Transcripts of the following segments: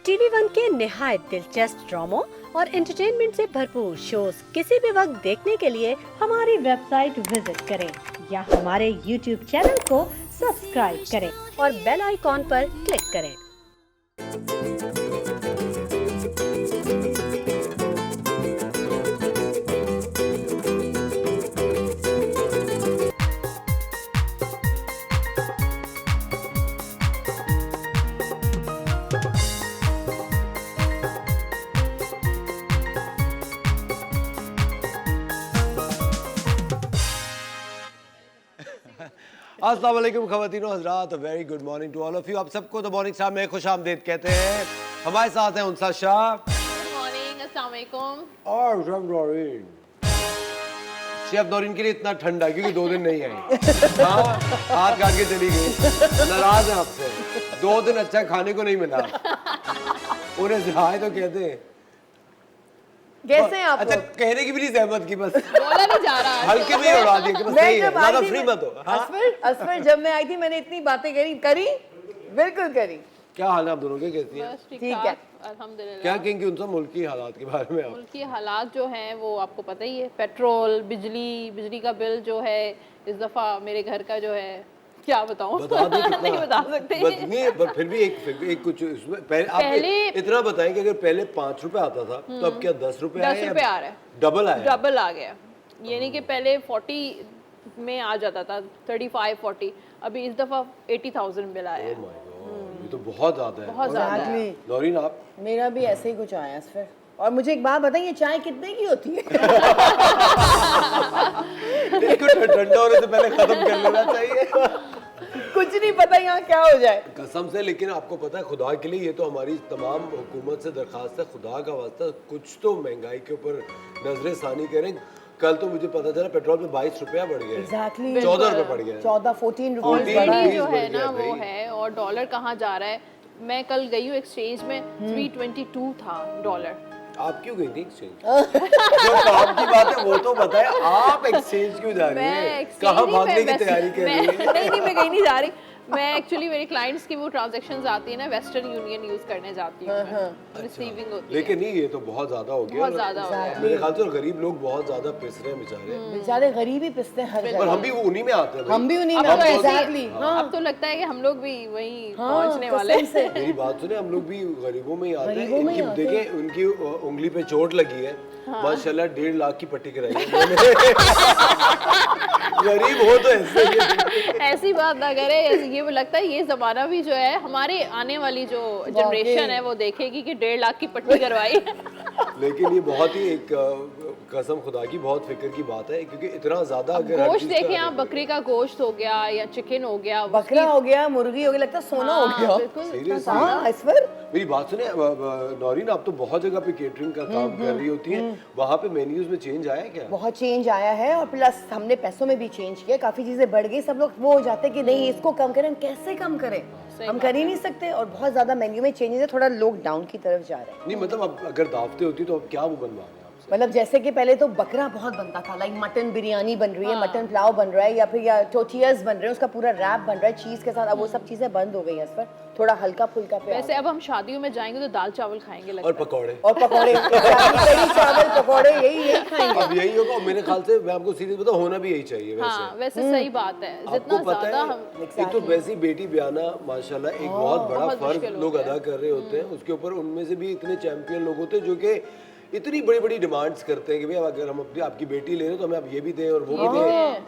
TV one के निहायत दिलचस्प ड्रामों और एंटरटेनमेंट से भरपूर शोज किसी भी वक्त देखने के लिए हमारी वेबसाइट विजिट करें या हमारे यूट्यूब चैनल को सब्सक्राइब करें और बेल आइकॉन पर क्लिक करें। अस्सलाम वालेकुम ख़वातीन और हज़रात, very good morning to all of you. आप सबको द मॉर्निंग स्टार में खुशामदीद कहते हैं। हमारे साथ हैं उनसा शाह। गुड मॉर्निंग, अस्सलाम वालेकुम। और शेफ नौरीन। शेफ नौरीन के लिए इतना ठंडा क्योंकि 2 दिन नहीं आई। हाँ, हाथ काट के चली गई। नाराज है आपसे। 2 दिन अच्छा खाने को नहीं मिला। उन्हें आए तो कहते हैं। कैसे हैं आप? अच्छा, कहने की भी नहीं जहमत की, बस बोला नहीं जा रहा। हल्के में ही उड़ा दिया कि बस सही है, ज़्यादा फ्री मत हो। हाँ? असफर जब मैं आई थी मैंने इतनी बातें करी बिल्कुल करी। क्या हाल है आप दोनों के, कैसी हैं? बस ठीक है। अल्हम्दुलिल्लाह। क्या कहेंगे उनसे मुल्क की हालात के बारे में आप? मुल्क की हालात जो हैं वो आपको पता ही है। पेट्रोल, बिजली का बिल जो है इस दफ़ा मेरे घर का जो है क्या बताऊं, बता दो कितना? नहीं बता सकते। नहीं, पर फिर भी एक कुछ इसमें पहले इतना बताएं कि अगर पहले 5 रुपए आता था तो अब क्या 10 रुपए 10 रुपए आ रहा है, डबल आया? डबल आ गया। यानी कि पहले 40 में आ जाता था, 35-40, अभी इस दफ़ा 80,000 बिल आया है। Oh my God, ये तो बहुत ज्यादा है। बहुत ज़्यादा है। नौरीन आप? मेरा भी ऐसे ही कुछ आया असफर। और मुझे एक बात बताइए, चाय कितने की होती है? इसको ठंडा होने से पहले खत्म कर लेना चाहिए। कुछ नहीं पता यहाँ क्या हो जाए कसम से। लेकिन आपको पता है, खुदा के लिए ये तो हमारी तमाम हुकूमत से दरखास्त है, खुदा का वास्ता कुछ तो महंगाई के ऊपर नजर सानी करें। कल तो मुझे पता चला पेट्रोल में 22 रुपया बढ़ गया। एग्जैक्टली 14 रुपए बढ़ गया। 14-14 रुपीज ऑलरेडी जो बढ़ है गया ना वो भाई। है। और डॉलर कहाँ जा रहा है? मैं कल गई हूँ एक्सचेंज में, 322 था डॉलर। आप क्यों गई थी एक्सचेंज? जो काम की बात है वो तो बताएं, आप एक्सचेंज क्यों जा रही हैं? कहाँ भागने की तैयारी कर रही हैं? नहीं, मैं कहीं नहीं जा रही। मैं एक्चुअली मेरे क्लाइंट्स की वो ट्रांजैक्शंस आती है ना, वेस्टर्न यूनियन यूज करने जाती हूँ मैं, रिसीविंग होती है। लेकिन नहीं, ये तो बहुत ज्यादा हो गया। बहुत ज्यादा हो गया। मेरे ख्याल से गरीब लोग बहुत ज्यादा पिस रहे हैं बेचारे। बेचारे गरीब ही पिसते हैं हर पर जगह। हम भी उन्हीं में आते हैं भाई। हम भी उन्हीं में अब तो ऐसे- एग्जैक्टली। अब तो लगता है कि हम लोग भी वहीं पहुंचने वाले हैं। मेरी बात सुने, हम लोग भी गरीबों में ही आते हैं। गरीबों में ही इनकी आते हैं। देखें, उनकी उंगली पे चोट लगी है, माशाल्लाह 1.5 लाख की पट्टी कराई है मैंने। गरीब हो तो ऐसे ही। ऐसी बात ना करे। ये लगता है ये जमाना भी जो है हमारे आने वाली जो जनरेशन है वो देखेगी कि 1.5 लाख की पट्टी करवाई। लेकिन ये बहुत ही एक कसम खुदा की बहुत फिक्र की बात है, क्योंकि इतना ज्यादा अगर हर गोश्त चीज़ का- देखें आप, बकरी का गोश्त हो गया या चिकन हो गया, बकरा हो गया, मुर्गी हो गया, लगता है सोना हो गया। Seriously? हाँ असफर, मेरी बात सुने नौरीन, आप तो बहुत जगह पे केटरिंग का काम कर रही होती हैं, वहाँ पे मेन्यूज में चेंज आया है क्या? बहुत चेंज आया है। और प्लस हमने पैसों में भी चेंज किया, काफी चीजें बढ़ गई। सब लोग वो हो जाते हैं कि नहीं इसको कम करें, हम कैसे कम करें, हम कर ही नहीं सकते। और बहुत ज्यादा मेन्यू में चेंजेस है, थोड़ा लोग डाउन की तरफ जा रहे हैं। नहीं मतलब अब अगर दावतें होती तो अब क्या वो बनवा रहे हैं आपसे? मतलब जैसे कि पहले तो बकरा बहुत बनता था, लाइक मटन बिरयानी बन रही है, मटन पुलाव बन रहा है, या फिर या टोटियाज बन रहे हैं, उसका पूरा रैप बन रहा है चीज के साथ। अब वो सब चीजें बंद हो गई हैं इस पर, थोड़ा हल्का फुल्का पे। वैसे अब हम शादियों में जाएंगे तो दाल चावल खाएंगे लगता और है। पकौड़े। और पकौड़े, कढ़ी चावल पकौड़े, यही खाएंगे। अब यही होगा। और मेरे ख्याल से मैं आपको सीरियस बताऊं, होना भी यही चाहिए वैसे। हाँ वैसे सही बात है। आपको जितना पता ज्यादा है, हम एक तो वैसी बेटी ब्याना माशाल्लाह एक बहुत बड़ा बहुत फर्ज मुश्किल लोग होता है। अदा कर रहे होते हैं। उसके ऊपर उनमें से भी इतने चैंपियन लोग होते हैं जो कि इतनी बड़ी बड़ी डिमांड्स करते हैं कि भाई अगर हम अपनी आपकी बेटी ले रहे हो तो हमें आप ये भी दें और वो भी दें।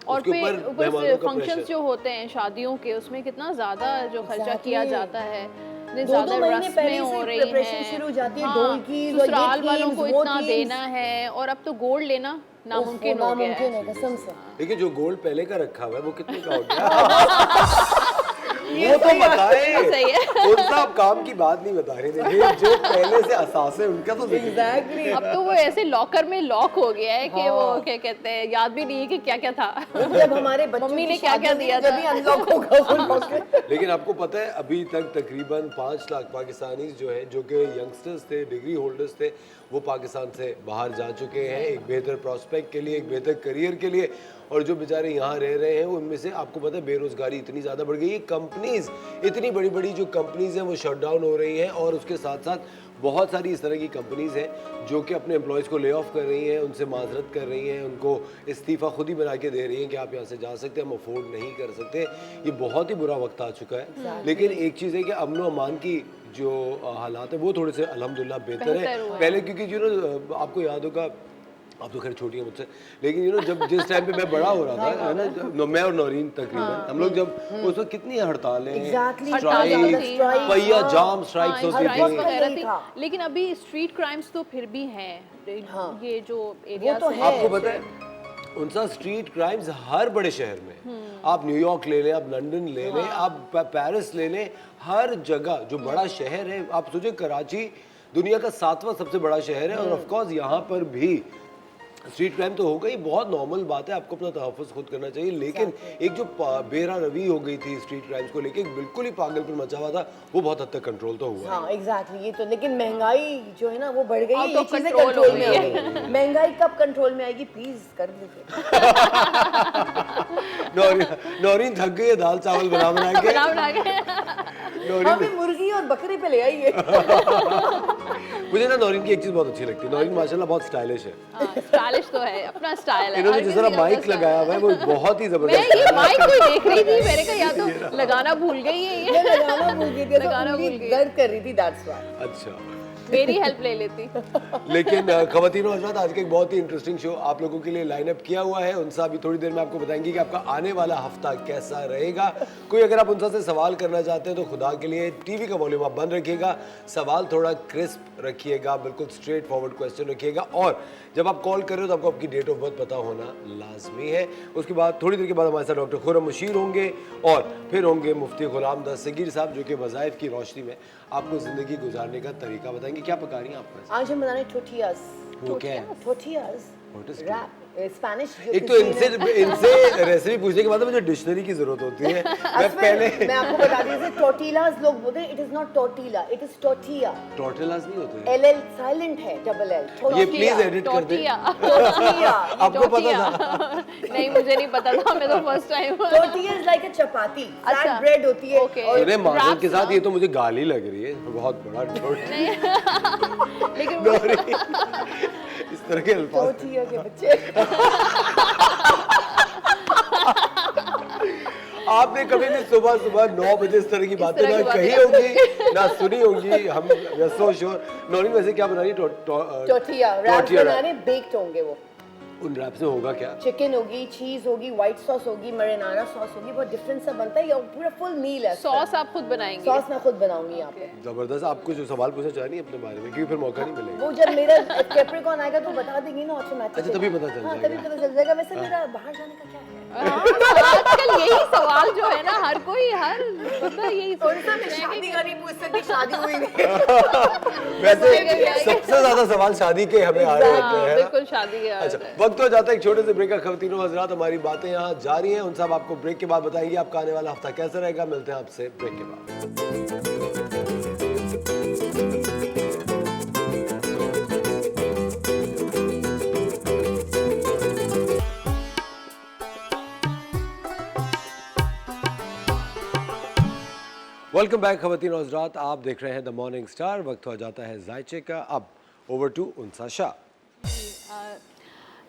और उसके फिर ऊपर ऊपर से मेहमानों का फंक्शंस pressure। जो होते हैं शादियों के, उसमें कितना ज्यादा जो खर्चा किया जाता है। इतने 2-2 ज्यादा महीने रस्में पहले हो से रही preparation हैं। शुरू हो जाती है, हाँ, ढोल की, और ये ससुराल वालों themes, को वो इतना themes। देना है। और अब तो गोल्ड लेना नामुमकिन हो गया है। कसम से। देखिए, जो गोल्ड पहले का रखा हुआ है वो कितने का हो गया? वो तो बताए। सही है। उनका आप काम की बात नहीं बता रहे थे, जो पहले से असास है उनका तो जिक्र। एग्जैक्टली। अब तो वो ऐसे लॉकर में लॉक हो गया है कि वो क्या कहते हैं, याद भी नहीं है कि क्या क्या था। जब हमारे बच्चों मम्मी की ने क्या क्या शादी दिया जब था। भी अनलॉक होगा वो लॉकर। लेकिन आपको पता है अभी तक तकरीबन 5 लाख पाकिस्तानी जो है, जो कि यंगस्टर्स थे, डिग्री होल्डर्स थे, वो पाकिस्तान से बाहर जा चुके हैं एक बेहतर प्रॉस्पेक्ट के लिए, एक बेहतर करियर के लिए। और जो बेचारे यहाँ रह रहे हैं उनमें से आपको पता है बेरोजगारी इतनी ज़्यादा बढ़ गई है, कंपनीज इतनी बड़ी बड़ी जो कंपनीज हैं वो शट डाउन हो रही हैं, और उसके साथ साथ बहुत सारी इस तरह की कंपनीज हैं जो कि अपने एम्प्लॉयज़ को ले ऑफ कर रही हैं, उनसे माजरत कर रही हैं, उनको इस्तीफ़ा खुद ही बना के दे रही हैं कि आप यहाँ से जा सकते हैं, हम अफोर्ड नहीं कर सकते। ये बहुत ही बुरा वक्त आ चुका है। लेकिन एक चीज़ है कि अमन व अमान की जो हालात है वो थोड़े से अल्हम्दुलिल्लाह बेहतर है। पहले क्योंकि जो आपको याद होगा, आप तो खैर छोटी है मुझसे, लेकिन जब जिस टाइम पे मैं बड़ा हो रहा था है ना, मैं और नौरीन तकरीबन हम लोग जब उस वक्त कितनी हड़तालें, स्ट्राइक, पहिया जाम स्ट्राइक्स होती स्ट्राइक्स थी। वगैरह थी, लेकिन अभी स्ट्रीट क्राइम्स तो फिर भी हैं। ये जो एरियाज तो हैं, आपको पता है उनसा स्ट्रीट क्राइम्स हर बड़े शहर में, आप न्यूयॉर्क ले लें, आप लंदन ले लें, आप पेरिस ले लें, हर जगह जो बड़ा शहर है, आप सोचिए कराची दुनिया का 7वां सबसे बड़ा शहर है, और ऑफ कोर्स यहाँ पर भी स्ट्रीट क्राइम तो होगा ही, बहुत नॉर्मल बात है, आपको अपना तहफ़्फ़ुज़ खुद करना चाहिए। लेकिन एक जो बेरा रवी हो गई थी स्ट्रीट क्राइम्स को लेके, बिल्कुल ही पागलपन मचा हुआ था, वो बहुत हद तक कंट्रोल तो हुआ। हाँ एग्जैक्टली, ये तो, लेकिन महंगाई जो है ना वो बढ़ गई है, Out ये of चीजें control कंट्रोल हो में गई आ है। गई। महंगाई कब कंट्रोल में आएगी, प्लीज कर दीजिए। नौरीन थक गई है दाल चावल बना बना के। बना के हमें मुर्गी और बकरे पे ले आइए। मुझे ना नौरीन की एक चीज बहुत अच्छी लगती है, नौरीन माशाल्लाह बहुत स्टाइलिश है। स्टाइलिश तो है, अपना स्टाइल है। इन्होंने हर जिस किसी तरह का माइक अपना लगाया हुआ है वो बहुत ही मैं जबरदस्त ये माइक को देख रही थी, मैंने कहा या तो लगाना भूल गई है मैं ये, लगाना भूल गई थी, लगाना भूल गई। दर्द कर रही थी, दैट्स व्हाई। अच्छा। मेरी हेल्प ले लेती। लेकिन ख़वातीनो हज़रात, आज के एक बहुत ही इंटरेस्टिंग शो आप लोगों के लिए लाइन अप किया हुआ है। उनसा अभी थोड़ी देर में आपको बताएंगे कि आपका आने वाला हफ्ता कैसा रहेगा। कोई अगर आप उनसा से सवाल करना चाहते हैं तो खुदा के लिए टीवी का वॉल्यूम आप बंद रखिएगा, सवाल थोड़ा क्रिस्प रखिएगा, बिल्कुल स्ट्रेट फॉरवर्ड क्वेश्चन रखिएगा, और जब आप कॉल कर रहे हो तो आपको आपकी डेट ऑफ बर्थ पता होना लाजमी है। उसके बाद थोड़ी देर के बाद हमारे साथ डॉक्टर खुर्रम मुशीर होंगे, और फिर होंगे मुफ्ती गुलाम दस्तगीर साहब, जो कि वज़ाइफ की रोशनी में आपको ज़िंदगी गुजारने का तरीका बताएंगे। क्या पका रही हैं आप? आज हम बना रहे टोटियास। वो क्या है? टोटियास What is रैप, स्पेनिश। एक तो इनसे रेसिपी पूछने के बाद मुझे डिक्शनरी की जरूरत होती है। मैं पहले मैं आपको बता दी, जैसे टोटिलास लोग बोलते हैं, it is not tortilla, it is टोटिया। टोर्टिलास नहीं होते एल एल साइलेंट है, डबल एल। ये प्लीज एडिट कर दे। टोटिया। आपको पता था? नहीं, मुझे नहीं पता था, मैं तो फर्स्ट टाइम। टोटिया is like a chapati, flat अच्छा। ब्रेड होती है। Okay. और अरे माजरत के wraps साथ ना। ये तो मुझे गाली लग रही है, बहुत बड़ा लेकिन इस तरह के अल्फाज। टोटिया के बच्चे। आपने कभी भी सुबह सुबह 9 बजे इस तरह की बातें तरह ना की कही बातें। होंगी ना सुनी होंगी। हम सो श्योर। नौरीन वैसे क्या बना रही है? टोटिया रैप बनाने, बेक्ड होंगे वो। उन रैप से होगा क्या? चिकन होगी, चीज होगी, व्हाइट सॉस होगी, मरीनारा सॉस होगी, बहुत डिफरेंट सा बनता है, ये पूरा फुल मील है। सॉस आप खुद बनाएंगे? सॉस मैं खुद बनाऊंगी यहाँ पे। जबरदस्त। आपको जो सवाल पूछना चाह रही है अपने बारे में, क्योंकि फिर मौका नहीं मिलेगा। वो जब मेरा कैप्रिकॉर्न आएगा तो बता देंगी ना ऑटोमेटिक। अच्छा, तभी पता चल हाँ, जाएगा। तभी पता चल जाएगा। वैसे मेरा बाहर जाने का क्या है? आजकल यही सवाल जो है ना, हर कोई हर बंदा यही उनसे मैं सोचता है शादी कि का नहीं पूछ सकती, शादी हुई नहीं। वैसे सबसे ज्यादा सवाल शादी के हमें आ रहे होते हैं। बिल्कुल शादी के अच्छा, वक्त हो जाता है एक छोटे से ब्रेक का। ख़वातीनो हज़रात, हमारी बातें यहाँ जारी हैं। उन सब आपको ब्रेक के बाद बताएंगे आपका आने वाला हफ्ता कैसा रहेगा। मिलते हैं आपसे ब्रेक के बाद। वेलकम बैक ख़वातीनो हज़रात, आप देख रहे हैं द मॉर्निंग स्टार। वक्त हो जाता है जायचे का। अब ओवर टू उनसा शाह।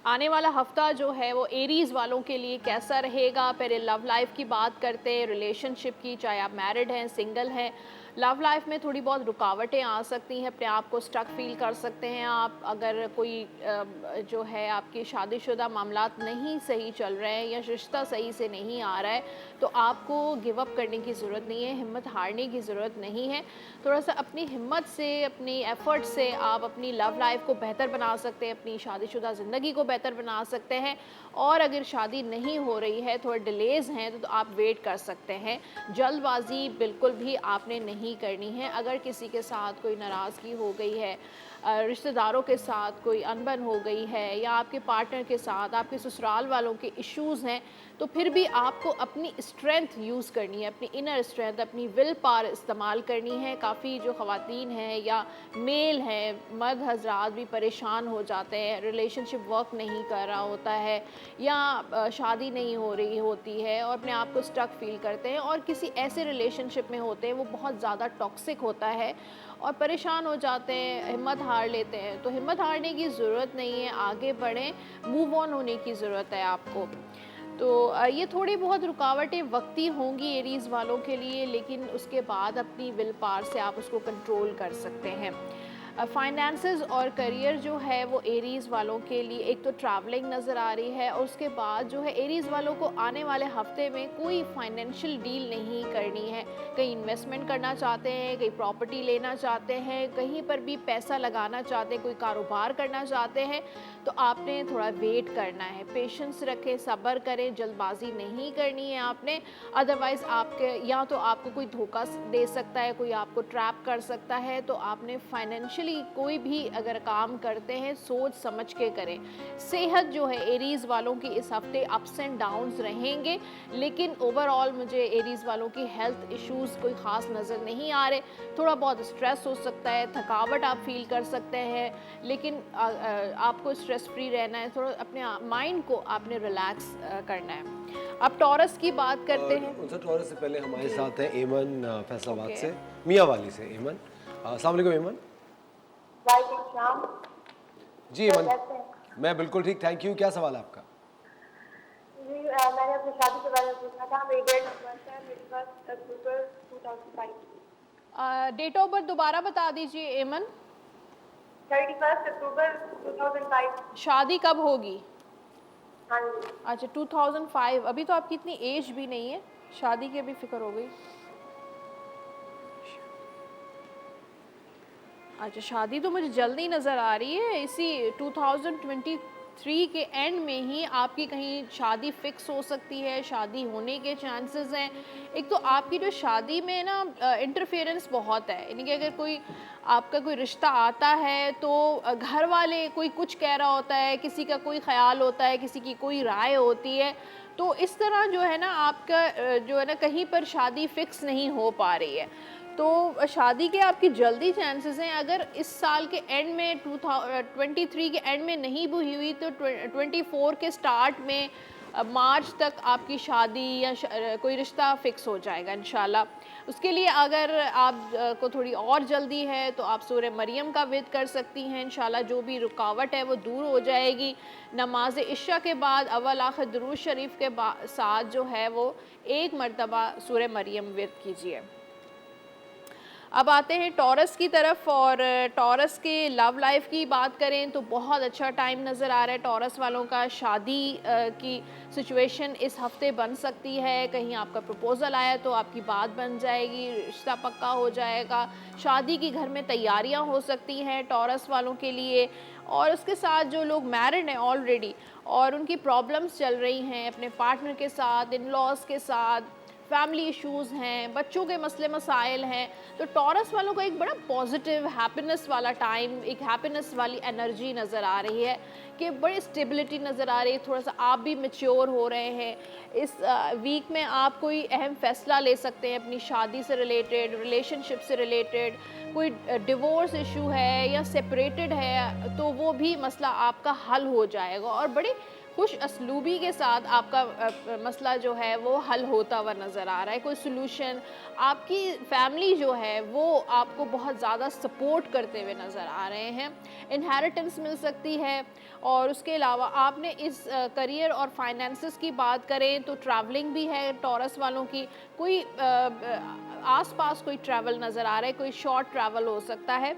आने वाला हफ्ता जो है वो एरीज वालों के लिए कैसा रहेगा। पहले लव लाइफ की बात करते हैं, रिलेशनशिप की, चाहे आप मैरिड हैं, सिंगल हैं। लव लाइफ में थोड़ी बहुत रुकावटें आ सकती हैं, अपने आप को स्टक फील कर सकते हैं आप। अगर कोई जो है आपकी शादीशुदा मामलात नहीं सही चल रहे हैं या रिश्ता सही से नहीं आ रहा है, तो आपको गिव अप करने की ज़रूरत नहीं है, हिम्मत हारने की ज़रूरत नहीं है। थोड़ा सा अपनी हिम्मत से, अपनी एफ़र्ट से आप अपनी लव लाइफ को बेहतर बना सकते हैं, अपनी शादीशुदा ज़िंदगी को बेहतर बना सकते हैं। और अगर शादी नहीं हो रही है, थोड़े डिलेज़ हैं, तो आप वेट कर सकते हैं। जल्दबाजी बिल्कुल भी आपने नहीं करनी है। अगर किसी के साथ कोई नाराज़गी हो गई है, रिश्तेदारों के साथ कोई अनबन हो गई है, या आपके पार्टनर के साथ आपके ससुराल वालों के इश्यूज़ हैं, तो फिर भी आपको अपनी स्ट्रेंथ यूज़ करनी है, अपनी इनर स्ट्रेंथ, अपनी विल पावर इस्तेमाल करनी है। काफ़ी जो ख़वातीन हैं या मेल हैं, मर्द हजरात भी परेशान हो जाते हैं, रिलेशनशिप वर्क नहीं कर रहा होता है या शादी नहीं हो रही होती है और अपने आप को स्टक फील करते हैं और किसी ऐसे रिलेशनशिप में होते हैं वो बहुत ज़्यादा टॉक्सिक होता है और परेशान हो जाते हैं, हिम्मत हार लेते हैं। तो हिम्मत हारने की ज़रूरत नहीं है, आगे बढ़ें, मूव ऑन होने की ज़रूरत है आपको। तो ये थोड़ी बहुत रुकावटें वक्ती होंगी एरीज़ वालों के लिए, लेकिन उसके बाद अपनी विल पावर से आप उसको कंट्रोल कर सकते हैं। फाइनेंसेस और करियर जो है वो एरीज़ वालों के लिए एक तो ट्रैवलिंग नज़र आ रही है और उसके बाद जो है एरीज़ वालों को आने वाले हफ्ते में कोई फाइनेंशियल डील नहीं करनी है। कहीं इन्वेस्टमेंट करना चाहते हैं, कहीं प्रॉपर्टी लेना चाहते हैं, कहीं पर भी पैसा लगाना चाहते हैं, कोई कारोबार करना चाहते हैं, तो आपने थोड़ा वेट करना है, पेशेंस रखें, सब्र करें, जल्दबाजी नहीं करनी है आपने। अदरवाइज़ आपके या तो आपको कोई धोखा दे सकता है, कोई आपको ट्रैप कर सकता है। तो आपने फाइनेंशियली कोई भी अगर काम करते हैं सोच समझ के करें। सेहत जो है एरीज़ वालों की इस हफ्ते अप्स एंड डाउन्स रहेंगे, लेकिन ओवरऑल मुझे एरीज़ वालों की हेल्थ इश्यूज़ कोई ख़ास नज़र नहीं आ रहे। थोड़ा बहुत स्ट्रेस हो सकता है, थकावट आप फील कर सकते हैं, लेकिन आपको स्ट्रेस फ्री रहना है, थोड़ा अपने माइंड को आपने रिलैक्स करना है। अब टॉरस की बात करते हैं। उनसे टॉरस से पहले हमारे साथ है एमन फैसलाबाद से, मियाँ वाली से। एमन, अस्सलाम वालेकुम एमन। जी एमन, मैं बिल्कुल ठीक, थैंक यू। क्या सवाल है आपका? जी मैंने अपनी शादी के बारे में पूछना था। मेरी डेट ऑफ बर्थ है, मेरे पास अक्टूबर 2005। डेट ऑफ बर्थ दोबारा बता दीजिए एमन। 31 अक्टूबर 2005। शादी कब होगी? हाँ जी। अच्छा 2005। अभी तो आपकी इतनी एज भी नहीं है, शादी की अभी फिक्र हो गई। अच्छा शादी तो मुझे जल्दी नज़र आ रही है, इसी 2023 के एंड में ही आपकी कहीं शादी फिक्स हो सकती है, शादी होने के चांसेस हैं। एक तो आपकी जो शादी में ना इंटरफेरेंस बहुत है, यानी कि अगर कोई आपका कोई रिश्ता आता है तो घर वाले कोई कुछ कह रहा होता है, किसी का कोई ख्याल होता है, किसी की कोई राय होती है, तो इस तरह जो है ना आपका जो है ना कहीं पर शादी फिक्स नहीं हो पा रही है। तो शादी के आपकी जल्दी चांसेस हैं। अगर इस साल के एंड में 2023 के एंड में नहीं भी हुई तो 24 के स्टार्ट में मार्च तक आपकी शादी या कोई रिश्ता फिक्स हो जाएगा इंशाल्लाह। उसके लिए अगर आप को थोड़ी और जल्दी है तो आप सूरह मरियम का विद कर सकती हैं, इंशाल्लाह जो भी रुकावट है वो दूर हो जाएगी। नमाज इशा के बाद अव्वल आखिर दुरूद शरीफ के साथ जो है वो एक मरतबा सूरह मरियम विद कीजिए। अब आते हैं टॉरस की तरफ, और टॉरस के लव लाइफ की बात करें तो बहुत अच्छा टाइम नज़र आ रहा है टॉरस वालों का। शादी की सिचुएशन इस हफ्ते बन सकती है, कहीं आपका प्रपोज़ल आया तो आपकी बात बन जाएगी, रिश्ता पक्का हो जाएगा, शादी की घर में तैयारियां हो सकती हैं टॉरस वालों के लिए। और उसके साथ जो लोग मैरिड हैं ऑलरेडी और उनकी प्रॉब्लम्स चल रही हैं अपने पार्टनर के साथ, इन लॉज के साथ, फैमिली इश्यूज़ हैं, बच्चों के मसले मसाइल हैं, तो टॉरस वालों को एक बड़ा पॉजिटिव हैप्पीनेस वाला टाइम, एक हैप्पीनेस वाली एनर्जी नज़र आ रही है कि बड़ी स्टेबिलिटी नज़र आ रही है। थोड़ा सा आप भी मैच्योर हो रहे हैं। इस वीक में आप कोई अहम फ़ैसला ले सकते हैं अपनी शादी से रिलेटेड, रिलेशनशिप से रिलेटेड। कोई डिवोर्स इशू है या सेपरेटेड है तो वो भी मसला आपका हल हो जाएगा और बड़े खुश असलूबी के साथ आपका मसला जो है वो हल होता हुआ नज़र आ रहा है। कोई सलूशन, आपकी फैमिली जो है वो आपको बहुत ज़्यादा सपोर्ट करते हुए नज़र आ रहे हैं। इनहेरिटेंस मिल सकती है। और उसके अलावा आपने इस करियर और फाइनेंसेस की बात करें तो ट्रैवलिंग भी है टॉरस वालों की। कोई आसपास कोई ट्रैवल नज़र आ रहा है, कोई शॉर्ट ट्रैवल हो सकता है।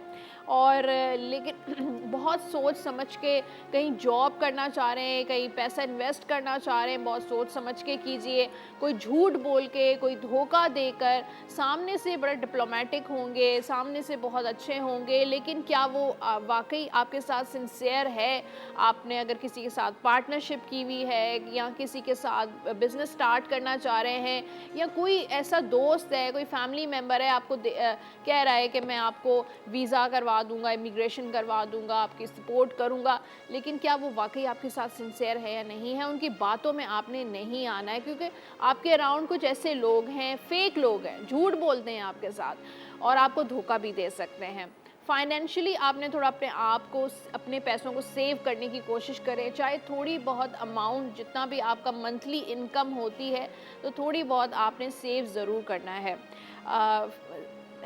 और लेकिन बहुत सोच समझ के कहीं जॉब करना चाह रहे हैं, कहीं पैसा इन्वेस्ट करना चाह रहे हैं, बहुत सोच समझ के कीजिए। कोई झूठ बोल के, कोई धोखा देकर सामने से बड़े डिप्लोमेटिक होंगे, सामने से बहुत अच्छे होंगे, लेकिन क्या वो वाकई आपके साथ सिंसियर है? आपने अगर किसी के साथ पार्टनरशिप की हुई है या किसी के साथ बिज़नेस स्टार्ट करना चाह रहे हैं या कोई ऐसा दोस्त है, कोई फैमिली मेम्बर है, आपको कह रहा है कि मैं आपको वीज़ा करवा दूंगा, इमिग्रेशन करवा दूंगा, आपकी सपोर्ट करूंगा, लेकिन क्या वो वाकई आपके साथ सिंसियर है या नहीं है, उनकी बातों में आपने नहीं आना है, क्योंकि आपके अराउंड कुछ ऐसे लोग हैं, फेक लोग हैं, झूठ बोलते हैं आपके साथ और आपको धोखा भी दे सकते हैं। फाइनेंशियली आपने थोड़ा अपने आप को, अपने पैसों को सेव करने की कोशिश करें, चाहे थोड़ी बहुत अमाउंट, जितना भी आपका मंथली इनकम होती है तो थोड़ी बहुत आपने सेव ज़रूर करना है।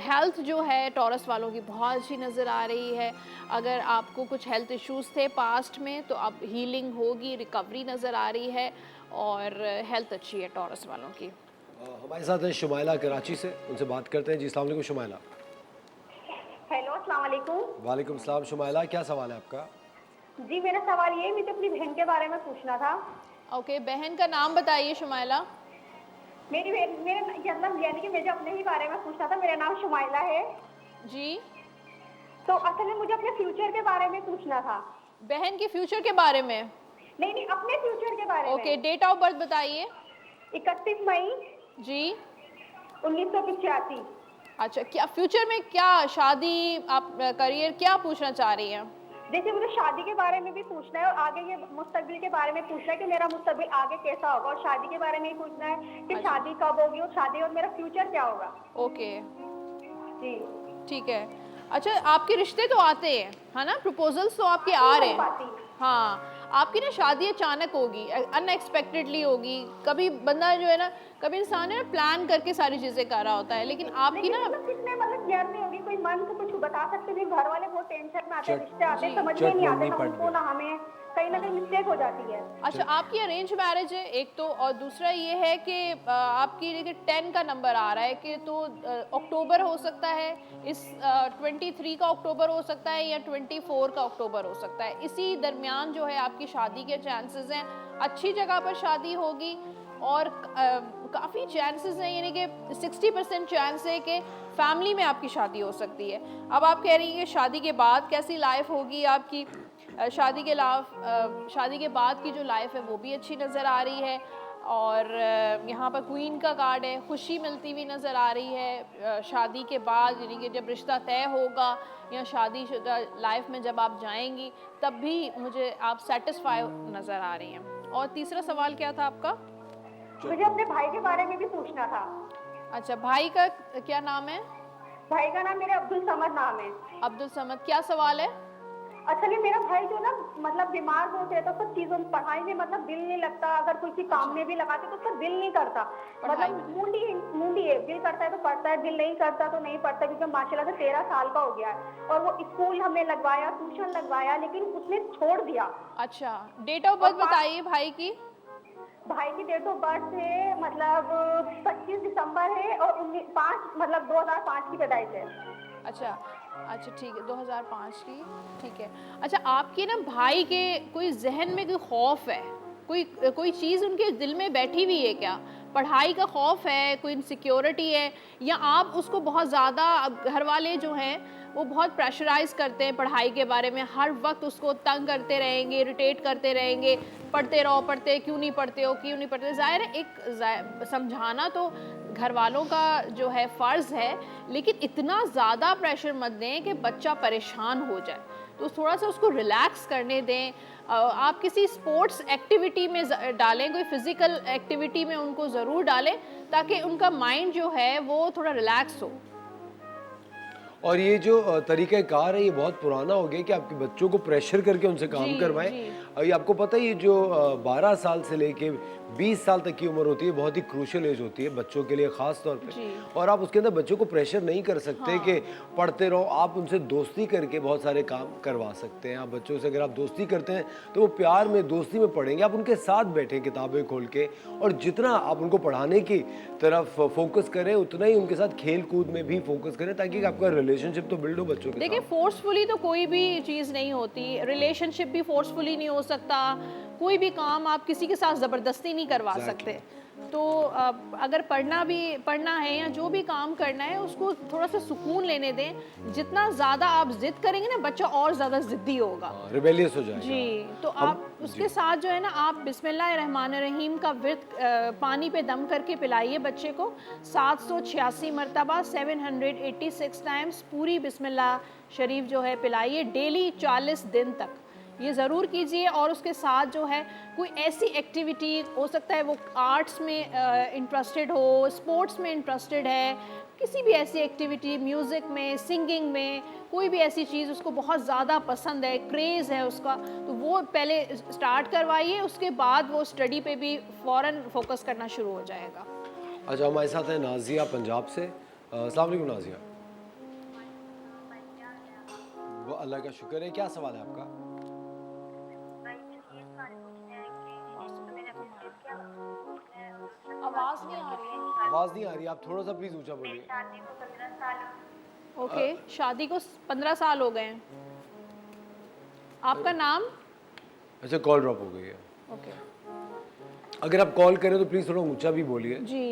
हेल्थ जो है टॉरस वालों की बहुत अच्छी नज़र आ रही है। अगर आपको कुछ हेल्थ इश्यूज़ थे पास्ट में तो अब हीलिंग होगी, रिकवरी नज़र आ रही है और हेल्थ अच्छी है टॉरस वालों की। हमारे साथ है शुमाइला कराची से, उनसे बात करते हैं। जी अस्सलाम वालेकुम शुमाइला। हेलो, अस्सलाम वालेकुम। वालेकुम सलाम शुमाइला, क्या सवाल है आपका? जी, मेरा सवाल ये है, मुझे अपनी बहन के बारे में पूछना था। ओके, बहन का नाम बताइए शुमाइला। मेरी बहन, मेरे मतलब यानी कि मुझे अपने ही बारे में पूछना था। मेरा नाम शुमाइला है। जी, तो असल में मुझे अपने फ्यूचर के बारे में पूछना था। बहन के फ्यूचर के बारे में? नहीं नहीं, अपने फ्यूचर के बारे में। ओके, डेट ऑफ बर्थ बताइए। 31 मई जी, 1985। अच्छा, क्या फ्यूचर में, क्या शादी, आप करियर, क्या पूछना चाह रही हैं? जैसे मुझे शादी के बारे में भी पूछना है और आगे ये मुस्तकबिल के बारे में पूछना है कि मेरा मुस्तकबिल आगे कैसा होगा, और शादी के बारे में ही पूछना है कि अच्छा। शादी कब होगी और शादी और मेरा फ्यूचर क्या होगा। ओके, जी, ठीक है। अच्छा, आपके रिश्ते तो आते हैं, है ना? प्रपोजल्स तो आपके आ रहे हैं। हाँ, आपकी ना शादी अचानक होगी, अनएक्सपेक्टेडली होगी। कभी बंदा जो है ना, कभी इंसान है ना प्लान करके सारी चीज़ें कर रहा होता है, लेकिन आपकी ना कितने मतलब ईयर में होगी, कोई मंथ कुछ बता सकते हैं? घर वाले बहुत टेंशन में आते हैं, रिश्ते आते हैं, समझ में नहीं आते, ना उनको ना हमें, कहीं ना कहीं मिस्टेक हो जाती है। अच्छा, आपकी अरेंज मैरिज है एक तो, और दूसरा ये है कि आपकी देखिए 10 का नंबर आ रहा है कि तो अक्टूबर हो सकता है, इस 23 का अक्टूबर हो सकता है या 24 का अक्टूबर हो सकता है। इसी दरमियान जो है आपकी शादी के चांसेस हैं। अच्छी जगह पर शादी होगी और काफ़ी चांसेस हैं, यानी कि 60% चांस है कि फैमिली में आपकी शादी हो सकती है। अब आप कह रही हैं कि शादी के बाद कैसी लाइफ होगी आपकी, शादी के बाद की जो लाइफ है वो भी अच्छी नज़र आ रही है। और यहाँ पर क्वीन का कार्ड है, खुशी मिलती हुई नज़र आ रही है शादी के बाद, यानी कि जब रिश्ता तय होगा या शादीशुदा लाइफ में जब आप जाएंगी तब भी मुझे आप सेटिस्फाई नज़र आ रही हैं। और तीसरा सवाल क्या था आपका? मुझे अपने भाई के बारे में भी पूछना था। अच्छा, भाई का क्या नाम है? भाई का नाम मेरे अब्दुल समद नाम है। अब्दुल समद, क्या सवाल है? अच्छा, नहीं, मेरा भाई जो ना मतलब बीमार बहुत रहता है, सब चीजों में, पढ़ाई में मतलब दिल नहीं लगता, अगर कोई चीज काम में भी लगाते तो उसका दिल नहीं करता, मतलब मूंडी है, दिल करता है तो पढ़ता है, दिल नहीं करता तो नहीं पढ़ता, क्योंकि माशाल्लाह से 13 साल का हो गया है और वो स्कूल हमने लगवाया, ट्यूशन लगवाया, लेकिन उसने छोड़ दिया। अच्छा, डेट ऑफ बर्थ बताइए भाई की। भाई की डेट ऑफ बर्थ है मतलब 25 दिसंबर है और 5 मतलब 2005 की पैदाइश है। अच्छा, ठीक है, 2005 की, ठीक है। अच्छा, आपके ना भाई के कोई जहन में कोई खौफ है, कोई चीज़ उनके दिल में बैठी हुई है क्या? पढ़ाई का खौफ है, कोई इनसिक्योरिटी है, या आप उसको बहुत ज़्यादा, घर वाले जो हैं वो बहुत प्रेशराइज करते हैं पढ़ाई के बारे में, हर वक्त उसको तंग करते रहेंगे, इरिटेट करते रहेंगे, पढ़ते रहो, क्यों नहीं पढ़ते हो। ज़ाहिर है एक समझाना तो घर वालों का जो है फ़र्ज़ है, लेकिन इतना ज़्यादा प्रेशर मत दें कि बच्चा परेशान हो जाए, तो थोड़ा सा उसको रिलैक्स करने दें। आप किसी स्पोर्ट्स एक्टिविटी में डालें, कोई फिज़िकल एक्टिविटी में उनको ज़रूर डालें, ताकि उनका माइंड जो है वो थोड़ा रिलैक्स हो। और ये जो तरीक़ाकार है ये बहुत पुराना हो गया कि आपके बच्चों को प्रेशर करके उनसे काम करवाएं। ये आपको पता है, ये जो 12 साल से लेके 20 साल तक की उम्र होती है, बहुत ही क्रूशल एज होती है बच्चों के लिए ख़ास तौर पे, और आप उसके अंदर बच्चों को प्रेशर नहीं कर सकते कि पढ़ते रहो। आप उनसे दोस्ती करके बहुत सारे काम करवा सकते हैं। आप बच्चों से अगर आप दोस्ती करते हैं तो वो प्यार में, दोस्ती में पढ़ेंगे। आप उनके साथ बैठें किताबें खोल के, और जितना आप उनको पढ़ाने की तरफ फोकस करें उतना ही उनके साथ खेल कूद में भी फोकस करें, ताकि आपका रिलेशनशिप तो बिल्ड हो बच्चों के साथ। देखिए, फोर्सफुली तो कोई भी चीज़ नहीं होती, रिलेशनशिप भी फोर्सफुली नहीं हो सकता, कोई भी काम आप किसी के साथ ज़बरदस्ती नहीं करवा सकते। तो अगर पढ़ना है या जो भी काम करना है उसको थोड़ा सा सुकून लेने दें। जितना ज़्यादा आप जिद करेंगे ना, बच्चा और ज़्यादा ज़िद्दी होगा, रिबेलियस हो जाएगा। जी। तो आप उसके साथ जो है ना, आप बिस्मिल्लाहिर्रहमानिर्रहीम का विर्द पानी पे दम करके पिलाइए बच्चे को 786 मरतबा 786 टाइम्स पूरी बिस्मिल्लाह शरीफ जो है पिलाइए डेली 40 दिन तक, ये ज़रूर कीजिए। और उसके साथ जो है कोई ऐसी एक्टिविटी हो सकता है, वो आर्ट्स में इंटरेस्टेड हो, स्पोर्ट्स में इंटरेस्टेड है, किसी भी ऐसी एक्टिविटी, म्यूज़िक में, सिंगिंग में, कोई भी ऐसी चीज़ उसको बहुत ज़्यादा पसंद है, क्रेज़ है उसका, तो वो पहले स्टार्ट करवाइए। उसके बाद वो स्टडी पे भी फ़ौरन फोकस करना शुरू हो जाएगा। अच्छा, हमारे साथ है नाजिया पंजाब से। अस्सलाम वालेकुम नाजिया। वो अल्लाह का शुक्र है। क्या सवाल है आपका? आवाज़ नहीं आ रही है। आवाज़ नहीं आ रही, आप थोड़ा सा प्लीज़ ऊंचा बोलिए। ओके, शादी को 15 साल हो गए हैं। आपका नाम? अच्छा, कॉल ड्रॉप हो गई है। ओके अगर आप कॉल करें तो प्लीज़ थोड़ा ऊंचा भी बोलिए। जी।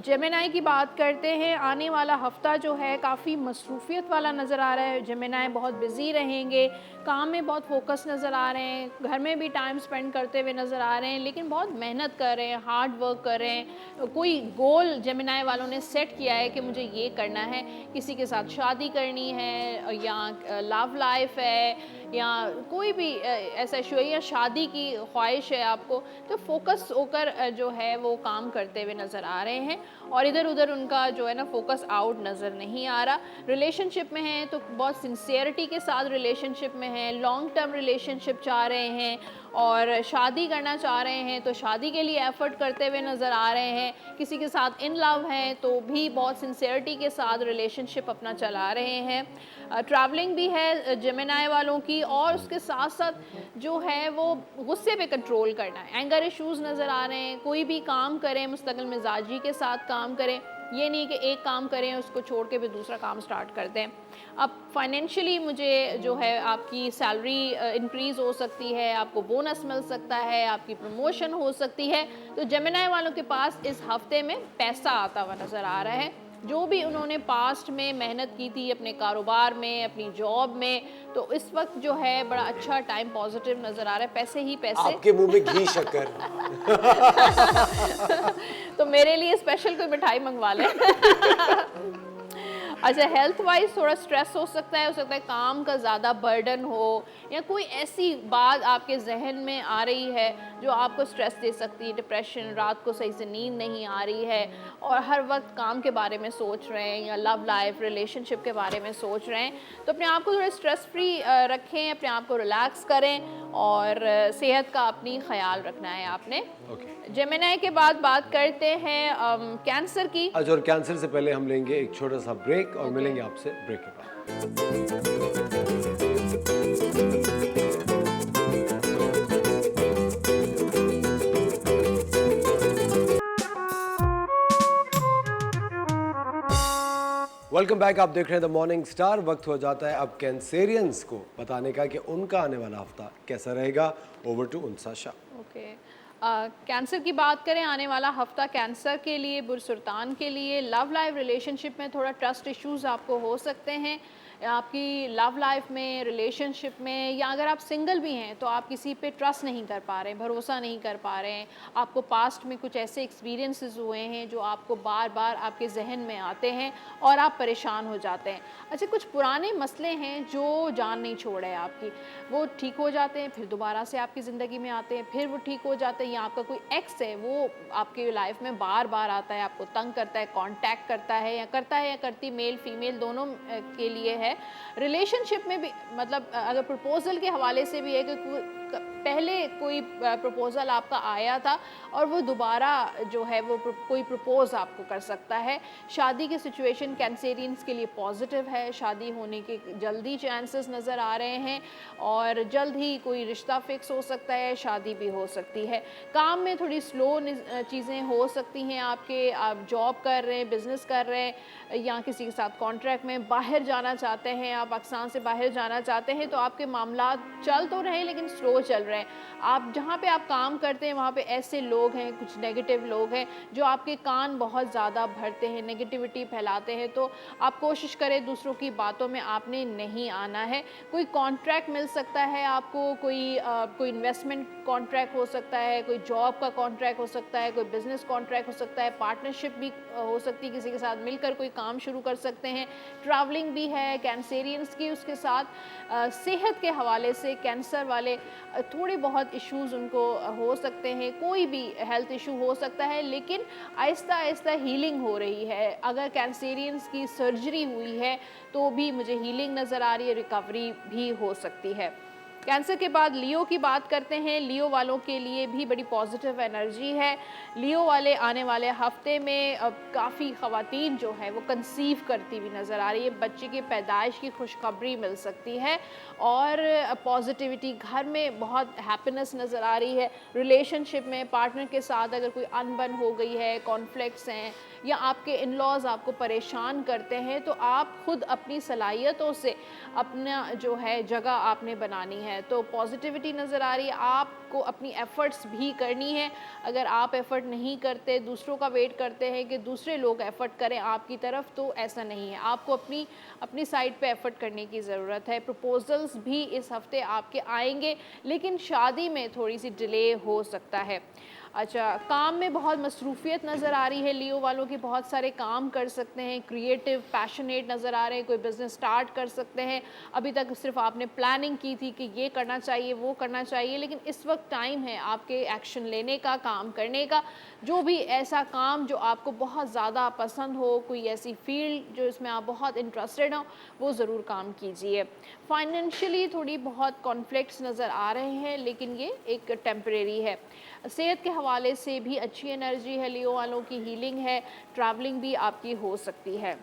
जेमिनाई की बात करते हैं। आने वाला हफ्ता जो है काफ़ी मसरूफियत वाला नज़र आ रहा है। जेमिनाई बहुत बिज़ी रहेंगे, काम में बहुत फोकस नज़र आ रहे हैं, घर में भी टाइम स्पेंड करते हुए नज़र आ रहे हैं, लेकिन बहुत मेहनत कर रहे हैं, हार्ड वर्क कर रहे हैं। कोई गोल जेमिनाई वालों ने सेट किया है कि मुझे ये करना है, किसी के साथ शादी करनी है या लव लाइफ है या कोई भी ऐसा इशू है या शादी की ख्वाहिश है आपको, तो फोकस होकर जो है वो काम करते हुए नज़र आ रहे हैं और इधर उधर उनका जो है ना फोकस आउट नज़र नहीं आ रहा। रिलेशनशिप में हैं तो बहुत सिंसियरिटी के साथ रिलेशनशिप में हैं, लॉन्ग टर्म रिलेशनशिप चाह रहे हैं और शादी करना चाह रहे हैं तो शादी के लिए एफर्ट करते हुए नज़र आ रहे हैं। किसी के साथ इन लव हैं तो भी बहुत सिंसियरिटी के साथ रिलेशनशिप अपना चला रहे हैं। ट्रैवलिंग भी है जेमिनाई वालों की और उसके साथ साथ जो है वो गुस्से पे कंट्रोल करना है। एंगर इश्यूज़ नज़र आ रहे हैं। कोई भी काम करें मुस्तकिल मिजाजी के साथ काम करें, ये नहीं कि एक काम करें उसको छोड़ के भी दूसरा काम स्टार्ट कर दें। अब फाइनेंशियली मुझे जो है आपकी सैलरी इंक्रीज़ हो सकती है, आपको बोनस मिल सकता है, आपकी प्रमोशन हो सकती है। तो जेमिनाई वालों के पास इस हफ्ते में पैसा आता हुआ नज़र आ रहा है। जो भी उन्होंने पास्ट में मेहनत की थी अपने कारोबार में, अपनी जॉब में, तो इस वक्त जो है बड़ा अच्छा टाइम पॉजिटिव नज़र आ रहा है। पैसे ही पैसे। आपके मुंह में घी शक्कर। तो मेरे लिए स्पेशल कोई मिठाई मंगवा लें। अच्छा, हेल्थ वाइज थोड़ा स्ट्रेस हो सकता है काम का ज़्यादा बर्डन हो या कोई ऐसी बात आपके जहन में आ रही है जो आपको स्ट्रेस दे सकती है, डिप्रेशन, रात को सही से नींद नहीं आ रही है और हर वक्त काम के बारे में सोच रहे हैं या लव लाइफ, रिलेशनशिप के बारे में सोच रहे हैं, तो अपने आप को थोड़ा स्ट्रेस फ्री रखें, अपने आप को रिलैक्स करें और सेहत का अपनी ख्याल रखना है आपने। जेमिनाई के बाद बात करते हैं कैंसर की। अच्छा, और कैंसर से पहले हम लेंगे एक छोटा सा ब्रेक और मिलेंगे आपसे ब्रेक के बाद। वेलकम बैक, आप देख रहे हैं द मॉर्निंग स्टार। वक्त हो जाता है अब कैंसेरियंस को बताने का कि उनका आने वाला हफ्ता कैसा रहेगा। Over to Unsa Shah. Okay, Cancer की बात करें, आने वाला हफ्ता कैंसर के लिए, बुरसुल्तान के लिए, लव लाइफ रिलेशनशिप में थोड़ा ट्रस्ट इश्यूज आपको हो सकते हैं। आपकी लव लाइफ में, रिलेशनशिप में, या अगर आप सिंगल भी हैं तो आप किसी पे ट्रस्ट नहीं कर पा रहे हैं, भरोसा नहीं कर पा रहे हैं। आपको पास्ट में कुछ ऐसे एक्सपीरियंसेस हुए हैं जो आपको बार बार आपके जहन में आते हैं और आप परेशान हो जाते हैं। अच्छा, कुछ पुराने मसले हैं जो जान नहीं छोड़ रहे आपकी, वो ठीक हो जाते हैं, फिर दोबारा से आपकी ज़िंदगी में आते हैं, फिर वो ठीक हो जाते हैं। या आपका कोई एक्स है वो आपकी लाइफ में बार बार आता है, आपको तंग करता है, कांटेक्ट करता है या करती, मेल फीमेल दोनों के लिए है। रिलेशनशिप में भी मतलब अगर प्रपोजल के हवाले से भी है कि पहले कोई प्रपोजल आपका आया था और वो दोबारा जो है वो कोई प्रपोज आपको कर सकता है। शादी की सिचुएशन कैंसेरियंस के लिए पॉजिटिव है, शादी होने के जल्दी चांसेस नज़र आ रहे हैं और जल्द ही कोई रिश्ता फिक्स हो सकता है, शादी भी हो सकती है। काम में थोड़ी स्लो चीज़ें हो सकती हैं आपके, आप जॉब कर रहे हैं, बिजनेस कर रहे हैं या किसी के साथ कॉन्ट्रैक्ट में बाहर जाना चाहते हैं, आप पाकिस्तान से बाहर जाना चाहते हैं, तो आपके मामला चल तो रहे हैं लेकिन स्लो चल रहे हैं। आप जहाँ पे आप काम करते हैं वहाँ पे ऐसे लोग हैं, कुछ नेगेटिव लोग हैं जो आपके कान बहुत ज़्यादा भरते हैं, नेगेटिविटी फैलाते हैं, तो आप कोशिश करें दूसरों की बातों में आपने नहीं आना है। कोई कॉन्ट्रैक्ट मिल सकता है आपको, कोई इन्वेस्टमेंट कॉन्ट्रैक्ट हो सकता है, कोई जॉब का कॉन्ट्रैक्ट हो सकता है, कोई बिजनेस कॉन्ट्रैक्ट हो सकता है, पार्टनरशिप भी हो सकती है, किसी के साथ मिलकर कोई काम शुरू कर सकते हैं, ट्रैवलिंग भी है कैंसेरियंस की। उसके साथ सेहत के हवाले से कैंसर वाले थोड़े बहुत इश्यूज उनको हो सकते हैं, कोई भी हेल्थ इशू हो सकता है, लेकिन आहिस्ता आहिस्ता हीलिंग हो रही है। अगर कैंसेरियंस की सर्जरी हुई है तो भी मुझे हीलिंग नज़र आ रही है, रिकवरी भी हो सकती है। कैंसर के बाद लियो की बात करते हैं। लियो वालों के लिए भी बड़ी पॉजिटिव एनर्जी है। लियो वाले आने वाले हफ्ते में काफ़ी ख़वातीन जो है वो कंसीव करती हुई नज़र आ रही है, बच्चे की पैदाइश की खुशखबरी मिल सकती है और पॉजिटिविटी, घर में बहुत हैप्पीनेस नज़र आ रही है। रिलेशनशिप में पार्टनर के साथ अगर कोई अनबन हो गई है, कॉन्फ्लिक्ट्स हैं या आपके इन लॉज आपको परेशान करते हैं, तो आप खुद अपनी सलाहियतों से अपना जो है जगह आपने बनानी है। तो पॉजिटिविटी नज़र आ रही है। आपको अपनी एफ़र्ट्स भी करनी है। अगर आप एफ़र्ट नहीं करते, दूसरों का वेट करते हैं कि दूसरे लोग एफ़र्ट करें आपकी तरफ, तो ऐसा नहीं है। आपको अपनी साइड पे एफ़र्ट करने की ज़रूरत है। प्रपोजल्स भी इस हफ्ते आपके आएंगे, लेकिन शादी में थोड़ी सी डिले हो सकता है। अच्छा, काम में बहुत मसरूफियत नज़र आ रही है लियो वालों की, बहुत सारे काम कर सकते हैं, क्रिएटिव पैशनेट नज़र आ रहे हैं, कोई बिज़नेस स्टार्ट कर सकते हैं। अभी तक सिर्फ आपने प्लानिंग की थी कि ये करना चाहिए, वो करना चाहिए, लेकिन इस वक्त टाइम है आपके एक्शन लेने का, काम करने का। जो भी ऐसा काम जो आपको बहुत ज़्यादा पसंद हो, कोई ऐसी फील्ड जो इसमें आप बहुत इंटरेस्टेड हो, वो ज़रूर काम कीजिए। फाइनेंशियली थोड़ी बहुत कॉन्फ्लिक्ट्स नज़र आ रहे हैं, लेकिन ये एक टेम्परेरी है। सेहत के हवाले से भी अच्छी एनर्जी है, लियो वालों की हीलिंग है, ट्रैवलिंग भी आपकी हो सकती है।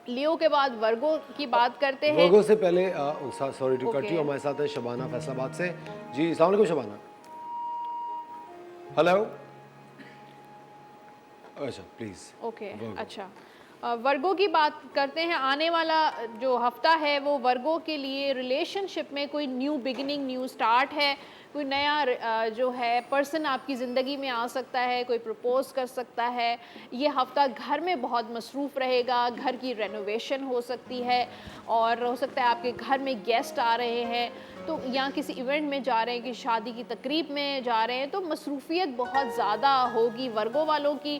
लियो के बाद वर्गो की बात करते हैं। वर्गो से पहले sorry to cut Okay. You, हमारे साथ है शबाना फैसलाबाद से। जी अस्सलाम वालेकुम शबाना। हेलो। अच्छा प्लीज। Okay Virgo. अच्छा, वर्गो की बात करते हैं। आने वाला जो हफ्ता है वो वर्गो के लिए रिलेशनशिप में कोई न्यू बिगिनिंग, न्यू स्टार्ट है, कोई नया जो है पर्सन आपकी ज़िंदगी में आ सकता है, कोई प्रपोज कर सकता है। ये हफ्ता घर में बहुत मसरूफ़ रहेगा, घर की रेनोवेशन हो सकती है और हो सकता है आपके घर में गेस्ट आ रहे हैं, तो या किसी इवेंट में जा रहे हैं, कि शादी की तकरीब में जा रहे हैं, तो मसरूफ़ियत बहुत ज़्यादा होगी वर्गो वालों की।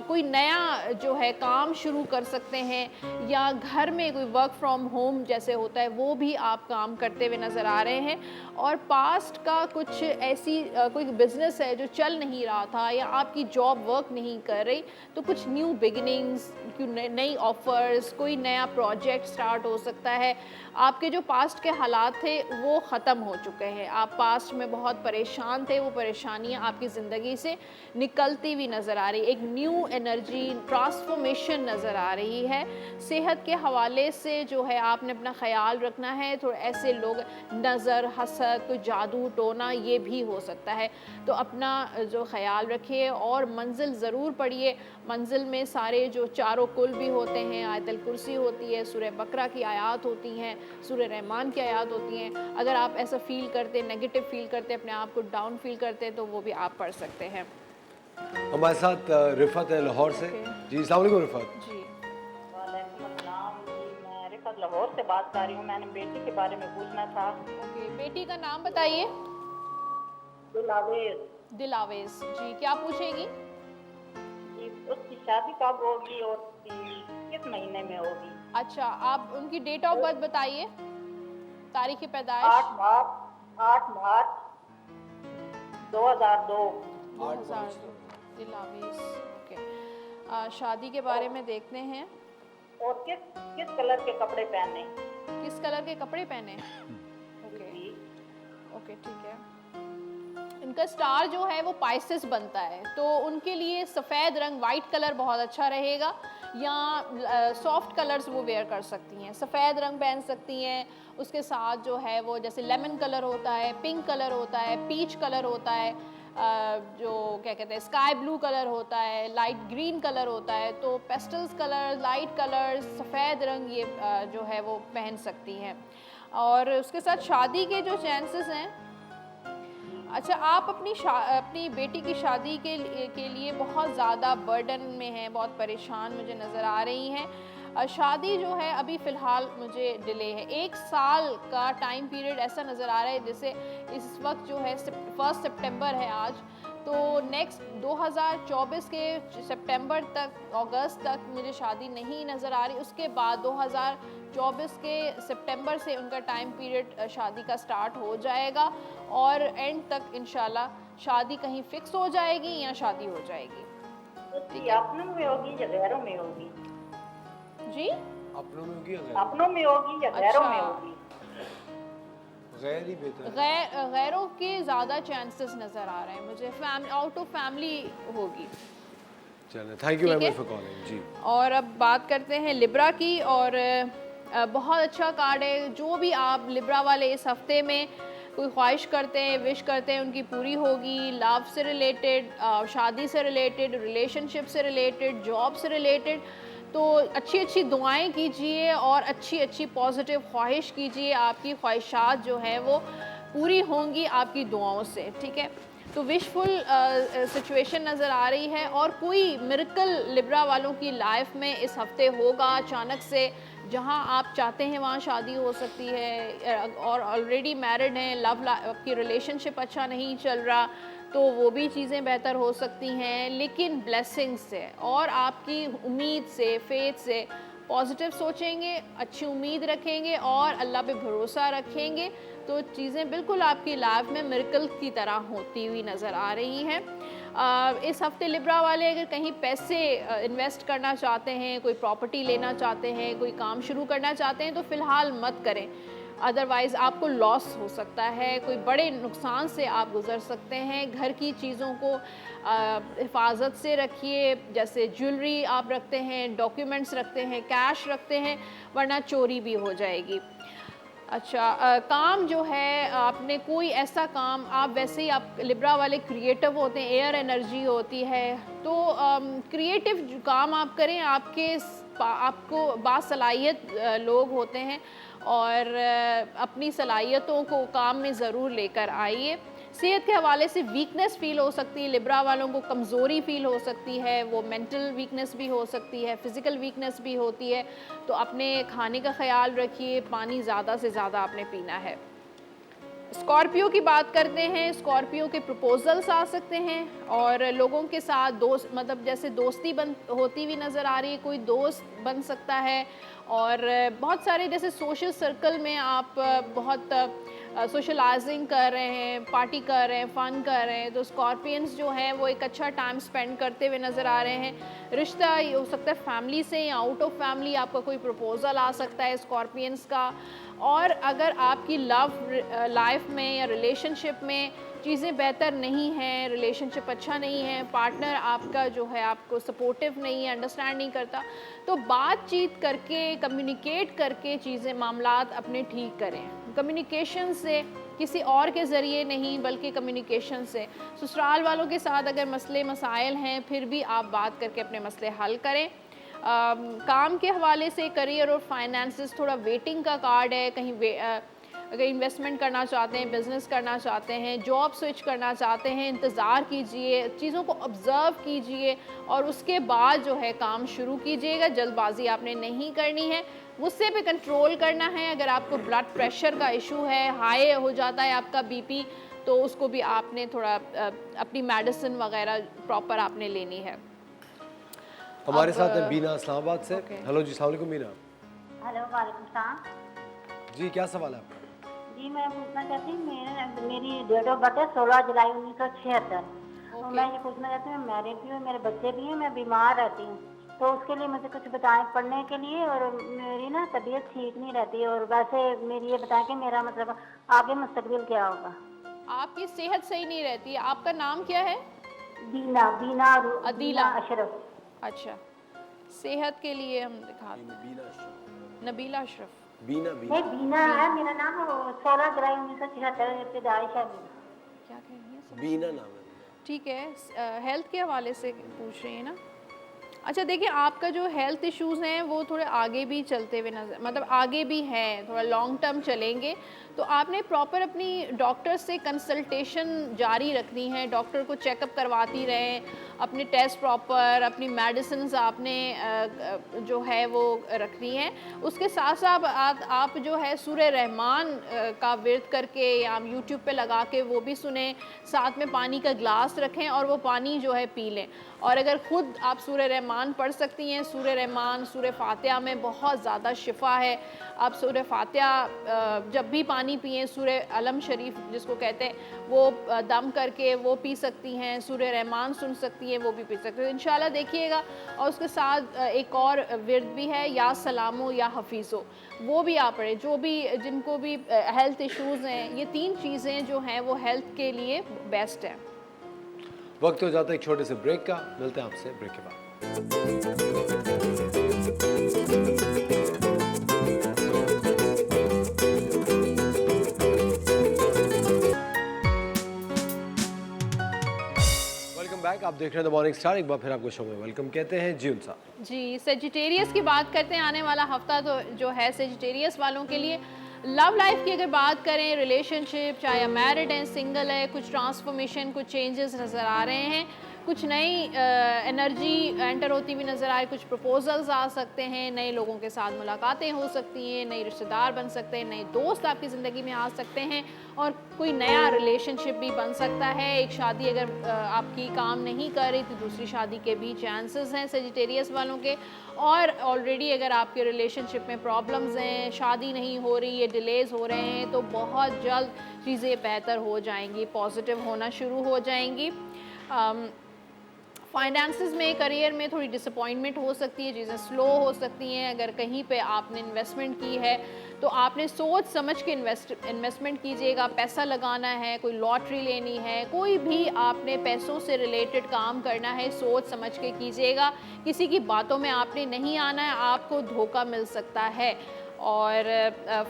कोई नया जो है काम शुरू कर सकते हैं या घर में कोई वर्क फ्रॉम होम जैसे होता है वो भी आप काम करते हुए नज़र आ रहे हैं। और पास्ट का कुछ ऐसी कोई बिज़नेस है जो चल नहीं रहा था या आपकी जॉब वर्क नहीं कर रही, तो कुछ न्यू बिगिनिंग्स, नई ऑफ़र्स, कोई नया प्रोजेक्ट स्टार्ट हो सकता है। आपके जो पास्ट के हालात थे वो ख़त्म हो चुके हैं, आप पास्ट में बहुत परेशान थे, वो परेशानियाँ आपकी ज़िंदगी से निकलती हुई नज़र आ रही, एक न्यू एनर्जी, ट्रांसफॉर्मेशन नज़र आ रही है। सेहत के हवाले से जो है आपने अपना ख्याल रखना है। थोड़े ऐसे लोग, नज़र, हसद, कोई जादू टोना, ये भी हो सकता है, तो अपना जो ख्याल रखिए और मंजिल ज़रूर पढ़िए। मंजिल में सारे जो चारों कुल भी होते हैं, आयतल कुर्सी होती है, सूरह बकरा की आयात होती हैं, सूरह रहमान की आयात होती हैं। अगर आप ऐसा फ़ील करते, नेगेटिव फ़ील करते, अपने आप को डाउन फील करते हैं, तो वो भी आप पढ़ सकते हैं। हमारे साथ रिफत है लाहौर से। जी अस्सलाम वालेकुम रिफत। जी वालेकुम अस्सलाम जी, मैं रिफत लाहौर से बात कर रही हूँ। मैंने बेटी के बारे में पूछना था। ओके, बेटी का नाम बताइए। दिलावेज दिलावेज जी, क्या पूछेगी? जी, उसकी शादी कब होगी और किस महीने में होगी? अच्छा, आप उनकी डेट ऑफ बर्थ बताइए, तारीख की पैदाइश। 8 मार्च 2002। 2002। दिलावेज, ओके। शादी के बारे में देखते हैं। और किस कलर के कपड़े पहने? किस कलर के कपड़े पहने? ओके जी, ओके, ठीक है। इनका स्टार जो है वो पाइसेस बनता है, तो उनके लिए सफ़ेद रंग, वाइट कलर बहुत अच्छा रहेगा, या सॉफ्ट कलर्स वो वेयर कर सकती हैं। सफ़ेद रंग पहन सकती हैं, उसके साथ जो है वो जैसे लेमन कलर होता है, पिंक कलर होता है, पीच कलर होता है, जो क्या कहते हैं स्काई ब्लू कलर होता है, लाइट ग्रीन कलर होता है, तो पेस्टल्स कलर, लाइट कलर, सफ़ेद रंग ये जो है वो पहन सकती हैं। और उसके साथ शादी के जो चांसेस हैं, अच्छा आप अपनी बेटी की शादी के लिए बहुत ज़्यादा बर्डन में हैं, बहुत परेशान मुझे नज़र आ रही हैं। शादी जो है अभी फ़िलहाल मुझे डिले है, 1 साल का टाइम पीरियड ऐसा नज़र आ रहा है। जैसे इस वक्त जो है 1 सितंबर है आज, तो नेक्स्ट 2024 के सितंबर तक, अगस्त तक मुझे शादी नहीं नज़र आ रही। उसके बाद 2024 के सितंबर से उनका टाइम पीरियड शादी का स्टार्ट हो जाएगा और एंड तक इंशाल्लाह शादी कहीं फिक्स हो जाएगी या शादी हो जाएगी। तो अपनों में होगी या गैरों में होगी? जी, अपनों में होगी या अपनों में होगी या गैरों में अच्छा। होगी? गैर ही बेहतर? गैरों के ज़्यादा चांसेस नज़र आ रहे हैं मुझे, आउट ऑफ फैमिली होगी। चलो, थैंक यू वेरी ठीक मच फॉर कॉलिंग जी। और अब बात करते हैं लिब्रा की, और बहुत अच्छा कार्ड है। जो भी आप लिब्रा वाले इस हफ्ते में कोई ख्वाहिश करते हैं, विश करते हैं, उनकी पूरी होगी। लव से रिलेटेड, शादी से रिलेटेड, रिलेशनशिप से रिलेटेड, जॉब से रिलेटेड, तो अच्छी अच्छी दुआएं कीजिए और अच्छी अच्छी पॉजिटिव ख्वाहिश कीजिए। आपकी ख्वाहिशात जो है वो पूरी होंगी आपकी दुआओं से, ठीक है। तो विशफुल सिचुएशन नज़र आ रही है और कोई मिरेकल लिब्रा वालों की लाइफ में इस हफ्ते होगा अचानक से। जहां आप चाहते हैं वहां शादी हो सकती है, और ऑलरेडी मैरिड हैं, आपकी रिलेशनशिप अच्छा नहीं चल रहा, तो वो भी चीज़ें बेहतर हो सकती हैं, लेकिन ब्लेसिंग्स से और आपकी उम्मीद से, फेथ से पॉजिटिव सोचेंगे, अच्छी उम्मीद रखेंगे और अल्लाह पे भरोसा रखेंगे, तो चीज़ें बिल्कुल आपकी लाइफ में मिरेकल की तरह होती हुई नज़र आ रही हैं। इस हफ्ते लिब्रा वाले अगर कहीं पैसे इन्वेस्ट करना चाहते हैं, कोई प्रॉपर्टी लेना चाहते हैं, कोई काम शुरू करना चाहते हैं, तो फ़िलहाल मत करें, अदरवाइज़ आपको लॉस हो सकता है, कोई बड़े नुकसान से आप गुज़र सकते हैं। घर की चीज़ों को हिफाजत से रखिए, जैसे ज्वेलरी आप रखते हैं, डॉक्यूमेंट्स रखते हैं, कैश रखते हैं, वरना चोरी भी हो जाएगी। अच्छा, काम जो है आपने कोई ऐसा काम, आप वैसे ही आप लिब्रा वाले क्रिएटिव होते हैं, एयर एनर्जी होती है, तो क्रिएटिव काम आप करें, आपको बासलाहियत लोग होते हैं और अपनी सलाहियतों को काम में ज़रूर लेकर आइए। सेहत के हवाले से वीकनेस फ़ील हो सकती है, लिब्रा वालों को कमज़ोरी फ़ील हो सकती है, वो मेंटल वीकनेस भी हो सकती है, फ़िज़िकल वीकनेस भी होती है, तो अपने खाने का ख्याल रखिए, पानी ज़्यादा से ज़्यादा आपने पीना है। स्कॉर्पियो की बात करते हैं, स्कॉर्पियो के प्रपोजल्स आ सकते हैं और लोगों के साथ दोस्त, मतलब जैसे दोस्ती होती हुई नज़र आ रही है, कोई दोस्त बन सकता है। और बहुत सारे जैसे सोशल सर्कल में आप बहुत सोशलाइजिंग कर रहे हैं, पार्टी कर रहे हैं, फ़न कर रहे हैं, तो स्कॉर्पियंस जो हैं वो एक अच्छा टाइम स्पेंड करते हुए नज़र आ रहे हैं। रिश्ता ये हो सकता है फैमिली से या आउट ऑफ फैमिली, आपका कोई प्रपोज़ल आ सकता है स्कॉर्पियंस का। और अगर आपकी लव लाइफ में या रिलेशनशिप में चीज़ें बेहतर नहीं हैं, रिलेशनशिप अच्छा नहीं है, पार्टनर आपका जो है आपको सपोर्टिव नहीं है, अंडरस्टैंड नहीं करता, तो बातचीत करके, कम्युनिकेट करके चीज़ें, मामलात अपने ठीक करें। कम्युनिकेशन से, किसी और के ज़रिए नहीं बल्कि कम्युनिकेशन से। ससुराल वालों के साथ अगर मसले मसाइल हैं, फिर भी आप बात करके अपने मसले हल करें। काम के हवाले से करियर और फाइनेंसेस थोड़ा वेटिंग का कार्ड है, कहीं अगर इन्वेस्टमेंट करना चाहते हैं, बिज़नेस करना चाहते हैं, जॉब स्विच करना चाहते हैं, इंतज़ार कीजिए, चीज़ों को ऑब्ज़र्व कीजिए और उसके बाद जो है काम शुरू कीजिएगा। जल्दबाजी आपने नहीं करनी है, गुस्से पे कंट्रोल करना है। अगर आपको ब्लड प्रेशर का इशू है, हाई हो जाता है आपका बीपी, तो उसको भी आपने थोड़ा अपनी मेडिसिन वगैरह प्रॉपर आपने लेनी है। हमारे साथ है बीना इस्लामाबाद से। हेलो जी, अस्सलाम वालेकुम बीना। हेलो, वालेकुम सलाम जी, क्या सवाल है आपका? जी। मैं पूछना चाहती हूँ, मेरी डेट ऑफ बर्थ है 16 जुलाई 1976। तो मैं ये पूछना चाहती हूँ, मैरिड भी हूँ, मेरे बच्चे भी हैं, मैं बीमार रहती हूँ, तो उसके लिए मुझे कुछ बताएं पढ़ने के लिए। और मेरी ना तबीयत ठीक नहीं रहती, और वैसे मेरी ये बताएं कि मेरा मतलब आगे मुस्तकबिल क्या होगा। आपकी सेहत सही नहीं रहती है, आपका नाम क्या है? बीना, बीना अदीला अशरफ। अच्छा, सेहत के लिए हम दिखाते हैं। नबीला अशरफ। बीना नहीं, बीना है मेरा नाम, 16 जुलाई 1976, पैदाइश है। क्या कह रही है? बीना नाम है। ठीक है, हेल्थ के हवाले से पूछ रही है ना। अच्छा देखिए, आपका जो हेल्थ इश्यूज़ हैं वो थोड़े आगे भी चलते हुए नज़र, मतलब आगे भी हैं, थोड़ा लॉन्ग टर्म चलेंगे, तो आपने प्रॉपर अपनी डॉक्टर से कंसल्टेशन जारी रखनी है, डॉक्टर को चेकअप करवाती रहें, अपने टेस्ट प्रॉपर, अपनी मेडिसिन आपने जो है वो रखनी है। उसके साथ साथ आप जो है सूर्य रहमान का विर्द करके या आप यूट्यूब पे लगा के वो भी सुने, साथ में पानी का ग्लास रखें और वो पानी जो है पी लें। और अगर ख़ुद आप सूर्य रहमान पढ़ सकती हैं, सूर्य रहमान, सूर्य फातिहा में बहुत ज़्यादा शिफा है। आप सूर्य फातिहा जब भी पानी पिएं, सूर्य अलम शरीफ जिसको कहते हैं वो दम करके वो पी सकती हैं, सूर्य रहमान सुन सकती हैं, वो भी पी सकती हैं, इंशाल्लाह देखिएगा। और उसके साथ एक और विर्द भी है, या सलामो या हफीज़ो, वो भी आप पढ़ें। जो भी जिनको भी हेल्थ इश्यूज़ हैं, ये 3 चीज़ें जो हैं वो हेल्थ के लिए बेस्ट हैं। वक्त हो जाता है एक छोटे से ब्रेक का, मिलते हैं आपसे ब्रेक के बाद। वेलकम बैक, आप देख रहे हैं द मॉर्निंग स्टार। एक बार फिर आपको शो में वेलकम कहते हैं जी उनसा। जी, सेजिटेरियस की बात करते हैं। आने वाला हफ्ता तो जो है सेजिटेरियस वालों के लिए, लव लाइफ की अगर बात करें, रिलेशनशिप चाहे आप मैरिड हैं, सिंगल है, कुछ ट्रांसफॉर्मेशन, कुछ चेंजेस नज़र आ रहे हैं, कुछ नई एनर्जी एंटर होती हुई नज़र आ रही, कुछ प्रपोजल्स आ सकते हैं, नए लोगों के साथ मुलाकातें हो सकती हैं, नए रिश्तेदार बन सकते हैं, नए दोस्त आपकी ज़िंदगी में आ सकते हैं और कोई नया रिलेशनशिप भी बन सकता है। एक शादी अगर आपकी काम नहीं कर रही तो दूसरी शादी के भी चांसेस हैं सेजिटेरियस वालों के। और ऑलरेडी अगर आपके रिलेशनशिप में प्रॉब्लम्स हैं, शादी नहीं हो रही है, डिलेज़ हो रहे हैं, तो बहुत जल्द चीज़ें बेहतर हो जाएंगी, पॉजिटिव होना शुरू हो जाएंगी। फाइनेंसेस में, करियर में थोड़ी डिसअपॉइंटमेंट हो सकती है, चीज़ें स्लो हो सकती हैं। अगर कहीं पे आपने इन्वेस्टमेंट की है तो आपने सोच समझ के इन्वेस्टमेंट कीजिएगा। पैसा लगाना है, कोई लॉटरी लेनी है, कोई भी आपने पैसों से रिलेटेड काम करना है, सोच समझ के कीजिएगा। किसी की बातों में आपने नहीं आना है, आपको धोखा मिल सकता है। और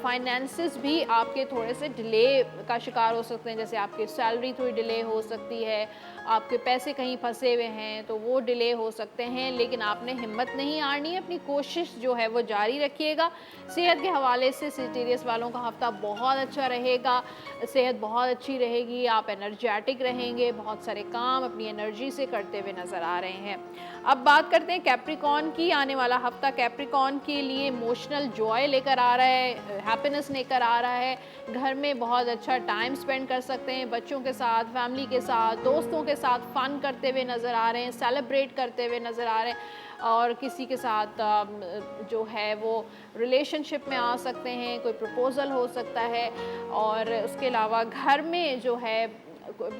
फाइनेंसेस भी आपके थोड़े से डिले का शिकार हो सकते हैं, जैसे आपकी सैलरी थोड़ी डिले हो सकती है, आपके पैसे कहीं फंसे हुए हैं तो वो डिले हो सकते हैं। लेकिन आपने हिम्मत नहीं हारनी है, अपनी कोशिश जो है वो जारी रखिएगा। सेहत के हवाले से सेजिटेरियस वालों का हफ्ता बहुत अच्छा रहेगा, सेहत बहुत अच्छी रहेगी, आप एनर्जेटिक रहेंगे, बहुत सारे काम अपनी एनर्जी से करते हुए नज़र आ रहे हैं। अब बात करते हैं कैप्रिकॉर्न की। आने वाला हफ्ता कैप्रिकॉर्न के लिए इमोशनल जॉय लेकर आ रहा है, हैप्पीनेस लेकर आ रहा है। घर में बहुत अच्छा टाइम स्पेंड कर सकते हैं, बच्चों के साथ, फैमिली के साथ, दोस्तों के साथ फन करते हुए नज़र आ रहे हैं, सेलिब्रेट करते हुए नज़र आ रहे हैं। और किसी के साथ जो है वो रिलेशनशिप में आ सकते हैं, कोई प्रपोज़ल हो सकता है। और उसके अलावा घर में जो है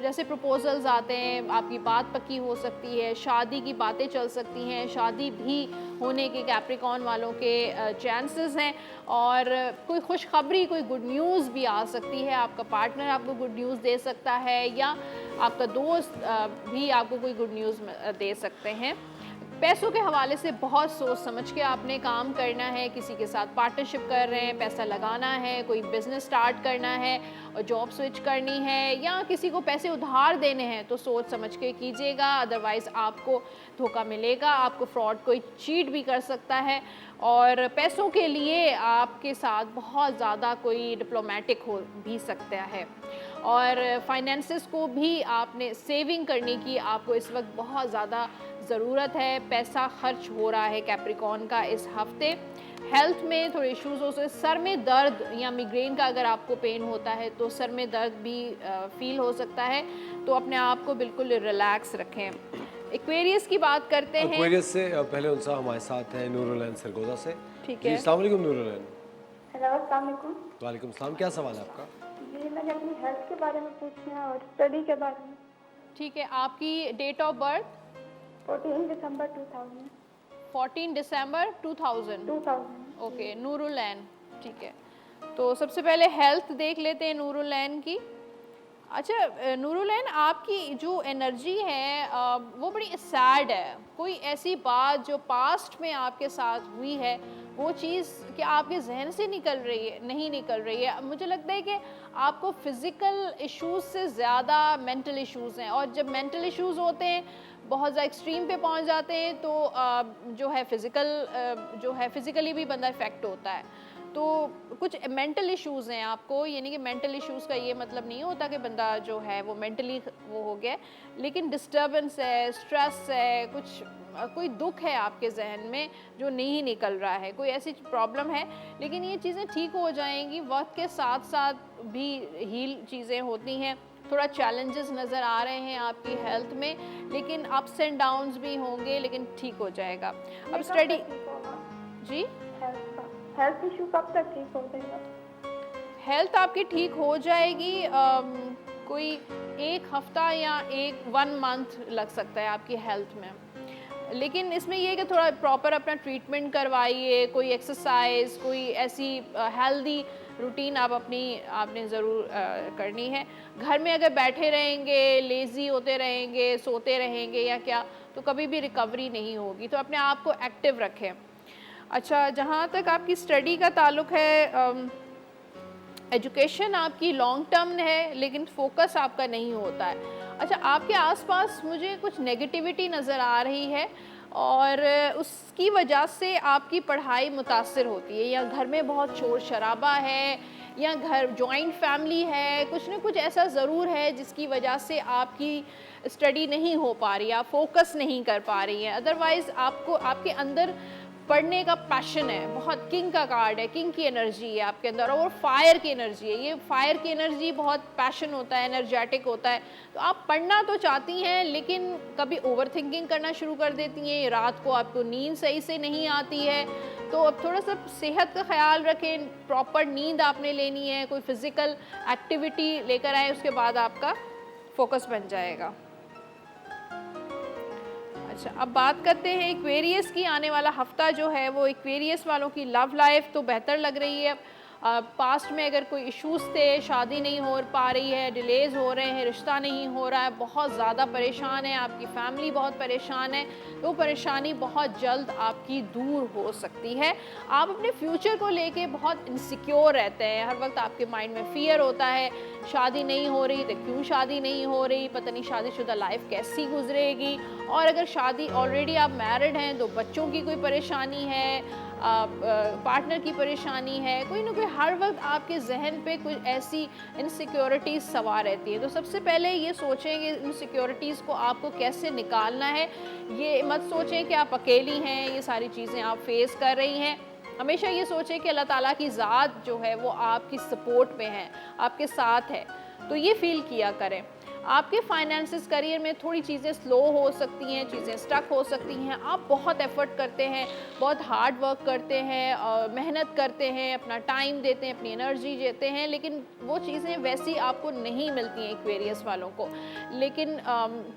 जैसे प्रपोजल्स आते हैं, आपकी बात पक्की हो सकती है, शादी की बातें चल सकती हैं, शादी भी होने के कैप्रिकॉर्न वालों के चांसेस हैं। और कोई खुशखबरी, कोई गुड न्यूज़ भी आ सकती है, आपका पार्टनर आपको गुड न्यूज़ दे सकता है या आपका दोस्त भी आपको कोई गुड न्यूज़ दे सकते हैं। पैसों के हवाले से बहुत सोच समझ के आपने काम करना है। किसी के साथ पार्टनरशिप कर रहे हैं, पैसा लगाना है, कोई बिज़नेस स्टार्ट करना है और जॉब स्विच करनी है या किसी को पैसे उधार देने हैं तो सोच समझ के कीजिएगा, अदरवाइज़ आपको धोखा मिलेगा, आपको फ्रॉड कोई चीट भी कर सकता है। और पैसों के लिए आपके साथ बहुत ज़्यादा कोई डिप्लोमेटिक हो भी सकता है। और फाइनेंसेस को भी आपने सेविंग करने की आपको इस वक्त बहुत ज़्यादा ज़रूरत है। पैसा खर्च हो रहा है कैप्रिकॉर्न का इस हफ्ते। हेल्थ में थोड़े इश्यूज हो सकते हैं, सर में दर्द या मिग्रेन का अगर आपको पेन होता है तो सर में दर्द भी फील हो सकता है, तो अपने आप को बिल्कुल रिलैक्स रखें। एक्वेरियस की बात करते हैं। एक्वेरियस से पहले उनसा हमारे साथ है नूरुलैन सरगोदा से। ठीक जी, है। अस्सलाम वालेकुम नूरुलैन। हेलो, अस्सलाम वालेकुम। वालेकुम सलाम, क्या सवाल है आपका? जी, मैंने अपनी हेल्थ के बारे में पूछना है और स्टडी के बारे में। ठीक है, आपकी डेट ऑफ बर्थ 14 दिसंबर 2000। 14 दिसंबर 2000। ओके, नूरुलैन, ठीक है। तो सबसे पहले हेल्थ देख लेते हैं नूरुलैन की। अच्छा नूरुलैन, आपकी जो एनर्जी है वो बड़ी सैड है। कोई ऐसी बात जो पास्ट में आपके साथ हुई है, वो चीज़ क्या आपके जहन से निकल रही है? नहीं निकल रही है। मुझे लगता है कि आपको फिज़िकल इश्यूज़ से ज़्यादा मेंटल इश्यूज़ हैं, और जब मेंटल इश्यूज़ होते हैं, बहुत ज़्यादा एक्सट्रीम पे पहुंच जाते हैं, तो जो है फिज़िकली भी बंदा इफ़ेक्ट होता है। तो कुछ मेंटल इश्यूज़ हैं आपको, यानी कि मेंटल इश्यूज़ का ये मतलब नहीं होता कि बंदा जो है वो मेंटली वो हो गया, लेकिन डिस्टर्बेंस है, स्ट्रेस है, कोई दुख है आपके जहन में जो नहीं निकल रहा है, कोई ऐसी प्रॉब्लम है। लेकिन ये चीज़ें ठीक हो जाएंगी, वक्त के साथ साथ भी हील चीज़ें होती हैं। थोड़ा चैलेंजेस नज़र आ रहे हैं आपकी हेल्थ में, लेकिन अप्स एंड डाउन्स भी होंगे, लेकिन ठीक हो जाएगा। अब स्टडी जी, हेल्थ इशू कब तक ठीक हो जाएगा? हेल्थ आपकी ठीक हो जाएगी, कोई 1 हफ्ता या 1 मंथ लग सकता है आपकी हेल्थ में। लेकिन इसमें ये है कि थोड़ा प्रॉपर अपना ट्रीटमेंट करवाइए, कोई एक्सरसाइज, कोई ऐसी हेल्दी रूटीन आपने ज़रूर करनी है। घर में अगर बैठे रहेंगे, लेज़ी होते रहेंगे, सोते रहेंगे या क्या, तो कभी भी रिकवरी नहीं होगी। तो अपने आप को एक्टिव रखें। अच्छा, जहाँ तक आपकी स्टडी का ताल्लुक़ है, एजुकेशन आपकी लॉन्ग टर्म है, लेकिन फोकस आपका नहीं होता है। अच्छा, आपके आसपास मुझे कुछ नेगेटिविटी नज़र आ रही है, और उसकी वजह से आपकी पढ़ाई मुतासर होती है, या घर में बहुत शोर शराबा है, या घर जॉइंट फैमिली है, कुछ ना कुछ ऐसा ज़रूर है जिसकी वजह से आपकी स्टडी नहीं हो पा रही, आप फोकस नहीं कर पा रही हैं। अदरवाइज़ आपके अंदर पढ़ने का पैशन है, बहुत किंग का कार्ड है, किंग की एनर्जी है आपके अंदर, और फायर की एनर्जी है। ये फायर की एनर्जी बहुत पैशन होता है, एनर्जेटिक होता है। तो आप पढ़ना तो चाहती हैं, लेकिन कभी ओवर थिंकिंग करना शुरू कर देती हैं, रात को आपको नींद सही से नहीं आती है। तो अब थोड़ा सा सेहत का ख्याल रखें, प्रॉपर नींद आपने लेनी है, कोई फिज़िकल एक्टिविटी लेकर आए, उसके बाद आपका फोकस बन जाएगा। अच्छा, अब बात करते हैं एक्वेरियस की। आने वाला हफ्ता जो है वो एक्वेरियस वालों की लव लाइफ तो बेहतर लग रही है। पास्ट में अगर कोई इश्यूज़ थे, शादी नहीं हो पा रही है, डिलेज़ हो रहे हैं, रिश्ता नहीं हो रहा है, बहुत ज़्यादा परेशान है, आपकी फैमिली बहुत परेशान है, तो परेशानी बहुत जल्द आपकी दूर हो सकती है। आप अपने फ्यूचर को लेके बहुत इनसिक्योर रहते हैं, हर वक्त आपके माइंड में फ़ियर होता है, शादी नहीं हो रही तो क्यों शादी नहीं हो रही, पता नहीं शादीशुदा लाइफ कैसी गुजरेगी, और अगर शादी ऑलरेडी आप मैरिड हैं तो बच्चों की कोई परेशानी है, पार्टनर की परेशानी है, कोई ना कोई हर वक्त आपके जहन पे कोई ऐसी इनसिक्योरिटीज़ सवार रहती है। तो सबसे पहले ये सोचें कि इनसिक्योरिटीज़ को आपको कैसे निकालना है। ये मत सोचें कि आप अकेली हैं, ये सारी चीज़ें आप फेस कर रही हैं। हमेशा ये सोचें कि अल्लाह ताला की ज़ात जो है वो आपकी सपोर्ट में है, आपके साथ है। तो ये फील किया करें। आपके फाइनेंसिस करियर में थोड़ी चीज़ें स्लो हो सकती हैं, चीज़ें स्टक हो सकती हैं। आप बहुत एफर्ट करते हैं, बहुत हार्ड वर्क करते हैं, मेहनत करते हैं, अपना टाइम देते हैं, अपनी एनर्जी देते हैं, लेकिन वो चीज़ें वैसी आपको नहीं मिलती हैं एक्वेरियस वालों को। लेकिन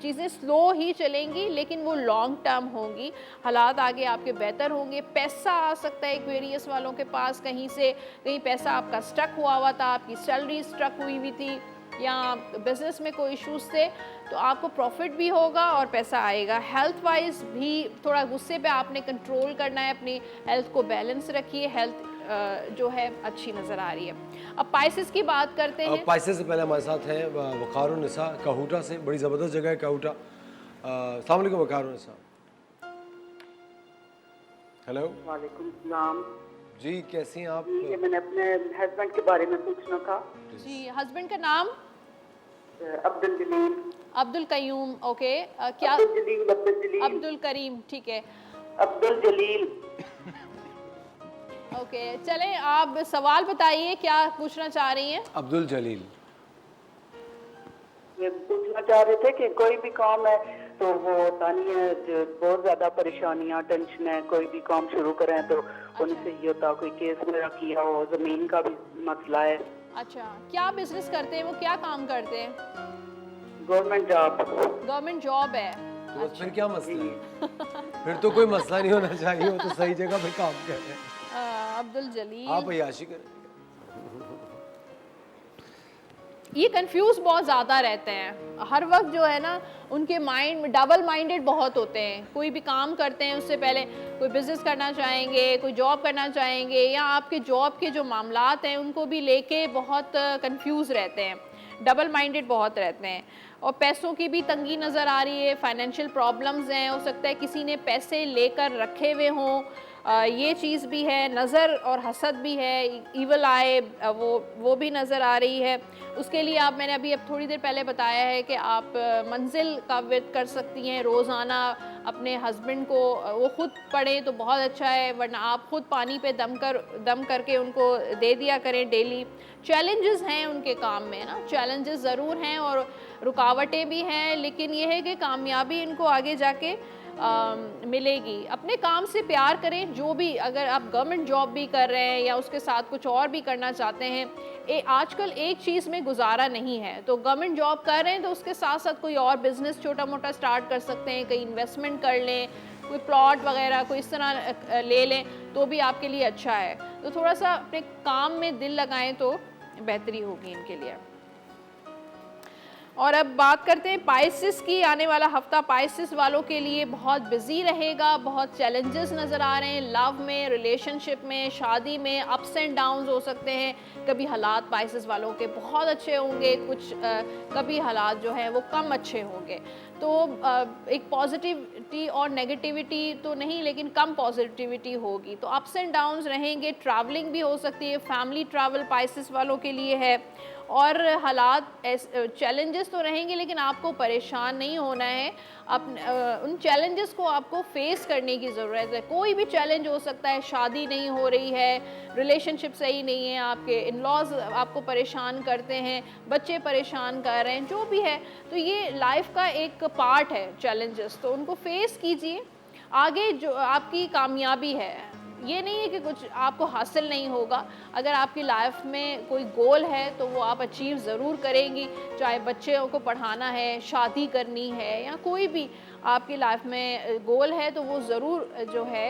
चीज़ें स्लो ही चलेंगी, लेकिन वो लॉन्ग टर्म होंगी, हालात आगे आपके बेहतर होंगे। पैसा आ सकता है एक्वेरियस वालों के पास कहीं से, कहीं पैसा आपका स्टक हुआ था, आपकी सैलरी स्टक हुई थी, या बिज़नेस में कोई इश्यूज़ थे, तो आपको प्रॉफिट भी होगा और पैसा आएगा। हेल्थ वाइज भी थोड़ा गुस्से पे आपने कंट्रोल करना है, अपनी हेल्थ को बैलेंस रखिए, हेल्थ जो है अच्छी नज़र आ रही है। अब पाइसेस की बात करते हैं। पाइसेस से पहले हमारे साथ हैं वक़ारुन्निसा कहूटा से, बड़ी ज़बरदस्त जगह है कहूटा। अस्सलाम वालेकुम वक़ारुन्निसा। हेलो। वालेकुम सलाम जी, कैसी हैं आप? ये मैंने अपने हस्बैंड के बारे में पूछना था। जी, हस्बैंड का नाम? अब्दुल जलील। अब्दुल कयूम, ओके। क्या? अब्दुल करीम, ठीक है। अब्दुल जलील। ओके, चलें, आप सवाल बताइए, क्या पूछना चाह रही हैं? अब्दुल जलील ये पूछना चाह रहे थे कि कोई भी काम है तो वो होता नहीं है, जो बहुत ज्यादा परेशानियां, टेंशन है, कोई भी काम शुरू करें तो उनसे ये होता, कोई केस वगैरह किया हो, जमीन का भी मसला है। अच्छा, क्या बिजनेस करते हैं वो, क्या काम करते हैं? Government job. गवर्नमेंट जॉब है। तो फिर क्या मसला है? फिर तो कोई मसला नहीं होना चाहिए, वो तो सही जगह पे काम कर रहे हैं। अब्दुल जलील, आप अय्याशी करें। ये कंफ्यूज बहुत ज़्यादा रहते हैं हर वक्त, जो है ना उनके माइंड में डबल माइंडेड बहुत होते हैं। कोई भी काम करते हैं उससे पहले कोई बिज़नेस करना चाहेंगे, कोई जॉब करना चाहेंगे, या आपके जॉब के जो मामलात हैं उनको भी लेके बहुत कंफ्यूज रहते हैं, डबल माइंडेड बहुत रहते हैं। और पैसों की भी तंगी नज़र आ रही है, फाइनेंशियल प्रॉब्लम्स हैं, हो सकता है किसी ने पैसे लेकर रखे हुए हों, ये चीज़ भी है। नज़र और हसद भी है, ईवल आए वो भी नज़र आ रही है। उसके लिए आप, मैंने अभी अब थोड़ी देर पहले बताया है कि आप मंजिल का विर्द कर सकती हैं रोज़ाना। अपने हस्बैंड को वो ख़ुद पढ़ें तो बहुत अच्छा है, वरना आप ख़ुद पानी पे दम करके उनको दे दिया करें डेली। चैलेंजेस हैं उनके काम में ना, चैलेंजेस ज़रूर हैं और रुकावटें भी हैं, लेकिन ये है कि कामयाबी इनको आगे जाके मिलेगी। अपने काम से प्यार करें, जो भी, अगर आप गवर्नमेंट जॉब भी कर रहे हैं या उसके साथ कुछ और भी करना चाहते हैं, आजकल एक चीज़ में गुजारा नहीं है, तो गवर्नमेंट जॉब कर रहे हैं तो उसके साथ साथ कोई और बिज़नेस छोटा मोटा स्टार्ट कर सकते हैं, कहीं इन्वेस्टमेंट कर लें, कोई प्लॉट वगैरह कोई इस तरह ले लें तो भी आपके लिए अच्छा है। तो थोड़ा सा अपने काम में दिल लगाएं तो बेहतरी होगी इनके लिए। और अब बात करते हैं पाइसिस की। आने वाला हफ्ता पाइसिस वालों के लिए बहुत बिजी रहेगा, बहुत चैलेंजेस नज़र आ रहे हैं लव में, रिलेशनशिप में, शादी में। अप्स एंड डाउन्स हो सकते हैं, कभी हालात पाइसिस वालों के बहुत अच्छे होंगे, कभी हालात जो हैं वो कम अच्छे होंगे। तो एक पॉजिटिविटी और नेगेटिविटी तो नहीं, लेकिन कम पॉजिटिविटी होगी। तो अप्स एंड डाउन्स रहेंगे, ट्रैवलिंग भी हो सकती है, फैमिली ट्रैवल पाइसिस वालों के लिए है। और हालात चैलेंजेस तो रहेंगे, लेकिन आपको परेशान नहीं होना है। उन चैलेंजेस को आपको फेस करने की ज़रूरत है। कोई भी चैलेंज हो सकता है, शादी नहीं हो रही है, रिलेशनशिप सही नहीं है, आपके इन-लॉज आपको परेशान करते हैं, बच्चे परेशान कर रहे हैं, जो भी है, तो ये लाइफ का एक पार्ट है चैलेंजेस, तो उनको फेस कीजिए। आगे जो आपकी कामयाबी है, ये नहीं है कि कुछ आपको हासिल नहीं होगा। अगर आपकी लाइफ में कोई गोल है तो वो आप अचीव ज़रूर करेंगी, चाहे बच्चों को पढ़ाना है, शादी करनी है, या कोई भी आपकी लाइफ में गोल है तो वो ज़रूर जो है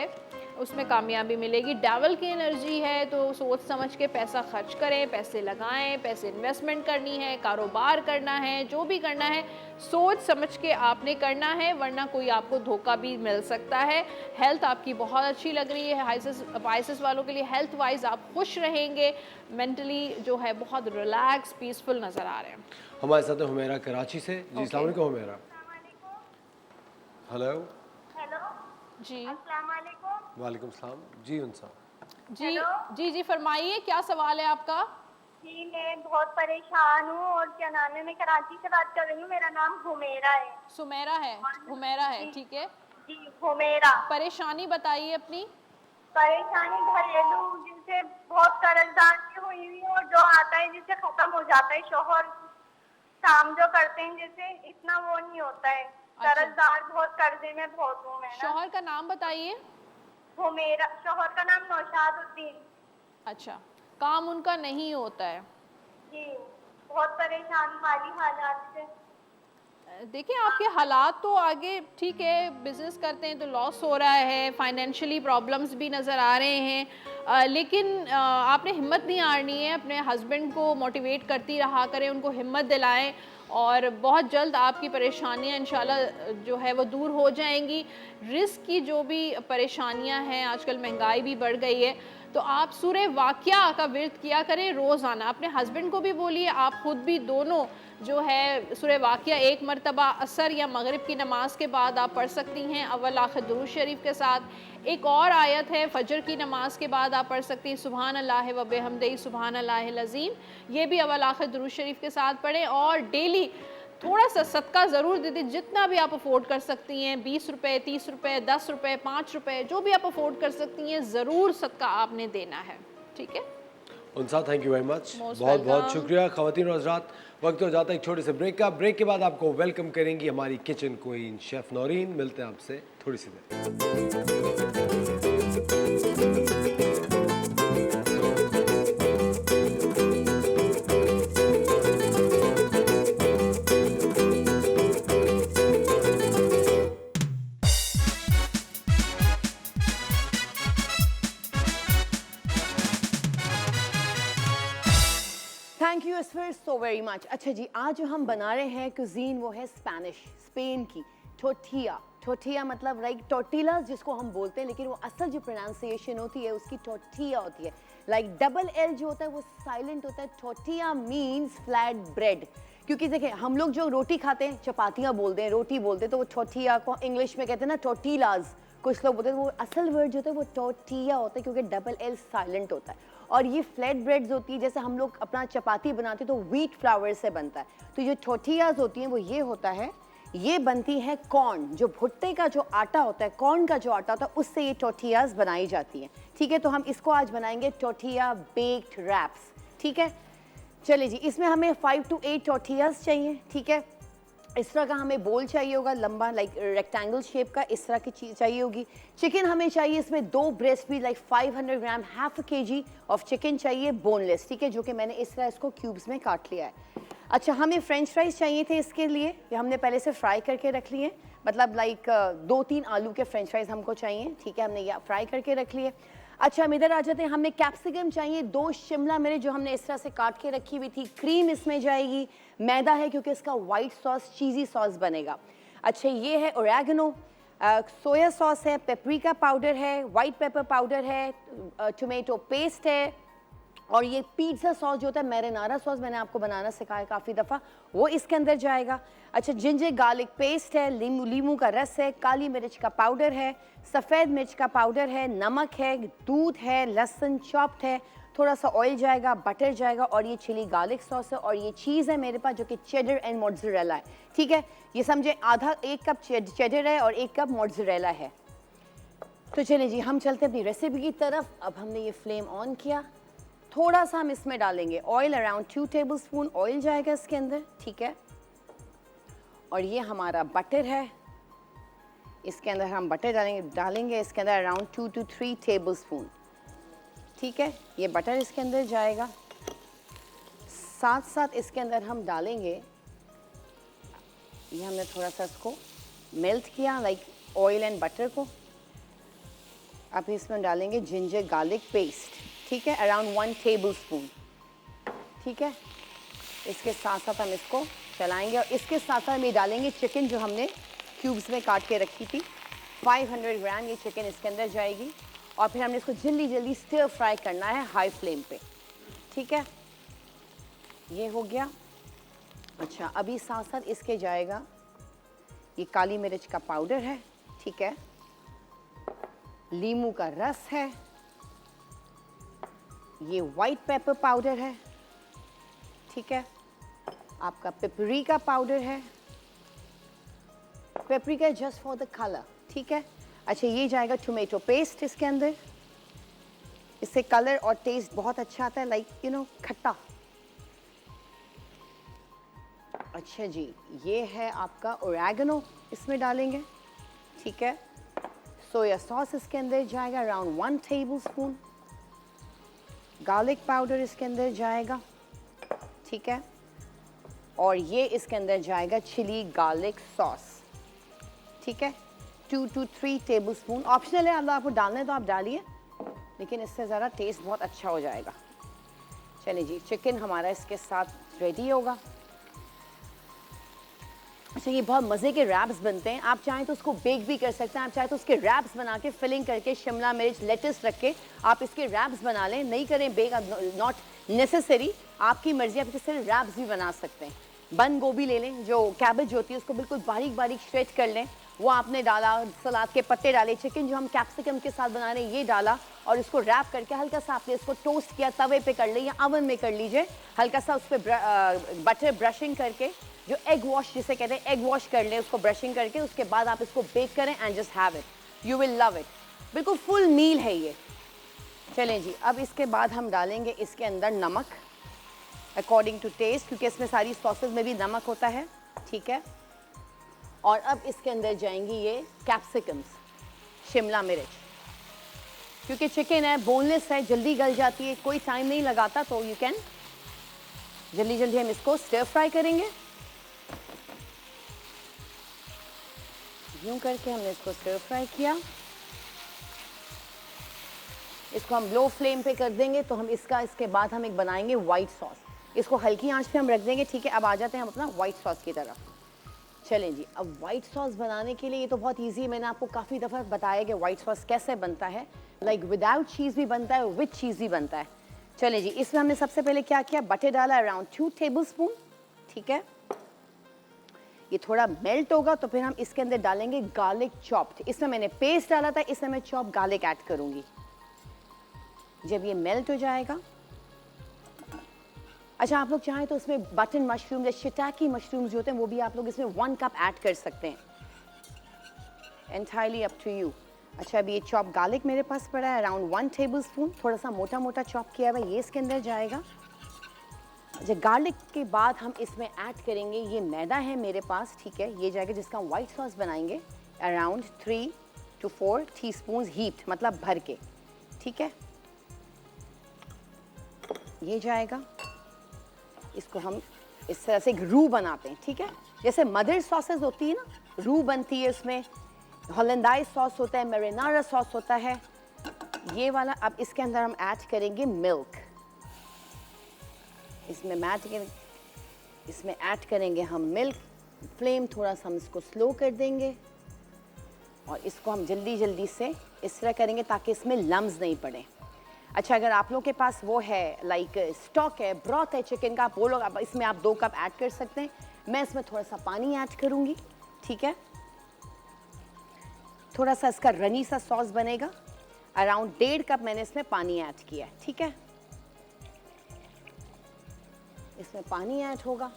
उसमें कामयाबी मिलेगी। डेविल की एनर्जी है तो सोच समझ के पैसा खर्च करें, पैसे लगाएं, पैसे इन्वेस्टमेंट करनी है, कारोबार करना है, जो भी करना है सोच समझ के आपने करना है, वरना कोई आपको धोखा भी मिल सकता है। हेल्थ आपकी बहुत अच्छी लग रही है पाइसिस वालों के लिए। हेल्थ वाइज आप खुश रहेंगे, मेंटली जो है बहुत रिलैक्स पीसफुल नज़र आ रहे हैं। हमारे साथ है हुमेरा कराची से। जी अस्सलाम वालेकुम हुमेरा। हेलो जी वालेकुम सलाम। जी उनसा जी फरमाइए, क्या सवाल है आपका? जी मैं बहुत परेशान हूँ, और क्या नाम है, मैं कराची से बात कर रही हूँ, मेरा नाम हुमेरा है। सुमेरा है, हुमेरा है, ठीक है जी हुमेरा। परेशानी बताइए अपनी। परेशानी घरेलू, जिनसे बहुत कर्जदारी हुई हुई है, और जो आता है जिससे खत्म हो जाता है। शोहर काम जो करते हैं जिससे इतना वो नहीं होता है। कर्जदार बहुत, कर्जे में बहुत हूँ मैं ना। शोहर का नाम बताइए। हुमेरा, शोहर का नाम नौशादुद्दीन। अच्छा, काम उनका नहीं होता है। जी बहुत परेशान माली हालात से। देखिए आपके हालात तो आगे ठीक है, बिजनेस करते हैं तो लॉस हो रहा है, फाइनेंशियली प्रॉब्लम्स भी नज़र आ रहे हैं, लेकिन आपने हिम्मत नहीं हारनी है। अपने हस्बैंड को मोटिवेट करती रहा करें, उनको हिम्मत दिलाएं, और बहुत जल्द आपकी परेशानियां इंशाल्लाह जो है वो दूर हो जाएंगी। रिस्क की जो भी परेशानियां हैं, आजकल महंगाई भी बढ़ गई है, तो आप सूरह वाक़िया का विर्द किया करें रोज़ाना। अपने हस्बैंड को भी बोलिए, आप ख़ुद भी दोनों जो है सूरह वाक़िया एक मरतबा असर या मगरिब की नमाज के बाद आप पढ़ सकती हैं, अव्वल आखिर दुरूद शरीफ के साथ। एक और आयत है फजर की नमाज के बाद आप पढ़ सकती हैं, सुबहान अल्लाह व बिहम्दिही सुबहान अल्लाहिल अज़ीम, ये भी अव्वल आखिर दुरूद शरीफ के साथ पढ़ें। और डेली थोड़ा सा सदका ज़रूर दे दें, जितना भी आप अफोर्ड कर सकती हैं, 20 रुपये, 30 रुपये, 10 रुपये, 5 रुपये, जो भी आप अफोर्ड कर सकती हैं, ज़रूर सदका आपने देना है, ठीक है। उनसा थैंक यू वेरी मच, बहुत बहुत शुक्रिया। ख़वातीन और हज़रात, वक्त हो जाता है एक छोटे से ब्रेक का। ब्रेक के बाद आपको वेलकम करेंगी हमारी किचन क्वीन शेफ़ नौरीन। मिलते हैं आपसे थोड़ी सी देर। Thank you Isfar so very much. अच्छा जी, आज जो हम बना रहे हैं कुजीन वो है स्पेनिश, स्पेन की टोर्टिया। टोर्टिया मतलब लाइक टोर्टिलास जिसको हम बोलते हैं, लेकिन वो असल जो प्रोनाउंसिएशन होती है उसकी टोर्टिया होती है। लाइक डबल एल जो होता है वो साइलेंट होता है। टोर्टिया मीन्स फ्लैट ब्रेड। क्योंकि देखिए हम लोग जो रोटी खाते हैं चपातियाँ बोलते हैं, रोटी बोलते हैं, तो वो टोर्टिया को इंग्लिश में कहते हैं ना टोर्टिलास, कुछ लोग बोलते हैं। वो असल वर्ड जो होता है वो टोर्टिया होता है क्योंकि डबल एल साइलेंट होता है। और ये फ्लैट ब्रेड्स होती है, जैसे हम लोग अपना चपाती बनाते हैं तो व्हीट फ्लावर से बनता है। तो जो टोर्टियाज होती हैं वो ये होता है, ये बनती है कॉर्न, जो भुट्टे का जो आटा होता है, कॉर्न का जो आटा होता है उससे ये टोर्टियाज बनाई जाती हैं। ठीक है, तो हम इसको आज बनाएंगे टोर्टिया बेक्ड रैप्स। ठीक है, चलिए जी, इसमें हमें 5 to 8 टोर्टियाज चाहिए। ठीक है, इस तरह का हमें बोल चाहिए होगा, लंबा लाइक रेक्टेंगल शेप का, इस तरह की चीज़ चाहिए होगी। चिकन हमें चाहिए इसमें 2 breast piece like 500 gram, half kg of chicken चाहिए बोनलेस। ठीक है, जो कि मैंने इस तरह इसको क्यूब्स में काट लिया है। अच्छा, हमें फ्रेंच फ्राइज चाहिए थे इसके लिए, ये हमने पहले से फ्राई करके रख लिए, मतलब लाइक 2-3 आलू के फ्रेंच फ्राइज हमको चाहिए। ठीक है, हमने ये फ्राई करके रख लिए। अच्छा, हम इधर आ जाते हैं, हमें कैप्सिकम चाहिए, 2 शिमला मिर्च जो हमने इस तरह से काट के रखी हुई थी। क्रीम इसमें जाएगी, मैदा है क्योंकि इसका वाइट सॉस चीज़ी सॉस बनेगा। अच्छा, ये है ओरेगनो, सोया सॉस है, पेपरिका पाउडर है, वाइट पेपर पाउडर है, टोमेटो पेस्ट है, और ये पिज़्ज़ा सॉस जो होता है मैरिनारा सॉस, मैंने आपको बनाना सिखाया काफ़ी दफ़ा, वो इसके अंदर जाएगा। अच्छा, जिंजर गार्लिक पेस्ट है, लीमू का रस है, काली मिर्च का पाउडर है, सफ़ेद मिर्च का पाउडर है, नमक है, दूध है, लहसुन चॉप्ड है, थोड़ा सा ऑयल जाएगा, बटर जाएगा, और ये चिली गार्लिक सॉस है, और ये चीज़ है मेरे पास जो कि चेडर एंड मोज़रेला है। ठीक है, ये समझे आधा 1 कप चेडर है और 1 कप मोज़रेला है। तो चलिए जी, हम चलते हैं अपनी रेसिपी की तरफ। अब हमने ये फ्लेम ऑन किया, थोड़ा सा हम इसमें डालेंगे ऑयल, अराउंड 2 टेबलस्पून ऑयल जाएगा इसके अंदर। ठीक है, और ये हमारा बटर है, इसके अंदर हम बटर डालेंगे इसके अंदर अराउंड 2 to 3 टेबलस्पून। ठीक है, ये बटर इसके अंदर जाएगा। साथ साथ इसके अंदर हम डालेंगे, ये हमने थोड़ा सा इसको मेल्ट किया लाइक ऑयल एंड बटर को। अब इसमें डालेंगे जिंजर गार्लिक पेस्ट। ठीक है, अराउंड 1 टेबलस्पून। ठीक है, इसके साथ साथ हम इसको चलाएंगे, और इसके साथ साथ हम ये डालेंगे चिकन जो हमने क्यूब्स में काट के रखी थी। 500 ग्राम ये चिकन इसके अंदर जाएगी, और फिर हमने इसको जल्दी जल्दी स्टिर फ्राई करना है हाई फ्लेम पे। ठीक है, ये हो गया। अच्छा, अभी साथ साथ इसके जाएगा ये काली मिर्च का पाउडर है। ठीक है, लीमू का रस है, ये वाइट पेपर पाउडर है। ठीक है, आपका पेपरिका पाउडर है, paprika just for the colour. ठीक है, अच्छा, ये जाएगा टोमेटो पेस्ट इसके अंदर, इससे कलर और टेस्ट बहुत अच्छा आता है, लाइक यू नो खट्टा। अच्छा जी, ये है आपका ओरेगनो, इसमें डालेंगे। ठीक है, सोया सॉस इसके अंदर जाएगा अराउंड 1 टेबलस्पून, गार्लिक पाउडर इसके अंदर जाएगा। ठीक है, और ये इसके अंदर जाएगा चिली गार्लिक सॉस। ठीक है, 2 to 3 टेबलस्पून, ऑप्शनल है, आपको डालना है तो आप डालिए, लेकिन इससे ज़रा टेस्ट बहुत अच्छा हो जाएगा। चलिए जी, चिकन हमारा इसके साथ रेडी होगा। अच्छा, ये बहुत मज़े के रैप्स बनते हैं, आप चाहें तो उसको बेक भी कर सकते हैं, आप चाहें तो उसके रैप्स बना के फिलिंग करके शिमला मिर्च लेटस रख के आप इसके रैप्स बना लें। नहीं करें बेक, नॉट नेसेसरी, आपकी मर्जी, आप इससे रैप्स भी बना सकते हैं। बंद गोभी ले लें, जो कैबेज होती है उसको बिल्कुल बारीक बारीक श्रेड कर लें, वो आपने डाला, सलाद के पत्ते डाले, चिकन जो हम कैप्सिकम के साथ बना रहे हैं ये डाला, और इसको रैप करके हल्का सा आपने इसको टोस्ट किया, तवे पे कर ले या अवन में कर लीजिए, हल्का सा उस पर बटर ब्रशिंग करके, जो एग वॉश जिसे कहते हैं, एग वॉश कर लें उसको ब्रशिंग करके, उसके बाद आप इसको बेक करें and just have it, you will love it. बिल्कुल फुल मील है ये। चलें जी, अब इसके बाद हम डालेंगे इसके अंदर नमक अकॉर्डिंग टू टेस्ट, क्योंकि इसमें सारी सॉसेस में भी नमक होता है। ठीक है, और अब इसके अंदर जाएंगी ये कैप्सिकम्स, शिमला मिर्च, क्योंकि चिकन है, बोनलेस है, जल्दी गल जाती है, कोई टाइम नहीं लगाता, तो यू कैन जल्दी जल्दी हम इसको स्टर फ्राई करेंगे। यूं करके हमने इसको स्टर फ्राई किया, इसको हम लो फ्लेम पे कर देंगे, तो हम इसके बाद हम एक बनाएंगे वाइट सॉस। इसको हल्की आंच पे हम रख देंगे, ठीक है। अब आ जाते हैं हम अपना वाइट सॉस की तरफ। चलें जी, अब वाइट सॉस बनाने के लिए ये तो बहुत इजी है, मैंने आपको काफ़ी दफ़ा बताया कि वाइट सॉस कैसे बनता है। लाइक विदाउट चीज़ भी बनता है, विद चीज़ भी बनता है। चलें जी, इसमें हमने सबसे पहले क्या किया, बटर डाला अराउंड 2 टेबलस्पून, ठीक है। ये थोड़ा मेल्ट होगा तो फिर हम इसके अंदर डालेंगे गार्लिक चॉप्ड। इसमें मैंने पेस्ट डाला था, इसमें मैं चॉप गार्लिक ऐड करूँगी। जब ये मेल्ट हो जाएगा, अच्छा आप लोग चाहें तो उसमें बटन मशरूम या शिटाकी मशरूम्स जो होते हैं वो भी आप लोग इसमें 1 कप ऐड कर सकते हैं, एंटायरली अप टू यू। अच्छा, अभी ये चॉप गार्लिक मेरे पास पड़ा है अराउंड 1 टेबलस्पून, थोड़ा सा मोटा मोटा चॉप किया हुआ, ये इसके अंदर जाएगा। अच्छा, गार्लिक के बाद हम इसमें ऐड करेंगे, ये मैदा है मेरे पास, ठीक है, ये जाएगा जिसका हम वाइट सॉस बनाएंगे, अराउंड 3 to 4 टीस्पून हीट, मतलब भर के, ठीक है। ये जाएगा, इसको हम इस तरह से एक रू बनाते हैं, ठीक है। जैसे मदर सॉसेस होती है ना, रू बनती है, उसमें हॉलैंडाइज सॉस होता है, मैरिनारा सॉस होता है, ये वाला। अब इसके अंदर हम ऐड करेंगे मिल्क, इसमें ऐड करेंगे हम मिल्क। फ्लेम थोड़ा सा हम इसको स्लो कर देंगे और इसको हम जल्दी जल्दी से इस तरह करेंगे ताकि इसमें लम्स नहीं पड़े। अच्छा, अगर आप लोग के पास वो है लाइक स्टॉक है, ब्रॉथ है चिकन का, वो लोग इसमें आप 2 कप ऐड कर सकते हैं। मैं इसमें थोड़ा सा पानी ऐड करूँगी, ठीक है। थोड़ा सा इसका रनी सा सॉस बनेगा, अराउंड 1.5 कप मैंने इसमें पानी ऐड किया है, ठीक है। इसमें पानी ऐड होगा,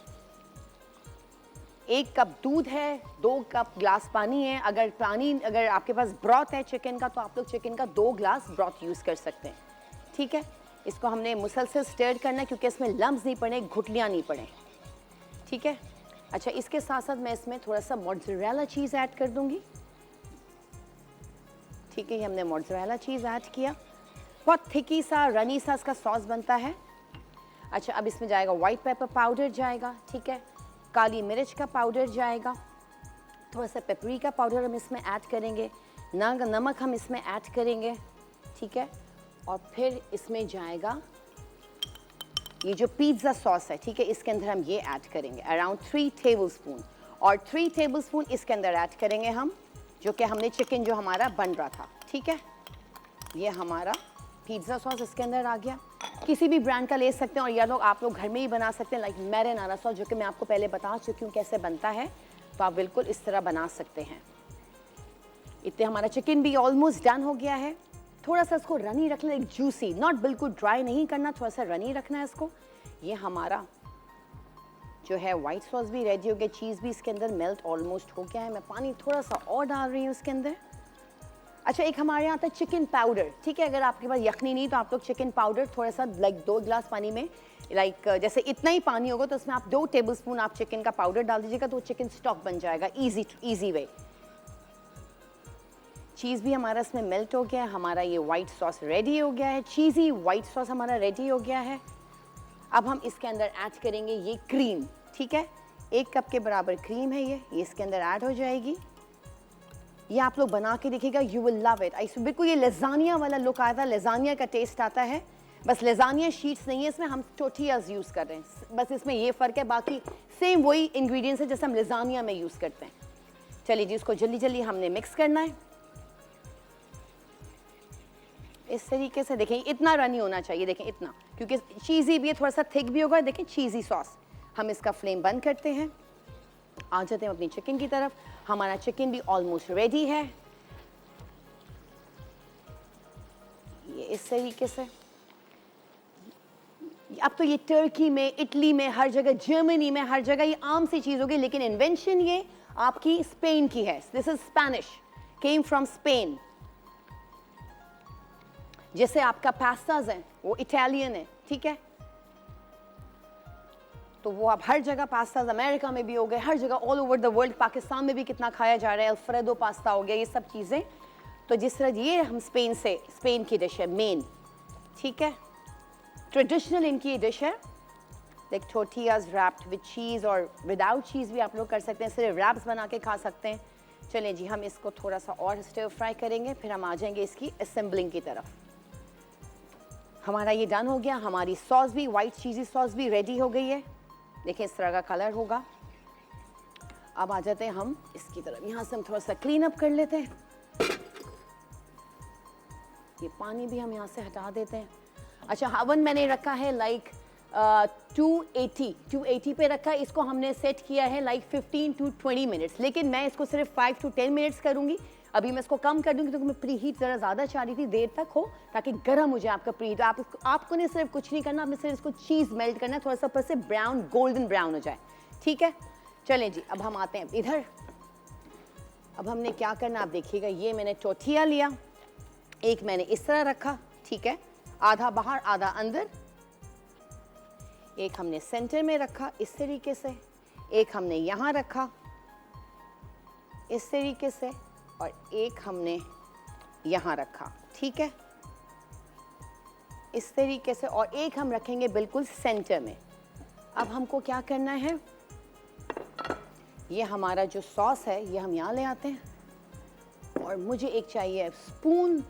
1 कप दूध है, 2 कप ग्लास पानी है। अगर आपके पास ब्रॉथ है चिकन का तो आप लोग चिकन का 2 ग्लास ब्रॉथ यूज़ कर सकते हैं, ठीक है। इसको हमने मुसलसल स्टर करना है क्योंकि इसमें लम्स नहीं पड़े, घुटलियाँ नहीं पड़े, ठीक है। अच्छा, इसके साथ साथ मैं इसमें थोड़ा सा मोज़रेला चीज़ ऐड कर दूंगी, ठीक है। ये हमने मोज़रेला चीज़ ऐड किया, बहुत थिकी सा रनी सा इसका सॉस बनता है। अच्छा, अब इसमें जाएगा वाइट पेपर पाउडर जाएगा, ठीक है, काली मिर्च का पाउडर जाएगा, थोड़ा सा पेपरिका पाउडर हम इसमें ऐड करेंगे, नमक हम इसमें ऐड करेंगे, ठीक है। और फिर इसमें जाएगा ये जो पिज़्ज़ा सॉस है, ठीक है, इसके अंदर हम ये ऐड करेंगे अराउंड 3 टेबलस्पून, और 3 टेबलस्पून इसके अंदर ऐड करेंगे हम जो कि हमने चिकन जो हमारा बन रहा था, ठीक है। ये हमारा पिज़्ज़ा सॉस इसके अंदर आ गया, किसी भी ब्रांड का ले सकते हैं, और या लोग आप लोग घर में ही बना सकते हैं, लाइक मैरिनारा सॉस जो कि मैं आपको पहले बता चुकी हूँ कैसे बनता है, तो आप बिल्कुल इस तरह बना सकते हैं। इतने हमारा चिकन भी ऑलमोस्ट डन हो गया है। थोड़ा सा इसको रनी रखना, एक जूसी, नॉट बिल्कुल ड्राई नहीं करना, थोड़ा सा रनी रखना है इसको। ये हमारा जो है वाइट सॉस भी रेडी हो गया, चीज़ भी इसके अंदर मेल्ट ऑलमोस्ट हो गया है। मैं पानी थोड़ा सा और डाल रही हूँ इसके अंदर। अच्छा, एक हमारे यहाँ आता है चिकन पाउडर, ठीक है। अगर आपके पास यखनी नहीं तो आप लोग चिकन पाउडर थोड़ा सा लाइक 2 गिलास पानी में, लाइक जैसे इतना ही पानी होगा तो उसमें आप 2 टेबलस्पून आप चिकन का पाउडर डाल दीजिएगा तो चिकन स्टॉक बन जाएगा, इजी वे। चीज़ भी हमारा इसमें मेल्ट हो गया है, हमारा ये वाइट सॉस रेडी हो गया है, चीज़ी वाइट सॉस हमारा रेडी हो गया है। अब हम इसके अंदर ऐड करेंगे ये क्रीम, ठीक है, 1 कप के बराबर क्रीम है ये इसके अंदर ऐड हो जाएगी। ये आप लोग बना के देखिएगा, यू विल लव इट। बिल्कुल ये लेज़ानिया वाला लुक आता है, लेज़ानिया का टेस्ट आता है, बस लेज़ानिया शीट्स नहीं है इसमें, हम टोर्टियाज यूज़ कर रहे हैं, बस इसमें ये फ़र्क है, बाकी सेम वही इंग्रेडिएंट्स है जैसे हम लेज़ानिया में यूज़ करते हैं। चलिए जी, इसको जल्दी जल्दी हमने मिक्स करना है इस तरीके से। देखें इतना रनी होना चाहिए, देखें इतना, क्योंकि चीज़ी भी है, थोड़ा सा थिक भी होगा। देखें चीज़ी सॉस। हम इसका फ्लेम बंद करते हैं, आ जाते हैं अपनी चिकन की तरफ। हमारा चिकन भी ऑलमोस्ट रेडी है, ये इस तरीके से। अब तो ये टर्की में, इटली में, हर जगह, जर्मनी में, हर जगह ये आम सी चीज़ होगी, लेकिन इन्वेंशन ये आपकी स्पेन की है। This is Spanish, came from Spain. जैसे आपका पास्ताज है वो इटालियन है, ठीक है, तो वो अब हर जगह पास्ताज, अमेरिका में भी हो गए, हर जगह all over the world, Pakistan में भी कितना खाया जा रहा है, अल्फ्रेडो पास्ता हो गया, ये सब चीज़ें। तो जिस तरह ये हम स्पेन की डिश है मेन, ठीक है, ट्रेडिशनल इनकी ये डिश है, लाइक टोर्टियाज रैप्ड विद चीज़, और विदाउट चीज़ भी आप लोग कर सकते हैं, सिर्फ रैप्स बना के खा सकते हैं। चलें जी, हम इसको थोड़ा सा और स्टर फ्राई करेंगे, फिर हम आ जाएंगे इसकी असेंबलिंग की तरफ। हमारा ये डन हो गया। हमारी सॉस भी, वाइट चीज़ी सॉस भी रेडी हो गई है। देखिए इस तरह का कलर होगा। अब आ जाते हैं हम इसकी तरफ। यहाँ से हम थोड़ा सा क्लीन अप कर लेते हैं। ये पानी भी हम यहाँ से हटा देते हैं। अच्छा, ओवन मैंने रखा है लाइक 280 पे रखा है। इसको हमने सेट किया है लाइक 15 to 20 मिनट्स, लेकिन मैं इसको सिर्फ 5 to 10 मिनट्स करूँगी। अभी मैं इसको कम कर दूँगी क्योंकि मैं प्री हीट ज़रा ज़्यादा चाह रही थी, देर तक हो ताकि गर्म हो जाए आपका प्री हीट। आपको नहीं सिर्फ कुछ नहीं करना, आपने सिर्फ इसको चीज़ मेल्ट करना है, थोड़ा सा ऊपर से ब्राउन गोल्डन ब्राउन हो जाए। ठीक है, चलें जी, अब हम आते हैं इधर। अब हमने क्या करना आप देखिएगा। ये मैंने टोर्टिया लिया, एक मैंने इस तरह रखा, ठीक है, आधा बाहर आधा अंदर। एक हमने सेंटर में रखा इस तरीके से, एक हमने यहाँ रखा इस तरीके से, और एक हमने यहाँ रखा, ठीक है, इस तरीके से, और एक हम रखेंगे बिल्कुल सेंटर में। अब हमको क्या करना है, ये हमारा जो सॉस है ये हम यहाँ ले आते हैं, और मुझे एक चाहिए स्पून।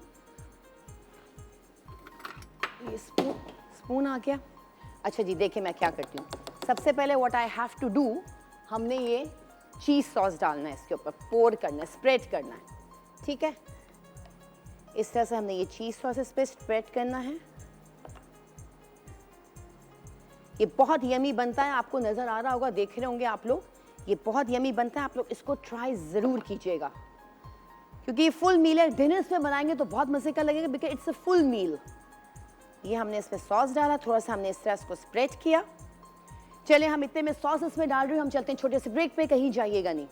ये स्पून आ गया। अच्छा जी, देखिए मैं क्या करती हूँ। सबसे पहले what I have to do, हमने ये चीज़ सॉस डालना है इसके ऊपर, पोर करना है, स्प्रेड करना है, ठीक है। इस तरह से हमने ये चीज़ सॉस इस पर स्प्रेड करना है। ये बहुत यमी बनता है, आपको नज़र आ रहा होगा, देख रहे होंगे आप लोग, ये बहुत यमी बनता है। आप लोग इसको ट्राई ज़रूर कीजिएगा क्योंकि ये फुल मील है। डिनर्स में बनाएंगे तो बहुत मज़े का लगेगा because it's a full meal. ये हमने इसमें सॉस डाला, थोड़ा सा हमने इस तरह इसको स्प्रेड किया। चले, हम इतने में सॉस इसमें डाल रहे हैं, हम चलते हैं छोटे से ब्रेक पे, कहीं जाइएगा नहीं।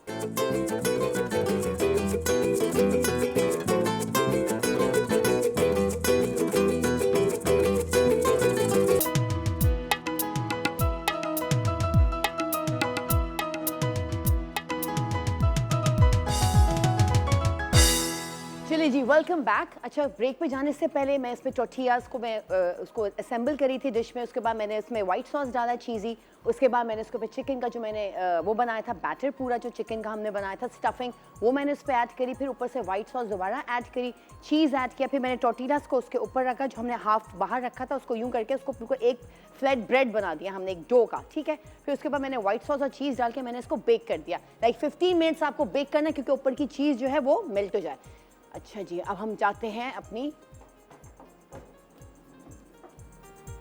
चलिए जी, वेलकम बैक। अच्छा, ब्रेक पे जाने से पहले मैं इसमें टोर्टियाज़ को मैं उसको असेंबल करी थी डिश में। उसके बाद मैंने इसमें वाइट सॉस डाला चीज़ी। उसके बाद मैंने इसके ऊपर चिकन का जो मैंने वो बनाया था बैटर, पूरा जो चिकन का हमने बनाया था स्टफिंग, वो मैंने उस पर ऐड करी। फिर ऊपर से वाइट सॉस दोबारा ऐड करी, चीज़ ऐड किया। फिर मैंने टोर्टियाज़ को उसके ऊपर रखा, जो हमने हाफ बाहर रखा था उसको यूँ करके उसको बिल्कुल एक फ्लैट ब्रेड बना दिया हमने, एक डो का, ठीक है। फिर उसके बाद मैंने वाइट सॉस और चीज़ डाल के मैंने इसको बेक कर दिया। लाइक 15 मिनट्स आपको बेक करना है क्योंकि ऊपर की चीज़ जो है वो मेल्ट हो जाए। अच्छा जी, अब हम जाते हैं अपनी,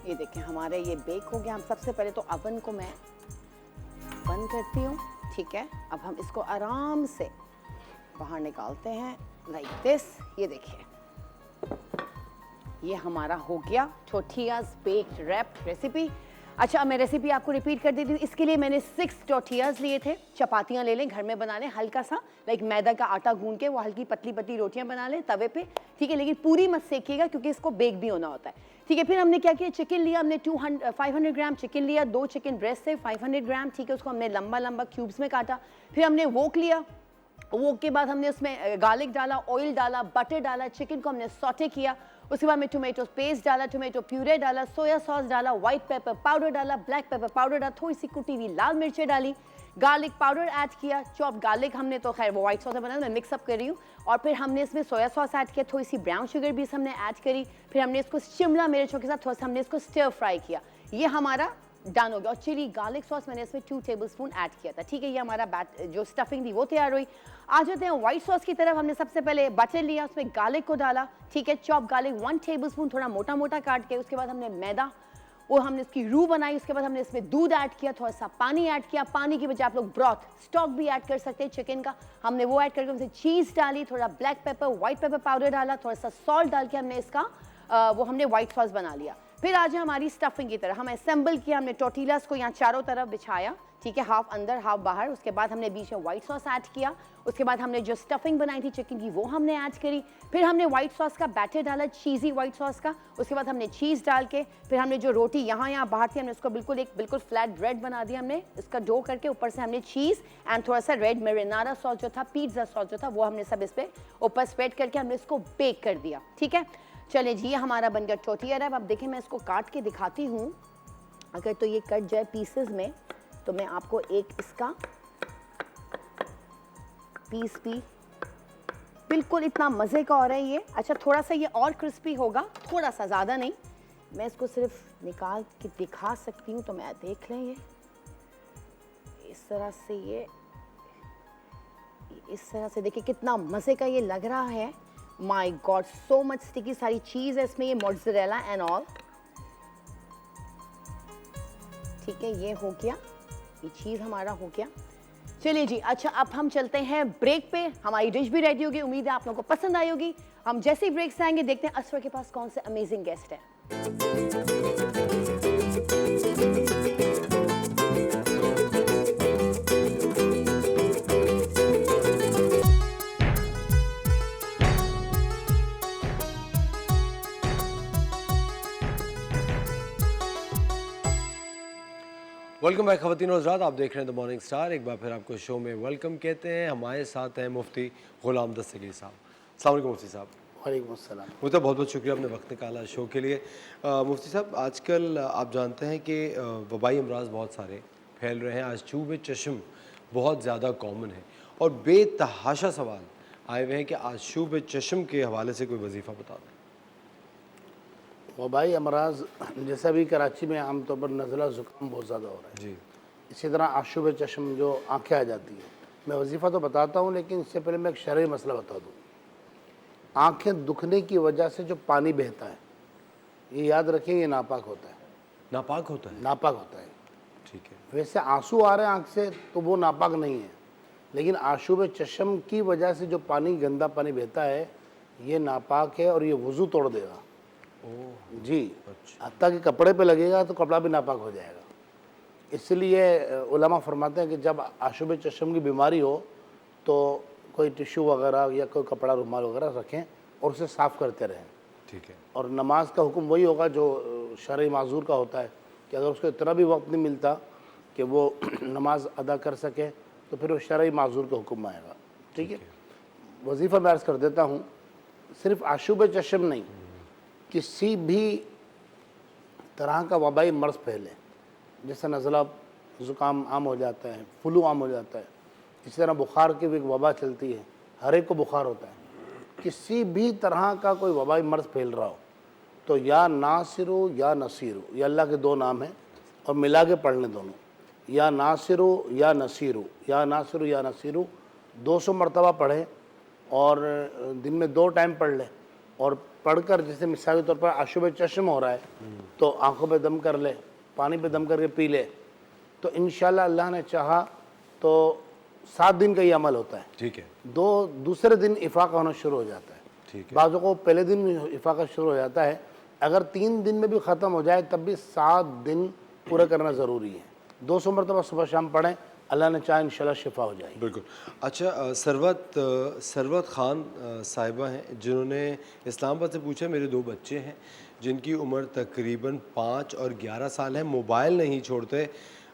ये देखें हमारे ये बेक हो गया। हम सबसे पहले तो अवन को मैं बंद करती हूँ, ठीक है। अब हम इसको आराम से बाहर निकालते हैं लाइक दिस। ये देखिए, ये हमारा हो गया टोर्टियाज़ बेक्ड रैप रेसिपी। अच्छा, अब मैं रेसिपी आपको रिपीट कर देती हूँ। इसके लिए मैंने 6 टोर्टियाज़ लिए थे। चपातियाँ ले लें, घर में बना लें, हल्का सा लाइक मैदा का आटा गूंद के वो हल्की पतली पतली रोटियाँ बना लें तवे पे, ठीक है। लेकिन पूरी मत सेकिएगा क्योंकि इसको बेक भी होना होता है, ठीक है। फिर हमने क्या किया, चिकन लिया हमने 500 ग्राम चिकन लिया, 2 चिकन ब्रेस्ट से 500 ग्राम, ठीक है। उसको हमने लंबा लंबा क्यूब्स में काटा। फिर हमने वोक लिया, वोक के बाद हमने उसमें गार्लिक डाला, ऑयल डाला, बटर डाला, चिकन को हमने सॉटे किया। उसके बाद में टोमेटो पेस्ट डाला, टोमेटो प्यूरे डाला, सोया सॉस डाला, व्हाइट पेपर पाउडर डाला, ब्लैक पेपर पाउडर डाला, थोड़ी सी कुटी हुई लाल मिर्चें डाली, गार्लिक पाउडर ऐड किया, चॉप गार्लिक हमने तो खैर वो व्हाइट सॉस बनाया, मैं मिक्सअप कर रही हूँ। और फिर हमने इसमें सोया सॉस ऐड किया, थोड़ी सी ब्राउन शुगर भी हमने ऐड करी। फिर हमने इसको शिमला मिर्चों के साथ थोड़ा सा हमने इसको स्टर फ्राई किया। ये हमारा डन हो गया। और चिली गार्लिक सॉस मैंने इसमें 2 टेबलस्पून ऐड किया था, ठीक है। ये हमारा जो स्टफिंग थी वो तैयार हुई। आ जाते हैं व्हाइट सॉस की तरफ। हमने सबसे पहले बटर लिया, उसमें गार्लिक को डाला, ठीक है, चॉप गार्लिक 1 टेबलस्पून थोड़ा मोटा मोटा काट के। उसके बाद हमने मैदा, वो हमने इसकी रू बनाई। उसके बाद हमने इसमें दूध ऐड किया, थोड़ा सा पानी ऐड किया। पानी की बजाय आप लोग ब्रॉथ स्टॉक भी ऐड कर सकते हैं चिकन का, हमने वो ऐड करके उसमें चीज़ डाली, थोड़ा black pepper white pepper powder डाला, थोड़ा सा सॉल्ट डाल के हमने इसका वो हमने व्हाइट सॉस बना लिया। फिर आज हमारी स्टफिंग की तरह हम असेंबल किया। हमने टोर्टिलास को यहाँ चारों तरफ बिछाया, ठीक है, हाफ अंदर हाफ बाहर। उसके बाद हमने बीच में व्हाइट सॉस ऐड किया। उसके बाद हमने जो स्टफिंग बनाई थी चिकन की वो हमने ऐड करी। फिर हमने व्हाइट सॉस का बैटर डाला, चीज़ी व्हाइट सॉस का। उसके बाद हमने चीज़ डाल के फिर हमने जो रोटी यहाँ बाहर थी हमने उसको बिल्कुल फ्लैट ब्रेड बना दिया हमने इसका डो करके। ऊपर से हमने चीज़ एंड थोड़ा सा रेड मेरिनारा सॉस जो था, पिज़्ज़ा सॉस जो था, वो हमने सब इस पर ऊपर स्प्रेड करके हमने इसको बेक कर दिया, ठीक है। चले जी, ये हमारा बन गया टोर्टिया रैप। अब देखें मैं इसको काट के दिखाती हूँ। अगर तो ये कट जाए पीसेस में तो मैं आपको एक इसका पीस भी बिल्कुल इतना मज़े का हो रहा है ये। अच्छा, थोड़ा सा ये और क्रिस्पी होगा, थोड़ा सा, ज़्यादा नहीं, मैं इसको सिर्फ निकाल के दिखा सकती हूँ, तो मैं देख लें ये इस तरह से, ये इस तरह से देखिए कितना मज़े का ये लग रहा है। My God, so much sticky, सारी चीज़ है इसमें, ये मोज़रेला एंड ऑल। ठीक है, ये हो गया, ये चीज़ हमारा हो गया। चलिए जी, अच्छा अब हम चलते हैं ब्रेक पे। हमारी डिश भी रेडी होगी, उम्मीद है आप लोगों को पसंद आई होगी। हम जैसे ही ब्रेक से आएंगे देखते हैं असफर के पास कौन से अमेजिंग गेस्ट है। वेलकम बैक खवातीन और हज़रात, आप देख रहे हैं द मॉर्निंग स्टार। एक बार फिर आपको शो में वेलकम कहते हैं। हमारे साथ हैं मुफ्ती गुलाम दस्तगीर साहब। अस्सलाम वालेकुम मुफ्ती साहब। वालेकुम अस्सलाम। मुझे बहुत बहुत शुक्रिया आपने वक्त निकाला शो के लिए। मुफ्ती साहब, आजकल आप जानते हैं कि वबाई अमराज बहुत सारे फैल रहे हैं। आज चूब चश्म बहुत ज़्यादा कॉमन है और बेतहाशा सवाल आए हुए हैं कि आज चूब चश्म के हवाले से कोई वजीफ़ा बता दें। वबाई अमराज जैसा भी कराची में आमतौर पर नज़ला ज़ुकाम बहुत ज़्यादा हो रहा है जी, इसी तरह आशुब चश्म जो आँखें आ जाती हैं। मैं वजीफ़ा तो बताता हूँ, लेकिन इससे पहले मैं एक शरई मसला बता दूँ। आँखें दुखने की वजह से जो पानी बहता है, ये याद रखें, ये नापाक होता है। नापाक होता है? नापाक होता है। ठीक है। वैसे आंसू आ रहे हैं आँख से तो वो नापाक नहीं है, लेकिन आशुब चश्म की वजह से जो पानी, गंदा पानी बहता है, ये नापाक है और ये वज़ू तोड़ देगा। जी, हत्ता कि कपड़े पे लगेगा तो कपड़ा भी नापाक हो जाएगा। इसलिए उलमा फरमाते हैं कि जब आशुब चश्म की बीमारी हो तो कोई टिश्यू वगैरह या कोई कपड़ा, रुमाल वगैरह रखें और उसे साफ़ करते रहें। ठीक है। और नमाज का हुक्म वही होगा जो शरई माजूर का होता है कि अगर उसको इतना भी वक्त नहीं मिलता कि वो नमाज अदा कर सके तो फिर वो शरई माजूर का हुक्म आएगा। ठीक है। वजीफ़ा मैं अर्ज़ कर देता हूँ, सिर्फ आशुब चश्म नहीं, किसी भी तरह का वबाई मर्ज़ फैले, जैसे नज़ला ज़ुकाम आम हो जाता है, फ्लू आम हो जाता है, इसी तरह बुखार की भी एक वबा चलती है, हर एक को बुखार होता है। किसी भी तरह का कोई वबाई मर्ज़ फैल रहा हो तो या नासिरु या नसीरु, ये अल्लाह के दो नाम हैं और मिला के पढ़ लें दोनों, या नासिरु या नसीरु, या नासिरु या नसीरु 200 मरतबा पढ़ें और दिन में 2 टाइम पढ़ लें। और पढ़कर जैसे मिसाल के तौर पर आशुब चश्म हो रहा है तो आंखों पे दम कर ले, पानी पे दम करके पी ले, तो इंशाल्लाह अल्लाह ने चाहा तो 7 दिन का ये अमल होता है। ठीक है। दूसरे दिन इफाका होना शुरू हो जाता है। ठीक है। बाज़ों को पहले दिन इफाका शुरू हो जाता है, अगर 3 दिन में भी ख़त्म हो जाए तब भी 7 दिन पूरा करना ज़रूरी है। 200 मरतबा सुबह शाम पढ़ें, अल्लाह ने चाहे इंशाल्लाह शिफा हो जाएगी। बिल्कुल। अच्छा, सरवत ख़ान साहिबा हैं जिन्होंने इस्लामाबाद से पूछा, मेरे 2 बच्चे हैं जिनकी उम्र तकरीबन 5 और 11 साल है, मोबाइल नहीं छोड़ते,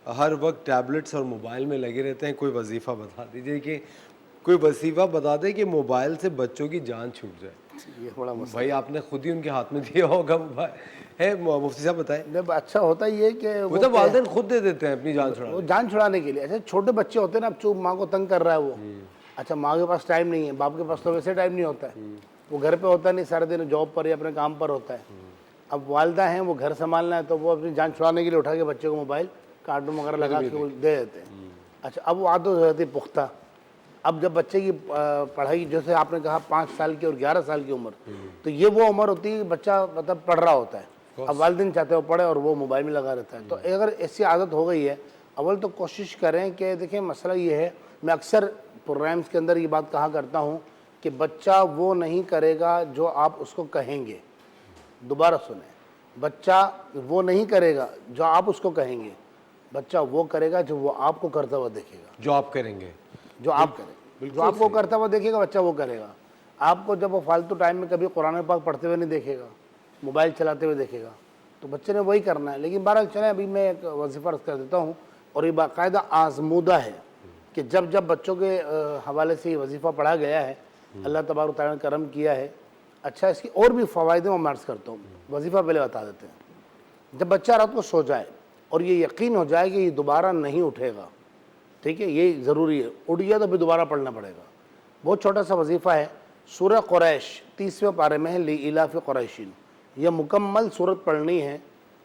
हर वक्त टैबलेट्स और मोबाइल में लगे रहते हैं, कोई वजीफ़ा बता दीजिए कि कोई वजीफ़ा बता दे कि मोबाइल से बच्चों की जान छूट जाए। ये बड़ा मसला भाई आपने खुद ही उनके हाथ में दिया होगा मोबाइल है, मुफ्ती साहब बताएं। है। अच्छा होता ये कि वो तो वालिदैन खुद दे देते हैं अपनी जान छुड़ा। वो जान छुड़ाने के लिए। अच्छा, छोटे बच्चे होते हैं ना, अब चूप माँ को तंग कर रहा है वो, अच्छा माँ के पास टाइम नहीं है, बाप के पास तो वैसे टाइम नहीं होता है, वो घर पे होता नहीं, सारे दिन जॉब पर या अपने काम पर होता है। अब वालिदा हैं, वो घर संभालना है, तो वो अपनी जान छुड़ाने के लिए उठा के बच्चे को मोबाइल, कार्टून वगैरह लगा के वो दे देते हैं। अच्छा, अब वो आदत हो जाती है पुख्ता। अब जब बच्चे की पढ़ाई, जैसे आपने कहा 5 साल की और 11 साल की उम्र, तो ये वो उम्र होती है बच्चा मतलब पढ़ रहा होता है, अब वालिदैन चाहते हो पढ़े और वो मोबाइल में लगा रहता है। तो अगर ऐसी आदत हो गई है, अव्वल तो कोशिश करें कि देखें मसला ये है, मैं अक्सर प्रोग्राम्स के अंदर ये बात कहा करता हूँ कि बच्चा वो नहीं करेगा जो आप उसको कहेंगे। दोबारा सुने, बच्चा वो नहीं करेगा जो आप उसको कहेंगे, बच्चा वो करेगा जो वो आपको करता हुआ देखेगा। जो आप करेंगे, जो आप करें, जो आपको करता हुआ देखेगा बच्चा वो करेगा। आपको जब वो फालतू टाइम में कभी कुरान पाक पढ़ते हुए नहीं देखेगा, मोबाइल चलाते हुए देखेगा, तो बच्चे ने वही करना है। लेकिन बहरहाल चलें, अभी मैं एक वजीफ़ा अर्ज़ कर देता हूँ और ये बाकायदा आज़मूदा है कि जब जब बच्चों के हवाले से ये वजीफ़ा पढ़ा गया है, अल्लाह तबारक तआला ने करम किया है। अच्छा, इसकी और भी फ़वाइद मैं अर्ज़ करता हूँ, वजीफ़ा पहले बता देते हैं। जब बच्चा रात को सो जाए और ये यकीन हो जाए कि ये दोबारा नहीं उठेगा, ठीक है, ये ज़रूरी है, उठ गया तो फिर दोबारा पढ़ना पड़ेगा। बहुत छोटा सा वजीफ़ा है, सूरह कुरैश 30वें पारे में है, ली इलाफ़ कुरैशिन, यह मुकम्मल सूरत पढ़नी है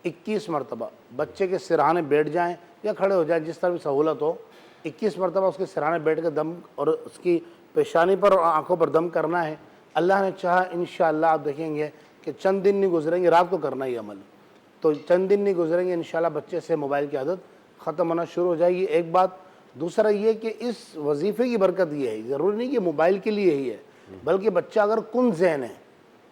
21 मरतबा। बच्चे के सिरहाने बैठ जाएं या खड़े हो जाएं, जिस तरह भी सहूलत हो। 21 मरतबा उसके सिरहाने बैठ कर दम और उसकी पेशानी पर और आँखों पर दम करना है। अल्लाह ने चाहा इंशाअल्लाह आप देखेंगे कि चंद दिन नहीं गुजरेंगे, रात को करना ही अमल, तो चंद दिन नहीं गुजरेंगे इंशाअल्लाह बच्चे से मोबाइल की आदत ख़त्म होना शुरू हो जाएगी। एक बात। दूसरा ये कि इस वजीफ़े की बरकत ये है, ज़रूरी नहीं कि मोबाइल के लिए ही है, बल्कि बच्चा अगर कुन ज़हन है,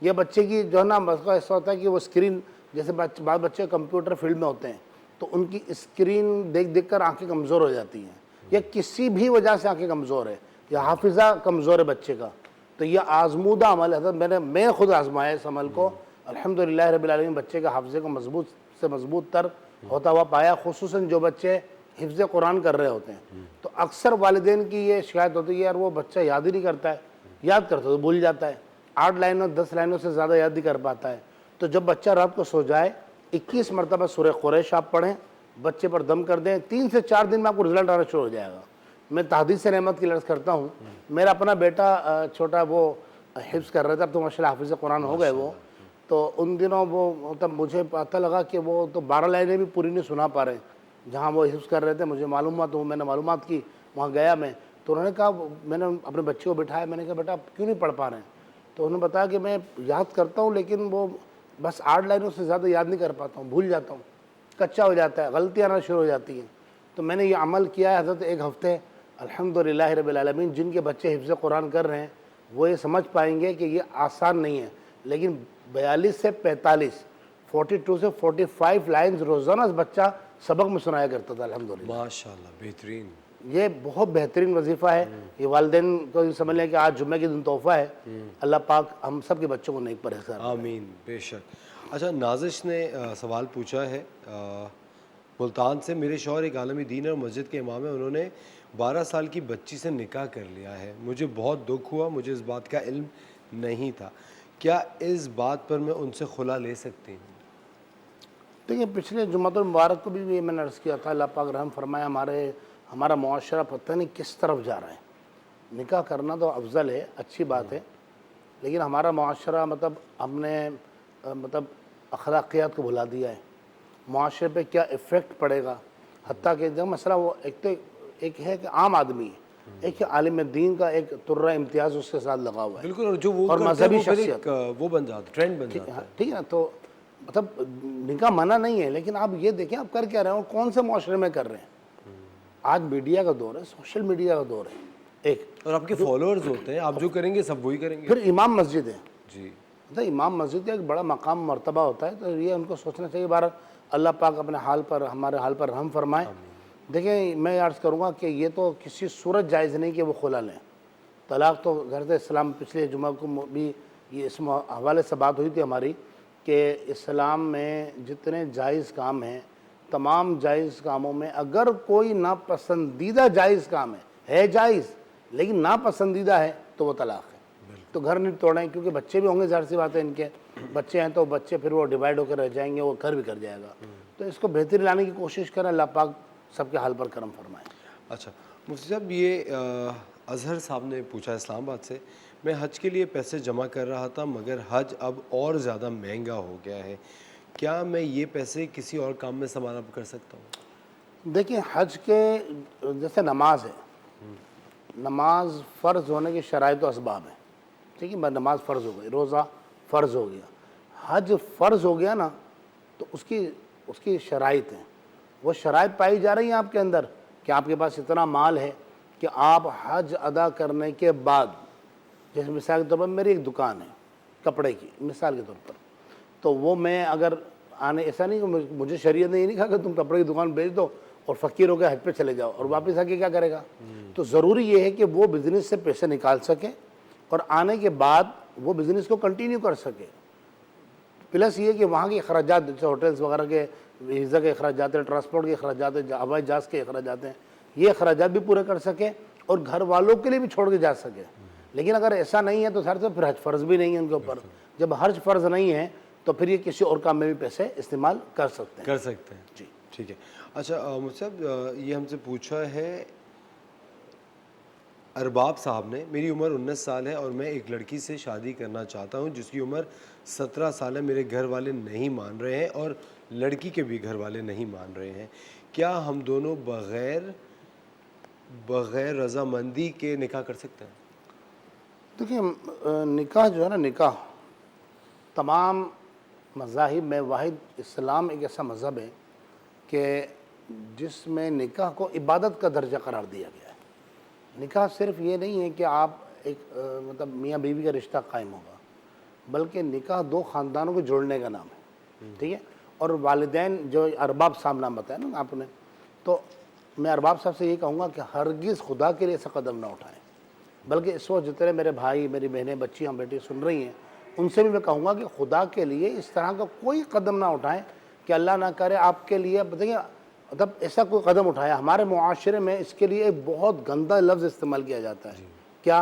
ये बच्चे की जो है ना मसला ऐसा होता है कि वो स्क्रीन, जैसे बाद बच्चे कंप्यूटर फील्ड में होते हैं तो उनकी स्क्रीन देख देख कर आँखें कमज़ोर हो जाती हैं, या किसी भी वजह से आँखें कमज़ोर है या हाफिज़ा कमज़ोर है बच्चे का, तो यह आजमूदा अमल है। मैं खुद आजमाया इस अमल को, अल्हम्दुलिल्लाह रब्बिल आलमीन बच्चे का हाफिज़े को मजबूत से मजबूत तर होता हुआ पाया, खुसूसन जो बच्चे हिफ्ज़ कुरान कर रहे होते हैं। तो अक्सर वालिदैन की ये शिकायत होती है यार वो बच्चा याद ही नहीं करता है, याद करता तो भूल जाता है, 8 लाइनों 10 लाइनों से ज़्यादा याद नहीं कर पाता है। तो जब बच्चा रात को सो जाए 21 मरतबा सूरह कुरैश आप पढ़ें, बच्चे पर दम कर दें, 3 से 4 दिन में आपको रिजल्ट आना शुरू हो जाएगा। मैं तहदीद से रहमत की लर्ज़ करता हूँ, मेरा अपना बेटा छोटा वो हिफ्ज़ कर रहा था, अब तो माशाल्लाह हाफिज़ कुरान हो गए वो, तो उन दिनों वो तब मुझे पता लगा कि वो तो 12 लाइनें भी पूरी नहीं सुना पा रहे जहाँ वो हिफ्ज़ कर रहे थे। मुझे मालूम हुआ तो मैंने मालूमात की, वहाँ गया मैं, तो उन्होंने कहा, मैंने अपने बच्चे को बिठाया, मैंने कहा बेटा आप क्यों नहीं पढ़ पा रहे हैं? तो उन्होंने बताया कि मैं याद करता हूँ लेकिन वो बस 8 लाइनों से ज़्यादा याद नहीं कर पाता हूँ, भूल जाता हूँ, कच्चा हो जाता है, गलतियाँ आना शुरू हो जाती हैं। तो मैंने ये अमल किया है हज़रत, एक हफ़्ते अल्हम्दुलिल्लाह रब्बिल आलमीन। जिनके बच्चे हिफ्ज़ कुरान कर रहे हैं वो ये समझ पाएंगे कि ये आसान नहीं है, लेकिन 42 से 45, 42 से 45 लाइन्स रोज़ाना बच्चा सबक में सुनाया करता था अल्हम्दुलिल्लाह। माशाल्लाह, बेहतरीन। ये बहुत बेहतरीन वजीफ़ा है। ये वालिदैन को समझ लें कि आज जुम्मे के दिन तोहफ़ा है, अल्लाह पाक हम सब के बच्चों को नेक परहेज़गार बनाए। आमीन, बेशक। अच्छा, नाजिश ने सवाल पूछा है मुल्तान से, मेरे शौहर एक आलमी दीन और मस्जिद के इमाम है, उन्होंने 12 साल की बच्ची से निकाह कर लिया है, मुझे बहुत दुख हुआ, मुझे इस बात का इल्म नहीं था, क्या इस बात पर मैं उनसे खुला ले सकती हूँ? देखिए पिछले जुम्मतुल मुबारक को भी ये मैंने अर्ज़ किया था, अल्लाह पाक रहम फरमाया, हमारा मुआशरा पता नहीं किस तरफ जा रहा है। निकाह करना तो अफजल है, अच्छी बात है, लेकिन हमारा मुआशरा मतलब हमने मतलब अखलाकियात को भुला दिया है। मुआशरे पे क्या इफ़ेक्ट पड़ेगा, हत्ता कि जब मसला वो एक है कि आम आदमी है, एक आलिम दीन का एक तुर्रा इम्तियाज़ उसके साथ लगा हुआ है। बिल्कुल, और जो वो और मजहबी शख्सियत वो बन जाता, ट्रेंड बन जाता है। ठीक है ना, तो मतलब निकाह मना नहीं है, लेकिन आप ये देखें आप कर क्या रहे हैं और कौन से मुआशरे में कर रहे हैं। आज मीडिया का दौर है, सोशल मीडिया का दौर है, एक और आपके फॉलोअर्स होते हैं, आप जो करेंगे सब वही करेंगे। फिर इमाम मस्जिद है जी, मतलब इमाम मस्जिद का एक बड़ा मकाम मर्तबा होता है, तो ये उनको सोचना चाहिए। बार अल्लाह पाक अपने हाल पर, हमारे हाल पर रहम फरमाए। देखें मैं अर्ज़ करूँगा कि ये तो किसी सूरत जायज़ नहीं कि वो खुला लें। तलाक़ तो ज़रत इस्लाम, पिछले जुमा को भी ये इस हवाले से बात हुई थी हमारी कि इस्लाम में जितने जायज़ काम हैं, तमाम जायज़ कामों में अगर कोई नापसंदीदा जायज़ काम है जायज़ लेकिन नापसंदीदा है तो वो तलाक़ है। तो घर नहीं तोड़ें, क्योंकि बच्चे भी होंगे, ज़ाहिर सी बात है, इनके बच्चे हैं तो बच्चे फिर वो डिवाइड होकर रह जाएंगे, वो घर भी कर जाएगा। तो इसको बेहतरी लाने की कोशिश करें, अल्लाह पाक सबके हाल पर करम फरमाए। अच्छा मुफ्ती साहब, ये अज़हर साहब ने पूछा इस्लामाबाद से, मैं हज के लिए पैसे जमा कर रहा था मगर हज अब और ज़्यादा महंगा हो गया है, क्या मैं ये पैसे किसी और काम में इस्तेमाल कर सकता हूँ? देखिए हज के जैसे नमाज है, नमाज फ़र्ज़ होने की शराइत व असबाब है, ठीक है, नमाज फ़र्ज़ हो गई, रोज़ा फ़र्ज़ हो गया, हज फ़र्ज़ हो गया ना, तो उसकी शराइत हैं, वो शराइत पाई जा रही हैं आपके अंदर कि आपके पास इतना माल है कि आप हज अदा करने के बाद, जैसे मिसाल के तौर पर मेरी एक दुकान है कपड़े की, मिसाल के तौर पर, तो वो मैं अगर आने, ऐसा नहीं कि मुझे शरीयत ने ये नहीं कहा कि तुम कपड़े की दुकान बेच दो और फ़कीर हो गए हज पे चले जाओ और वापस आके क्या करेगा। तो ज़रूरी ये है कि वो बिज़नेस से पैसे निकाल सके और आने के बाद वो बिज़नेस को कंटिन्यू कर सके। प्लस ये कि वहाँ के अखराजात, जैसे होटल्स वगैरह के वीज़ा के अखराजात हैं, ट्रांसपोर्ट के अखराजात हैं, हवाई जहाज़ के अखराजात हैं, ये अखराजात भी पूरे कर सके और घर वालों के लिए भी छोड़ के जा सके। लेकिन अगर ऐसा नहीं है तो सर से फिर हज फ़र्ज़ भी नहीं है उनके ऊपर। जब हज फ़र्ज़ नहीं है तो फिर ये किसी और काम में भी पैसे इस्तेमाल कर सकते हैं। जी ठीक है। अच्छा मुझसे ये हमसे पूछा है अरबाब साहब ने, मेरी उम्र 19 साल है और मैं एक लड़की से शादी करना चाहता हूं जिसकी उम्र 17 साल है। मेरे घर वाले नहीं मान रहे हैं और लड़की के भी घर वाले नहीं मान रहे हैं। क्या हम दोनों बगैर रजामंदी के निकाह कर सकते हैं? देखिए निकाह जो है ना, निकाह तमाम मज़ाहिब में वाहिद इस्लाम एक ऐसा मज़हब है कि जिसमें निकाह को इबादत का दर्जा करार दिया गया है। निकाह सिर्फ ये नहीं है कि आप एक मतलब मियाँ बीवी का रिश्ता कायम होगा, बल्कि निकाह दो ख़ानदानों को जोड़ने का नाम है, ठीक है। और वालिदैन जो अरबाब साहब नाम बताया ना आपने, तो मैं अरबाब साहब से ये कहूँगा कि हरगिज़ खुदा के लिए ऐसा कदम ना उठाएं। बल्कि इस वक्त जितने मेरे भाई, मेरी बहनें, बच्चियाँ, बेटी सुन रही हैं, उनसे भी मैं कहूँगा कि खुदा के लिए इस तरह का कोई कदम ना उठाएं कि अल्लाह ना करे आपके लिए, बताइए मतलब ऐसा कोई कदम उठाया। हमारे मुआशरे में इसके लिए एक बहुत गंदा लफ्ज़ इस्तेमाल किया जाता है, क्या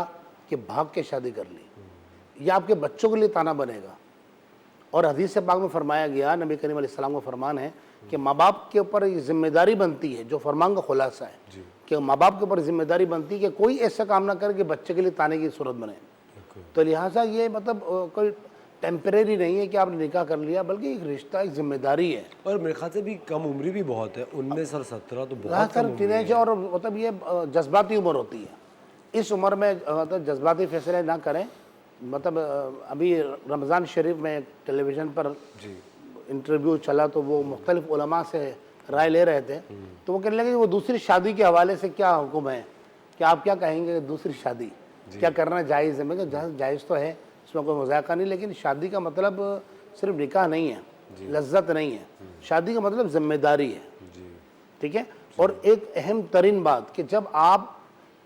कि भाग के शादी कर ली, या आपके बच्चों के लिए ताना बनेगा। और हदीस पाक में फरमाया गया, नबी करीम अलैहिस्सलाम का फरमान है कि माँ बाप के ऊपर ये जिम्मेदारी बनती है, जो फरमान का खुलासा है कि माँ बाप के ऊपर जिम्मेदारी बनती है कि कोई ऐसा काम ना करे कि बच्चे के लिए ताने की सूरत बने। तो लिहाजा ये मतलब कोई टेम्परेरी नहीं है कि आपने निकाह कर लिया, बल्कि एक रिश्ता, एक जिम्मेदारी है। और मेरे ख्याल से भी कम उम्र भी बहुत है, 19 और 17 तो बहुत सर टीनेज, और मतलब ये जज्बाती उम्र होती है। इस उम्र में मतलब जज्बाती फैसले ना करें। मतलब अभी रमज़ान शरीफ में टेलीविज़न पर इंटरव्यू चला तो वो मुख्तलिफ उलमा से राय ले रहे थे, तो वो कहने लगे वो दूसरी शादी के हवाले से क्या हुक्म है, कि आप क्या कहेंगे दूसरी शादी क्या करना जायज़ है? मैं कहा जायज़ तो है, इसमें कोई मजाका नहीं, लेकिन शादी का मतलब सिर्फ निकाह नहीं है, लज्जत नहीं है। शादी का मतलब जिम्मेदारी है, ठीक है। और एक अहम तरीन बात कि जब आप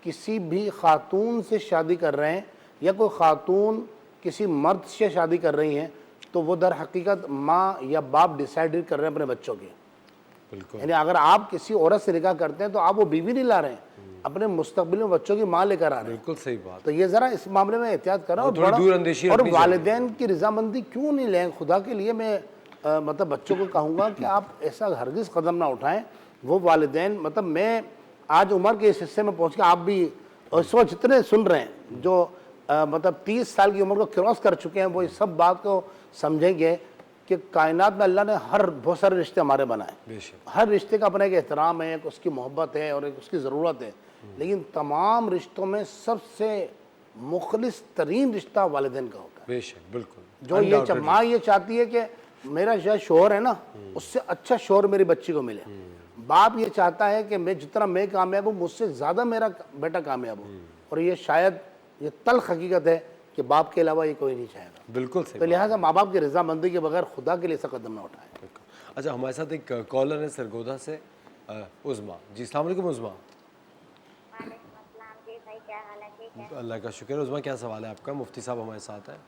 किसी भी खातून से शादी कर रहे हैं या कोई खातून किसी मर्द से शादी कर रही हैं, तो वो दर हकीकत माँ या बाप डिसाइड कर रहे हैं अपने बच्चों के। बिल्कुल। यानी अगर आप किसी औरत से निकाह करते हैं तो आप वो बीवी नहीं ला रहे हैं, अपने मुस्तकबिल में बच्चों की माँ लेकर आ रहे हैं। बिल्कुल सही बात। तो ये ज़रा इस मामले में एहतियात करें और वालिदैन की रजामंदी क्यों नहीं लें। खुदा के लिए मैं मतलब बच्चों को कहूँगा कि आप ऐसा हरगिज़ कदम ना उठाएं। वो वालिदैन, मतलब मैं आज उम्र के इस हिस्से में पहुँच के, आप भी और इस वक्त जितने सुन रहे हैं जो मतलब 30 साल की उम्र को क्रॉस कर चुके हैं, वो इस सब बात को समझेंगे कि कायनात में अल्लाह ने बहुत सारे रिश्ते हमारे बनाए। हर रिश्ते का अपना एक एहतराम है, एक उसकी मोहब्बत है और एक उसकी ज़रूरत है, लेकिन तमाम रिश्तों में सबसे मुखलिस तरीन रिश्ता वालिदैन का होता है। बेशक, बिल्कुल। जो ये माँ ये चाहती है कि मेरा जो शोहर है ना, उससे अच्छा शोहर मेरी बच्ची को मिले। बाप ये चाहता है कि मैं जितना मैं कामयाब हूँ, मुझसे ज़्यादा मेरा बेटा कामयाब हो। और ये शायद ये तल्ख हकीकत है कि बाप के अलावा ये कोई नहीं चाहेगा। बिल्कुल सही। तो लिहाजा माँ बाप की रजामंदी के बगैर खुदा के लिए ऐसा कदम ना उठाएं। अच्छा, हमारे साथ एक कॉलर है सरगोदा से, उज़मा जी। अस्सलाम वालेकुम उज़मा। अल्लाह का शुक्र। उज़मा, क्या सवाल है आपका? मुफ्ती साहब हमारे साथ है।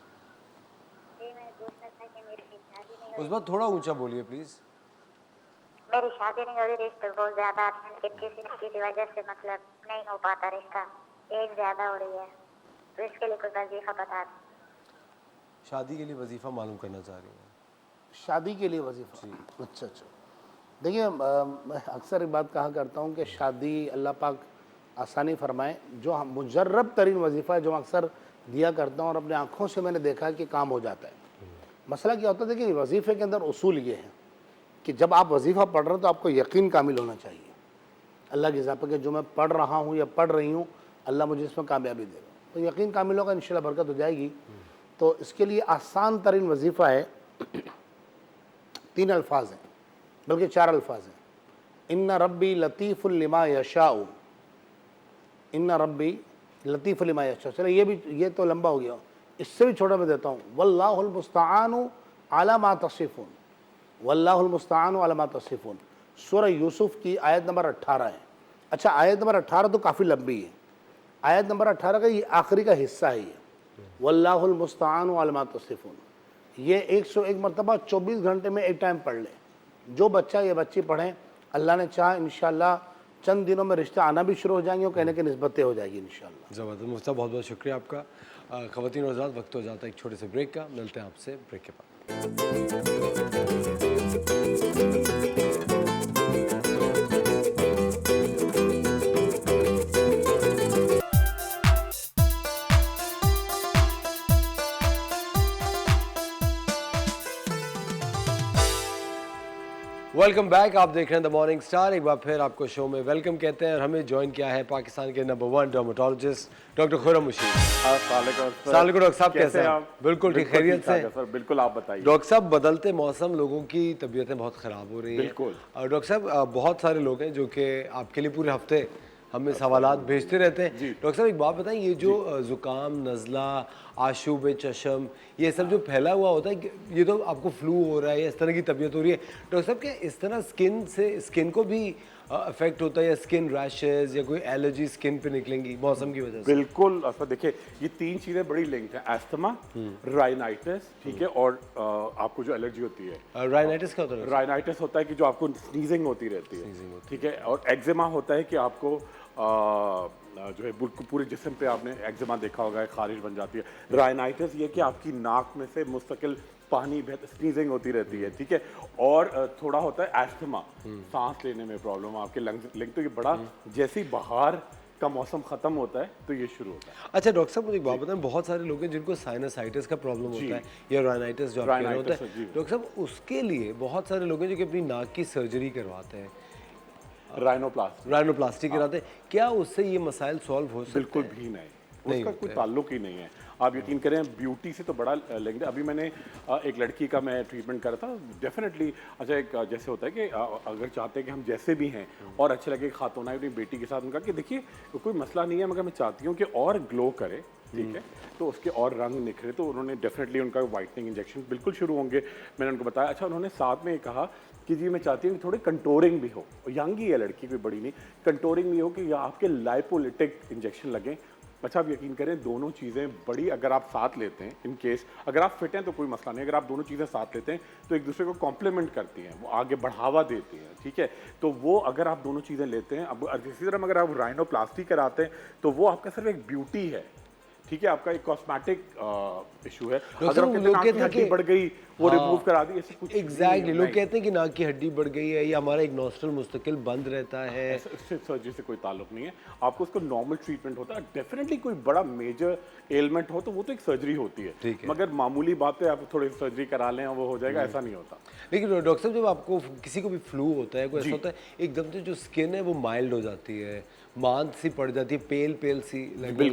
उज़मा थोड़ा ऊंचा बोलिए प्लीज़। मेरी शादी नहीं हो रही, रिश्ते बहुत ज्यादा किसी न किसी वजह से मतलब नहीं हो पाता रिश्ता, एज ज्यादा हो रही है, तो इसके लिए कोई वजीफा बता दो। शादी के लिए वजीफा मालूम करना चाह रही हैं? शादी के लिए वजीफा? अच्छा। देखिए मैं अक्सर एक बात कहा करता हूँ कि शादी अल्लाह पाक आसानी फरमाए। जो मुजर्रब तरीन वजीफ़ा है, जो अक्सर दिया करता हूँ और अपने आँखों से मैंने देखा है कि काम हो जाता है। मसला क्या होता है, देखिए वजीफ़े के अंदर उसूल ये है कि जब आप वजीफ़ा पढ़ रहे हो तो आपको यकीन कामिल होना चाहिए अल्लाह के ज़ात पर कि जो मैं पढ़ रहा हूँ या पढ़ रही हूँ, अल्लाह मुझे इसमें कामयाबी देगा। तो यकीन कामिल होगा, इंशाल्लाह बरकत हो जाएगी। तो इसके लिए आसान तरीन वजीफ़ा है, 3 अल्फाज हैं, बल्कि 4 अल्फाज हैं। इन्ना रब्बी लतीफ़ुल लिमा यशाउ, इन्ना रब्बी लतीफ़ुल लिमा यशाउ। चलो ये तो लंबा हो गया, इससे भी छोटा मैं देता हूँ। वल्लाहुल मुस्तआनु अला मा तसिफून, वल्लाहुल मुस्तआनु अला मा तसिफून। सूरह यूसुफ की आयत नंबर 18 है। अच्छा, आयत नंबर 18 तो काफ़ी लंबी है। आयत नंबर 18 का ये आखिरी का हिस्सा है, ये वल्लाहुल मुस्तआनु अला मा तसिफून। ये 101 मरतबा 24 घंटे में एक टाइम पढ़ लें। जो बच्चा या बच्ची पढ़ें, अल्लाह ने चाहा इंशाअल्लाह चंद दिनों में रिश्ते आना भी शुरू हो जाएंगे और कहने की निस्बतें हो जाएगी इंशाअल्लाह। ज़बरदस्त मुफ्ती, बहुत बहुत शुक्रिया आपका। ख़वातीन और हज़रात, वक्त हो जाता है एक छोटे से ब्रेक का। मिलते हैं आपसे ब्रेक के बाद। वेलकम बैक, आप देख रहे हैं द मॉर्निंग स्टार। एक बार फिर आपको शो में वेलकम कहते हैं और हमें ज्वाइन किया है पाकिस्तान के नंबर 1 डर्मेटोलॉजिस्ट डॉक्टर खुर्रम मुशीद। अस्सलाम वालेकुम डॉक्टर साहब, कैसे हैं आप? बिल्कुल ठीक, खैरियत से सर। बिल्कुल, आप बताइए। डॉक्टर साहब, बडलते मौसम लोगों की तबीयतें बहुत ख़राब हो रही हैं। बिल्कुल। और डॉक्टर साहब, बहुत सारे लोग हैं जो कि आपके लिए पूरे हफ्ते हमें सवालात भेजते रहते हैं। डॉक्टर साहब, एक बात बताएं, ये जो ज़ुकाम, नज़ला, आशूब चशम, ये सब जो फैला हुआ होता है, ये तो आपको फ्लू हो रहा है या इस तरह की तबीयत हो रही है, डॉक्टर साहब क्या इस तरह स्किन को भी अफेक्ट होता है, या स्किन रैशेज या कोई एलर्जी स्किन पे निकलेंगी मौसम की वजह से? बिल्कुल असर, देखिए ये तीन चीजें बड़ी लिंक है, एस्थमा, राइनाइटिस, ठीक है, और आपको जो एलर्जी होती है। राइनाइटिस क्या होता है? राइनाइटिस होता है कि जो आपको स्नीजिंग होती रहती है, ठीक है, और एक्जिमा होता है कि आपको जो है पूरे जिस्म पे आपने एक्जिमा देखा होगा, खारिश बन जाती है। राइनाइटिस ये कि आपकी नाक में से मुस्तकिल पानी स्नीजिंग होती रहती है, ठीक है, और थोड़ा होता है एस्थमा, सांस लेने में प्रॉब्लम, आपके लंग्स, तो ये बड़ा जैसे ही बाहर का मौसम खत्म होता है तो ये शुरू होता है। अच्छा डॉक्टर साहब, मुझे एक बात बताएं, बहुत सारे लोग हैं जिनको साइनसाइटिस का प्रॉब्लम होता है या राइनाइटिस जो आप कह रहे होता है, डॉक्टर साहब उसके लिए बहुत सारे लोग हैं जो कि अपनी नाक की सर्जरी करवाते हैं, राइनोप्लास्टी कराते हैं, क्या उससे ये मसाइल सॉल्व हो सकते हैं? बिल्कुल भी नहीं, उसका कोई ताल्लुक ही नहीं है। आप यकीन करें, ब्यूटी से तो बड़ा लिंक है। अभी मैंने एक लड़की का मैं ट्रीटमेंट करा था, डेफिनेटली। अच्छा, एक जैसे होता है कि अगर चाहते हैं कि हम जैसे भी हैं और अच्छे लगे, खातून आई अपनी बेटी के साथ, उनका कि देखिए कोई मसला नहीं है, मगर मैं चाहती हूँ कि और ग्लो करे, ठीक है, तो उसके और रंग निखरे, तो उन्होंने डेफिनेटली उनका वाइटनिंग इंजेक्शन बिल्कुल शुरू होंगे, मैंने उनको बताया। अच्छा, उन्होंने साथ में कहा कि जी मैं चाहती हूँ कि थोड़ी कंटोरिंग भी हो, यंग ही है लड़की, कोई बड़ी नहीं, कंटोरिंग भी हो कि या आपके लाइपोलिटिक इंजेक्शन लगें। अच्छा, आप यकीन करें, दोनों चीज़ें बड़ी, अगर आप साथ लेते हैं, इन केस अगर आप फिट हैं तो कोई मसला नहीं, अगर आप दोनों चीज़ें साथ लेते हैं तो एक दूसरे को कॉम्प्लीमेंट करती हैं, वो आगे बढ़ावा देती हैं, ठीक है, तो वो अगर आप दोनों चीज़ें लेते हैं। अब इसी तरह अगर आप राइनोप्लास्टी कराते हैं तो वो आपका सिर्फ एक ब्यूटी है, ठीक है, आपका एक कॉस्मेटिक इशू है। अगर नाक की हड्डी बढ़ गई, वो रिमूव करा दी, ऐसे कुछ एग्जैक्टली लोग कहते हैं कि नाक की हड्डी बढ़ गई है या हमारा एक नॉस्ट्रल मुस्तकिल बंद रहता है, इससे सर्जरी से कोई ताल्लुक नहीं है। आपको उसको नॉर्मल ट्रीटमेंट होता है। डेफिनेटली कोई बड़ा मेजर एलिमेंट हो तो वो तो एक सर्जरी होती है, मगर मामूली बात है, आप थोड़ी सर्जरी करा लें और वो हो जाएगा, ऐसा नहीं होता। लेकिन डॉक्टर साहब, जब आपको किसी को भी फ्लू होता है, कोई ऐसा होता है, एकदम से जो स्किन है वो माइल्ड हो जाती है, मांद सी पड़ जाती है, पेल सी लगती है।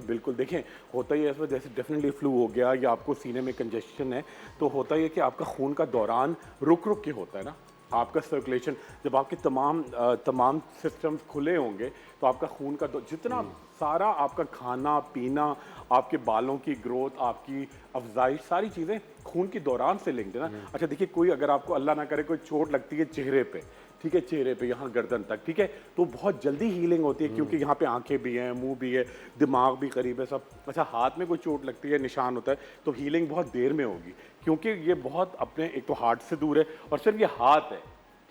बिल्कुल देखें, होता ही है, जैसे डेफिनेटली फ्लू हो गया या आपको सीने में कंजेशन है, तो होता ही है कि आपका खून का दौरान रुक के होता है ना, आपका सर्कुलेशन, जब आपके तमाम सिस्टम्स खुले होंगे तो आपका खून का जितना सारा आपका खाना पीना, आपके बालों की ग्रोथ, आपकी अफजाइश, सारी चीज़ें खून के दौरान से लिंक्ड है ना। अच्छा देखिए, कोई अगर आपको अल्लाह ना करे कोई चोट लगती है चेहरे पे, ठीक है, चेहरे पे यहाँ गर्दन तक, ठीक है, तो बहुत जल्दी हीलिंग होती है, क्योंकि यहाँ पे आंखें भी हैं, मुंह भी है, दिमाग भी करीब है, सब। अच्छा, हाथ में कोई चोट लगती है, निशान होता है, तो हीलिंग बहुत देर में होगी, क्योंकि ये बहुत अपने एक तो हार्ट से दूर है, और सिर्फ ये हाथ है,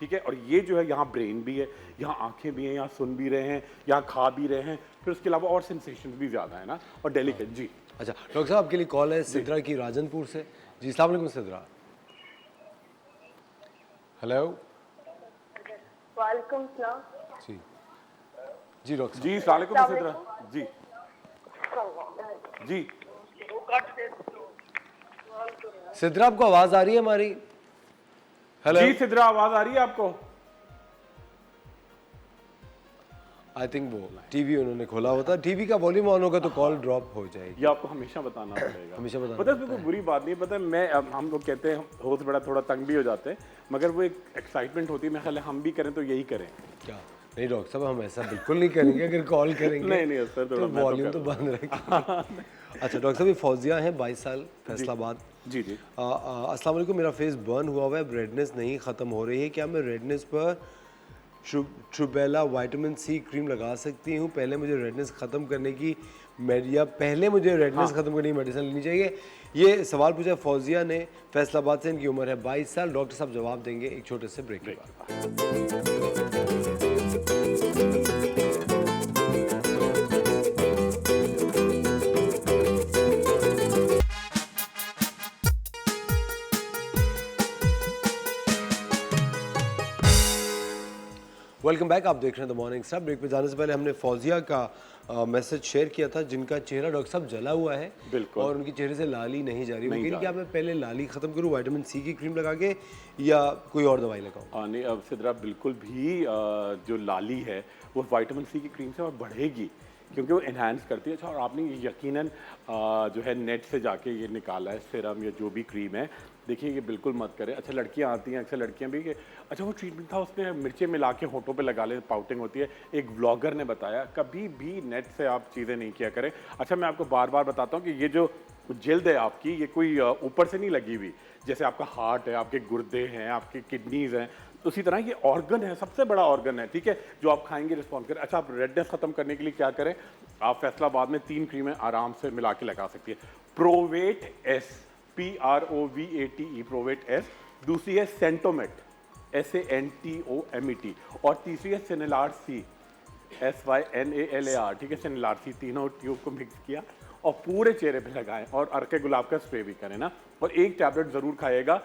ठीक है, और ये जो है यहाँ ब्रेन भी है, यहाँ आंखें भी हैं, यहाँ सुन भी रहे हैं, यहाँ खा भी रहे हैं, फिर उसके अलावा और सेंसेशन भी ज़्यादा है ना, और डेलिकेट। जी अच्छा डॉक्टर साहब, आपके लिए कॉल है सिद्रा की राजनपुर से। जी अस्सलाम वालेकुम सिद्रा। हेलो, वालेकुम सलाम। जी डॉक्टर जी सलाम सिद्रा जी जी सिद्रा, आपको आवाज आ रही है हमारी? हेलो जी सिद्रा, आवाज आ रही है आपको? आई थिंक वो टीवी उन्होंने खोला होता, टीवी का वॉल्यूम ऑन होगा तो कॉल ड्रॉप हो जाएगी। ये आपको हमेशा बताना पड़ेगा। हमेशा बताना पता है, कोई बुरी बात नहीं, पता है, हम लोग कहते हैं होस्ट बड़ा थोड़ा तंग भी हो जाते हैं, मगर वो एक एक्साइटमेंट होती है, मेरे ख्याल है हम भी करें तो यही करें। क्या नहीं डॉक्टर साहब, हम ऐसा बिल्कुल नहीं करेंगे, अगर कॉल करेंगे नहीं सर, तो वॉल्यूम तो बंद रखेंगे। अच्छा डॉक्टर साहब, ये फौजिया हैं, 22 साल, फैसलाबाद। जी अस्सलाम वालेकुम, मेरा फेस बर्न हुआ हुआ है, रेडनेस नहीं ख़त्म हो रही है, क्या मैं रेडनेस पर ट्रुबेला विटामिन सी क्रीम लगा सकती हूँ? पहले मुझे रेडनेस ख़त्म करने की ख़त्म करने की मेडिसिन लेनी चाहिए? ये सवाल पूछा फौजिया ने, फैसलाबाद से, इनकी उम्र है 22 साल। डॉक्टर साहब जवाब देंगे एक छोटे से ब्रेक के बाद। Welcome back. आप देख रहे हैं द मॉर्निंग स्टार। ब्रेक पे जाने से पहले हमने फौजिया का मैसेज शेयर किया था, जिनका चेहरा डॉक्टर साहब जला हुआ है बिल्कुल। और उनके चेहरे से लाली नहीं जा रही। वो नहीं कह रही जा कि आप मैं पहले लाली खत्म करूँ विटामिन सी की क्रीम लगा के या कोई और दवाई लगाऊं? नहीं, अब सिद्रा बिल्कुल भी जो लाली है वो विटामिन सी की क्रीम से और बढ़ेगी, क्योंकि वो इन्हांस करती है। अच्छा, और आपने यकीनन जो है नेट से जाके ये निकाला है सीरम या जो भी क्रीम है, देखिए ये बिल्कुल मत करें। अच्छा, लड़कियां आती हैं अक्सर, लड़कियां भी कि अच्छा वो ट्रीटमेंट था उसमें मिर्चें मिला के होठों पे लगा ले, पाउटिंग होती है। एक व्लॉगर ने बताया कभी भी नेट से आप चीज़ें नहीं किया करें। अच्छा, मैं आपको बार बार बताता हूँ कि ये जो जल्द है आपकी, ये कोई ऊपर से नहीं लगी हुई। जैसे आपका हार्ट है, आपके गुर्दे हैं, आपके किडनीज हैं, उसी तरह ये ऑर्गन है, सबसे बड़ा ऑर्गन है, ठीक है, जो आप खाएंगे रिस्पॉन्ड करें। अच्छा, आप रेडनेस खत्म करने के लिए क्या करें, आप फैसलाबाद में 3 क्रीमें आराम से मिला के लगा सकती है। Probate S, PROVATE, probate S. दूसरी है सेंटोमेट, SANTOMET। और तीसरी है सेनेलार सी, SYNALAR, ठीक है, सेनेलार सी। तीनों ट्यूब को मिक्स किया और पूरे चेहरे पे लगाएं और अर्के गुलाब का स्प्रे भी करें ना। और एक टैबलेट जरूर खाइएगा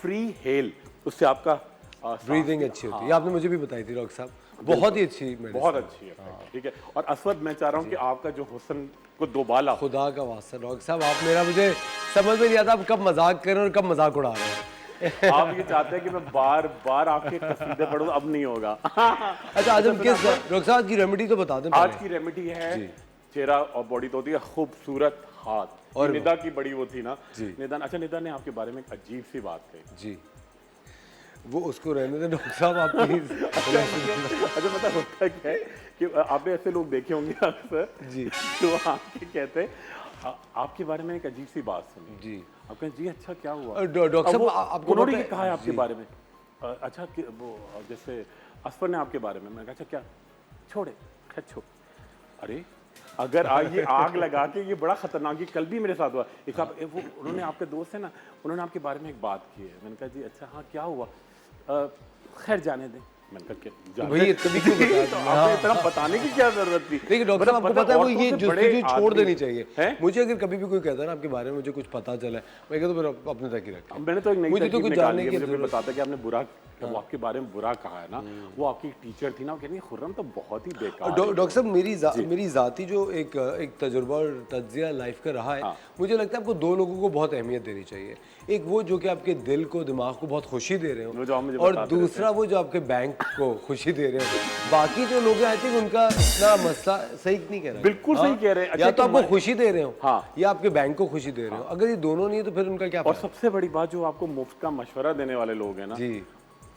फ्री हेल, उससे आपका ब्रीदिंग अच्छी होती है। आपने मुझे भी बताई थी डॉक्टर साहब, बहुत ही अच्छी medicine। बहुत अच्छी है, ठीक है। और असवद, मैं चाह रहा हूँ कि आपका जो हुस्न को दोबारा, खुदा का वास्ता डॉक्टर साहब, आप मेरा मुझे समझ में नहीं आता आप कब मजाक कर रहे हैं और कब मजाक उड़ा रहे हैं। आप ये चाहते हैं कि मैं बार बार आपके कसीदे पढ़ूं, अब नहीं होगा। अच्छा, आज हम किस डॉक्टर साहब की रेमेडी तो बता दें। आज की रेमेडी है, चेहरा और बॉडी तो होती है खूबसूरत हाथ। और निदा की बड़ी वो थी ना, निदा। अच्छा, निदा ने आपके बारे में एक अजीब सी बात कही जी, वो उसको रहने दें डॉक्टर साहब आपकी। अच्छा, पता होता क्या है कि आपने ऐसे लोग देखे होंगे अक्सर जी, तो आपके कहते हैं आपके बारे में एक अजीब सी बात सुनी जी। आप कहें जी अच्छा क्या हुआ डॉक्टर साहब, आपको उन्होंने ये कहा है आपके बारे में। अच्छा, कि वो जैसे असफर ने आपके बारे में, मैंने कहा अच्छा क्या, छोड़े छोड़। अरे अगर ये आग लगा के, ये बड़ा खतरनाक, ये कल भी मेरे साथ हुआ। एक आप वो उन्होंने, आपके दोस्त है ना, उन्होंने आपके बारे में एक बात की है। मैंने कहा जी अच्छा हाँ क्या हुआ, खैर जाने दें। मैंने कहा भैया कभी क्यों तो आपको इतना बताने की क्या जरूरत थी। लेकिन डॉक्टर साहब आपको पता है वो ये जुस्तजू छोड़ देनी चाहिए। मुझे अगर कभी भी कोई कहता है ना आपके बारे में मुझे कुछ पता चला है, मैं कहता हूं फिर अपने तक ही रखें। मैंने तो एक नई मुझे तो कुछ जानने की जरूरत बताता कि आपने बुरा, वो आपके बारे में बुरा कहा है ना, वो आपकी टीचर थी ना, वो कहनी खुर्रम तो बहुत ही बेकार। डॉक्टर साहब मेरी जाती जो एक तजुर्बा और तज्जिया लाइफ का रहा है, मुझे लगता है आपको 2 लोगों को बहुत अहमियत देनी चाहिए। एक वो जो कि आपके दिल को, दिमाग को बहुत खुशी दे रहे हो, और दूसरा वो जो आपके बैंक को खुशी दे रहे हो। बाकी जो लोग हैं आई थिंक उनका इतना मसला सही नहीं कह रहे। बिल्कुल सही कह रहे हैं। या तो आपको खुशी दे रहे हो या आपके बैंक को खुशी दे रहे हो। अगर ये दोनों नहीं है तो फिर उनका क्या। और सबसे बड़ी बात, जो आपको मुफ्त का मशवरा देने वाले लोग हैं ना जी,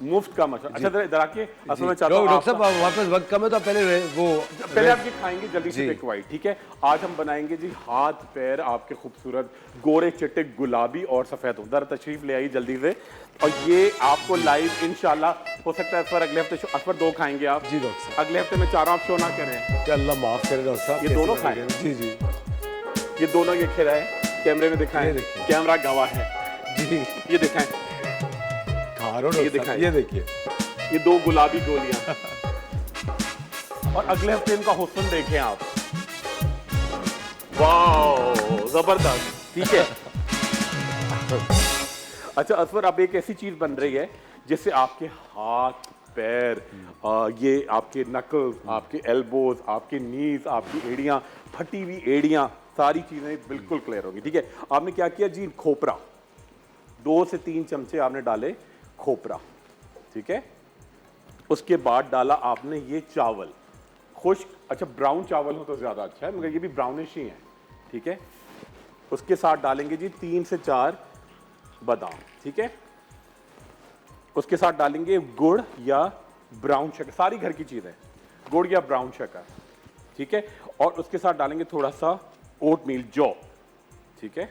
मुफ्त का मशवरा। अच्छा इधर आके, असल में चाहता हूं डॉक्टर साहब वापस वक्त कम है तो पहले आप ये खाएंगे जल्दी से टेक वाइट, ठीक है। आज हम बनाएंगे जी हाथ पैर आपके खूबसूरत गोरे चिट्टे गुलाबी और सफेद। उधर तशरीफ ले आई जल्दी से। और ये आपको लाइव इंशाल्लाह हो सकता है अगर अगले हफ्ते अगर 2 खाएंगे आप जी डॉक्टर साहब। अगले हफ्ते में 4 आप शो ना करें, क्या अल्लाह माफ करे डॉक्टर साहब। ये दोनों खाएं जी जी, ये दोनों ये खिलाएं, कैमरे में दिखाएं, कैमरा गवाह है जी। ये दिखाएं, ये दिखाएं, ये देखिए, ये 2 गुलाबी गोलियां। और अगले हफ्ते इनका हुस्न देखें आप, वाह जबरदस्त, ठीक है। अच्छा असफर, अब एक ऐसी चीज बन रही है जिससे आपके हाथ पैर, ये आपके नकल्स, आपके एल्बोज, आपके नीज, आपकी एड़ियां, फटी हुई एड़ियां, सारी चीजें बिल्कुल क्लियर होंगी, ठीक है। आपने क्या किया जी, खोपरा 2 से 3 चमचे आपने डाले खोपरा, ठीक है। उसके बाद डाला आपने ये चावल खुश्क, अच्छा ब्राउन चावल हो तो ज्यादा अच्छा है, मगर ये भी ब्राउनिश ही है, ठीक है। उसके साथ डालेंगे जी 3 से 4 बादाम, ठीक है। उसके साथ डालेंगे गुड़ या ब्राउन शक्कर, सारी घर की चीजें, गुड़ या ब्राउन शक्कर, ठीक है। और उसके साथ डालेंगे थोड़ा सा ओटमील, जौ, ठीक है,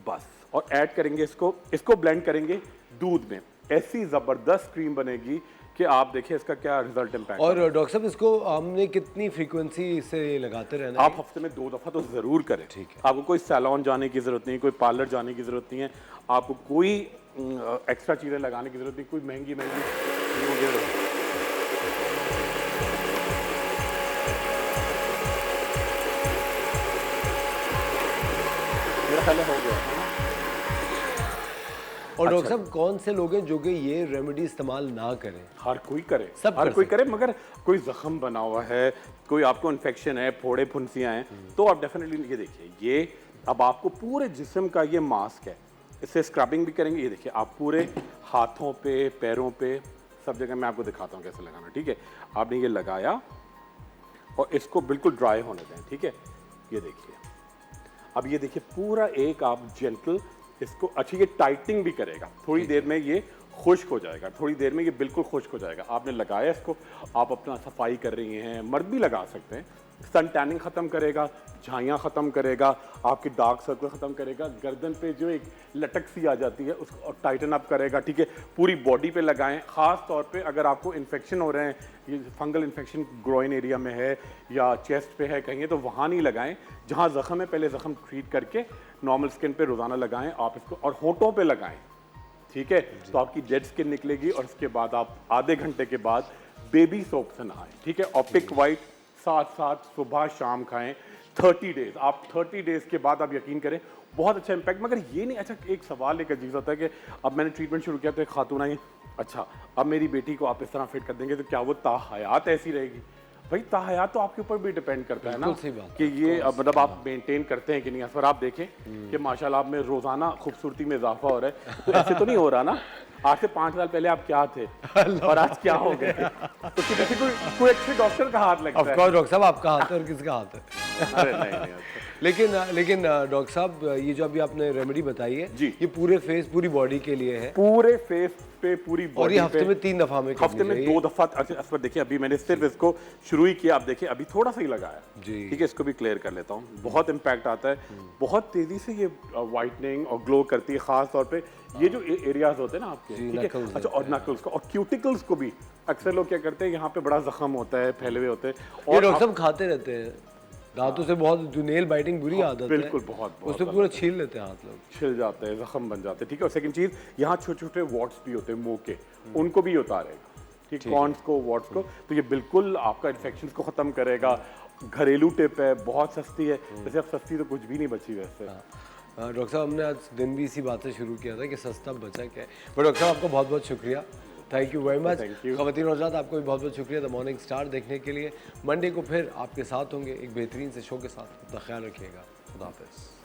बस। और ऐड करेंगे इसको ब्लेंड करेंगे दूध में। ऐसी जबरदस्त क्रीम बनेगी कि आप देखिए इसका क्या रिजल्ट इम्पैक्ट। और डॉक्टर साहब इसको हमने कितनी फ्रीक्वेंसी से लगाते रहना? आप हफ्ते में 2 दफा तो जरूर करें, ठीक है। आपको कोई सैलून जाने की जरूरत नहीं, कोई पार्लर जाने की जरूरत नहीं है, आपको कोई एक्स्ट्रा चीजें लगाने की जरूरत नहीं, कोई महंगी मेरा ख्याल हो गया। और डॉक्टर साहब कौन से लोग हैं जो कि ये रेमेडी इस्तेमाल ना करें? हर कोई करे, सब हर कर कोई सकते करे, मगर कोई जख्म बना हुआ है, कोई आपको इन्फेक्शन है, फोड़े फुंसियाँ हैं, तो आप डेफिनेटली ये देखिए, ये अब आपको पूरे जिस्म का ये मास्क है, इससे स्क्रबिंग भी करेंगे। ये देखिए आप पूरे हाथों पे, पैरों पे, सब जगह मैं आपको दिखाता हूँ कैसे लगाना। ठीक है, आपने ये लगाया और इसको बिल्कुल ड्राई होने दें। ठीक है, ये देखिए, अब ये देखिए पूरा एक आप जेंटल इसको अच्छी ये टाइटनिंग भी करेगा। थोड़ी देर में ये खुश्क हो जाएगा, थोड़ी देर में ये बिल्कुल खुश्क हो जाएगा। आपने लगाया इसको, आप अपना सफाई कर रही हैं, मर्द भी लगा सकते हैं। सन टैनिंग ख़त्म करेगा, झाइयाँ ख़त्म करेगा, आपके डार्क सर्कल ख़त्म करेगा, गर्दन पे जो एक लटक सी आ जाती है उसको टाइटन अप करेगा। ठीक है, पूरी बॉडी पे लगाएं, ख़ास तौर पे अगर आपको इन्फेक्शन हो रहे हैं, ये फंगल इन्फेक्शन ग्रोइन एरिया में है या चेस्ट पे है कहीं, तो वहाँ नहीं लगाएं। जहाँ ज़ख़म है पहले ज़ख़म ट्रीट करके नॉर्मल स्किन पे रोज़ाना लगाएं आप इसको, और होंठों पे लगाएं। ठीक है, तो आपकी डेड स्किन निकलेगी और उसके बाद आप आधे घंटे के बाद बेबी सोप से नहाएं। ठीक है, और पिक वाइट साथ सुबह शाम खाएं 30 डेज। आप 30 डेज के बाद आप यकीन करें बहुत अच्छा इम्पैक्ट। मगर ये नहीं, अच्छा एक सवाल एक अजीब होता है कि अब मैंने ट्रीटमेंट शुरू किया तो एक खातून आई, अच्छा अब मेरी बेटी को आप इस तरह फिट कर देंगे तो क्या वो ताहयात ऐसी रहेगी? भाई ताहयात तो आपके ऊपर भी डिपेंड करता है ना कि ये मतलब आप मेंटेन करते हैं कि नहीं। पर आप देखें कि माशाल्लाह आप में रोजाना खूबसूरती में इजाफा हो रहा है, तो ऐसे तो नहीं हो रहा ना। आज से 5 साल पहले आप क्या थे और आज क्या हो गए? तो किसी कोई अच्छे डॉक्टर का हाथ लगता है। डॉक्टर साहब आपका हाथ है और किसका हाथ है? अरे नहीं, लेकिन डॉक्टर साहब ये जो अभी आपने रेमेडी बताई है जी, ये पूरे फेस पूरी बॉडी के लिए है? पूरे फेस पे पूरी बॉडी, और ये हफ्ते में 3 दफा में, हफ्ते में 2 दफा। अच्छा असफर देखिए, अभी मैंने सिर्फ इसको शुरू ही किया, आप देखिए अभी थोड़ा सा ही लगाया जी। ठीक है, इसको भी क्लियर कर लेता हूँ। बहुत इम्पैक्ट आता है, बहुत तेजी से ये वाइटनिंग और ग्लो करती है। खास तौर पे ये जो एरियाज होते हैं ना आपके, ठीक है, अच्छा, और नकल्स को और क्यूटिकल्स को भी अक्सर लोग क्या करते हैं, यहाँ पे बड़ा जख्म होता है, फैले हुए होते हैं, और डॉक्टर साहब खाते रहते हैं दांतों से, बहुत जो नेल बाइटिंग बुरी आदत है, बिल्कुल बहुत उससे पूरा छील लेते हैं हाथ, लोग छिल जाते हैं, जख्म बन जाते हैं। ठीक है, और सेकंड चीज यहाँ छोटे छोटे वॉट्स भी होते हैं मुंह के, उनको भी उतारेगा। ठीक, कॉन्स को, वॉट्स को, तो ये बिल्कुल आपका इन्फेक्शन को खत्म करेगा। घरेलू टिप है, बहुत सस्ती है, वैसे अब सस्ती तो कुछ भी नहीं बची वैसे। डॉक्टर साहब हमने आज दिन भी इसी बात से शुरू किया था कि सस्ता बचा क्या है। बट डॉक्टर साहब आपका बहुत बहुत शुक्रिया, थैंक यू वेरी मच। ख़वातीन और हज़रात आपको भी बहुत बहुत शुक्रिया द मॉर्निंग स्टार देखने के लिए। मंडे को फिर आपके साथ होंगे एक बेहतरीन से शो के साथ। अपना ख्याल रखिएगा, खुदा हाफ़िज़।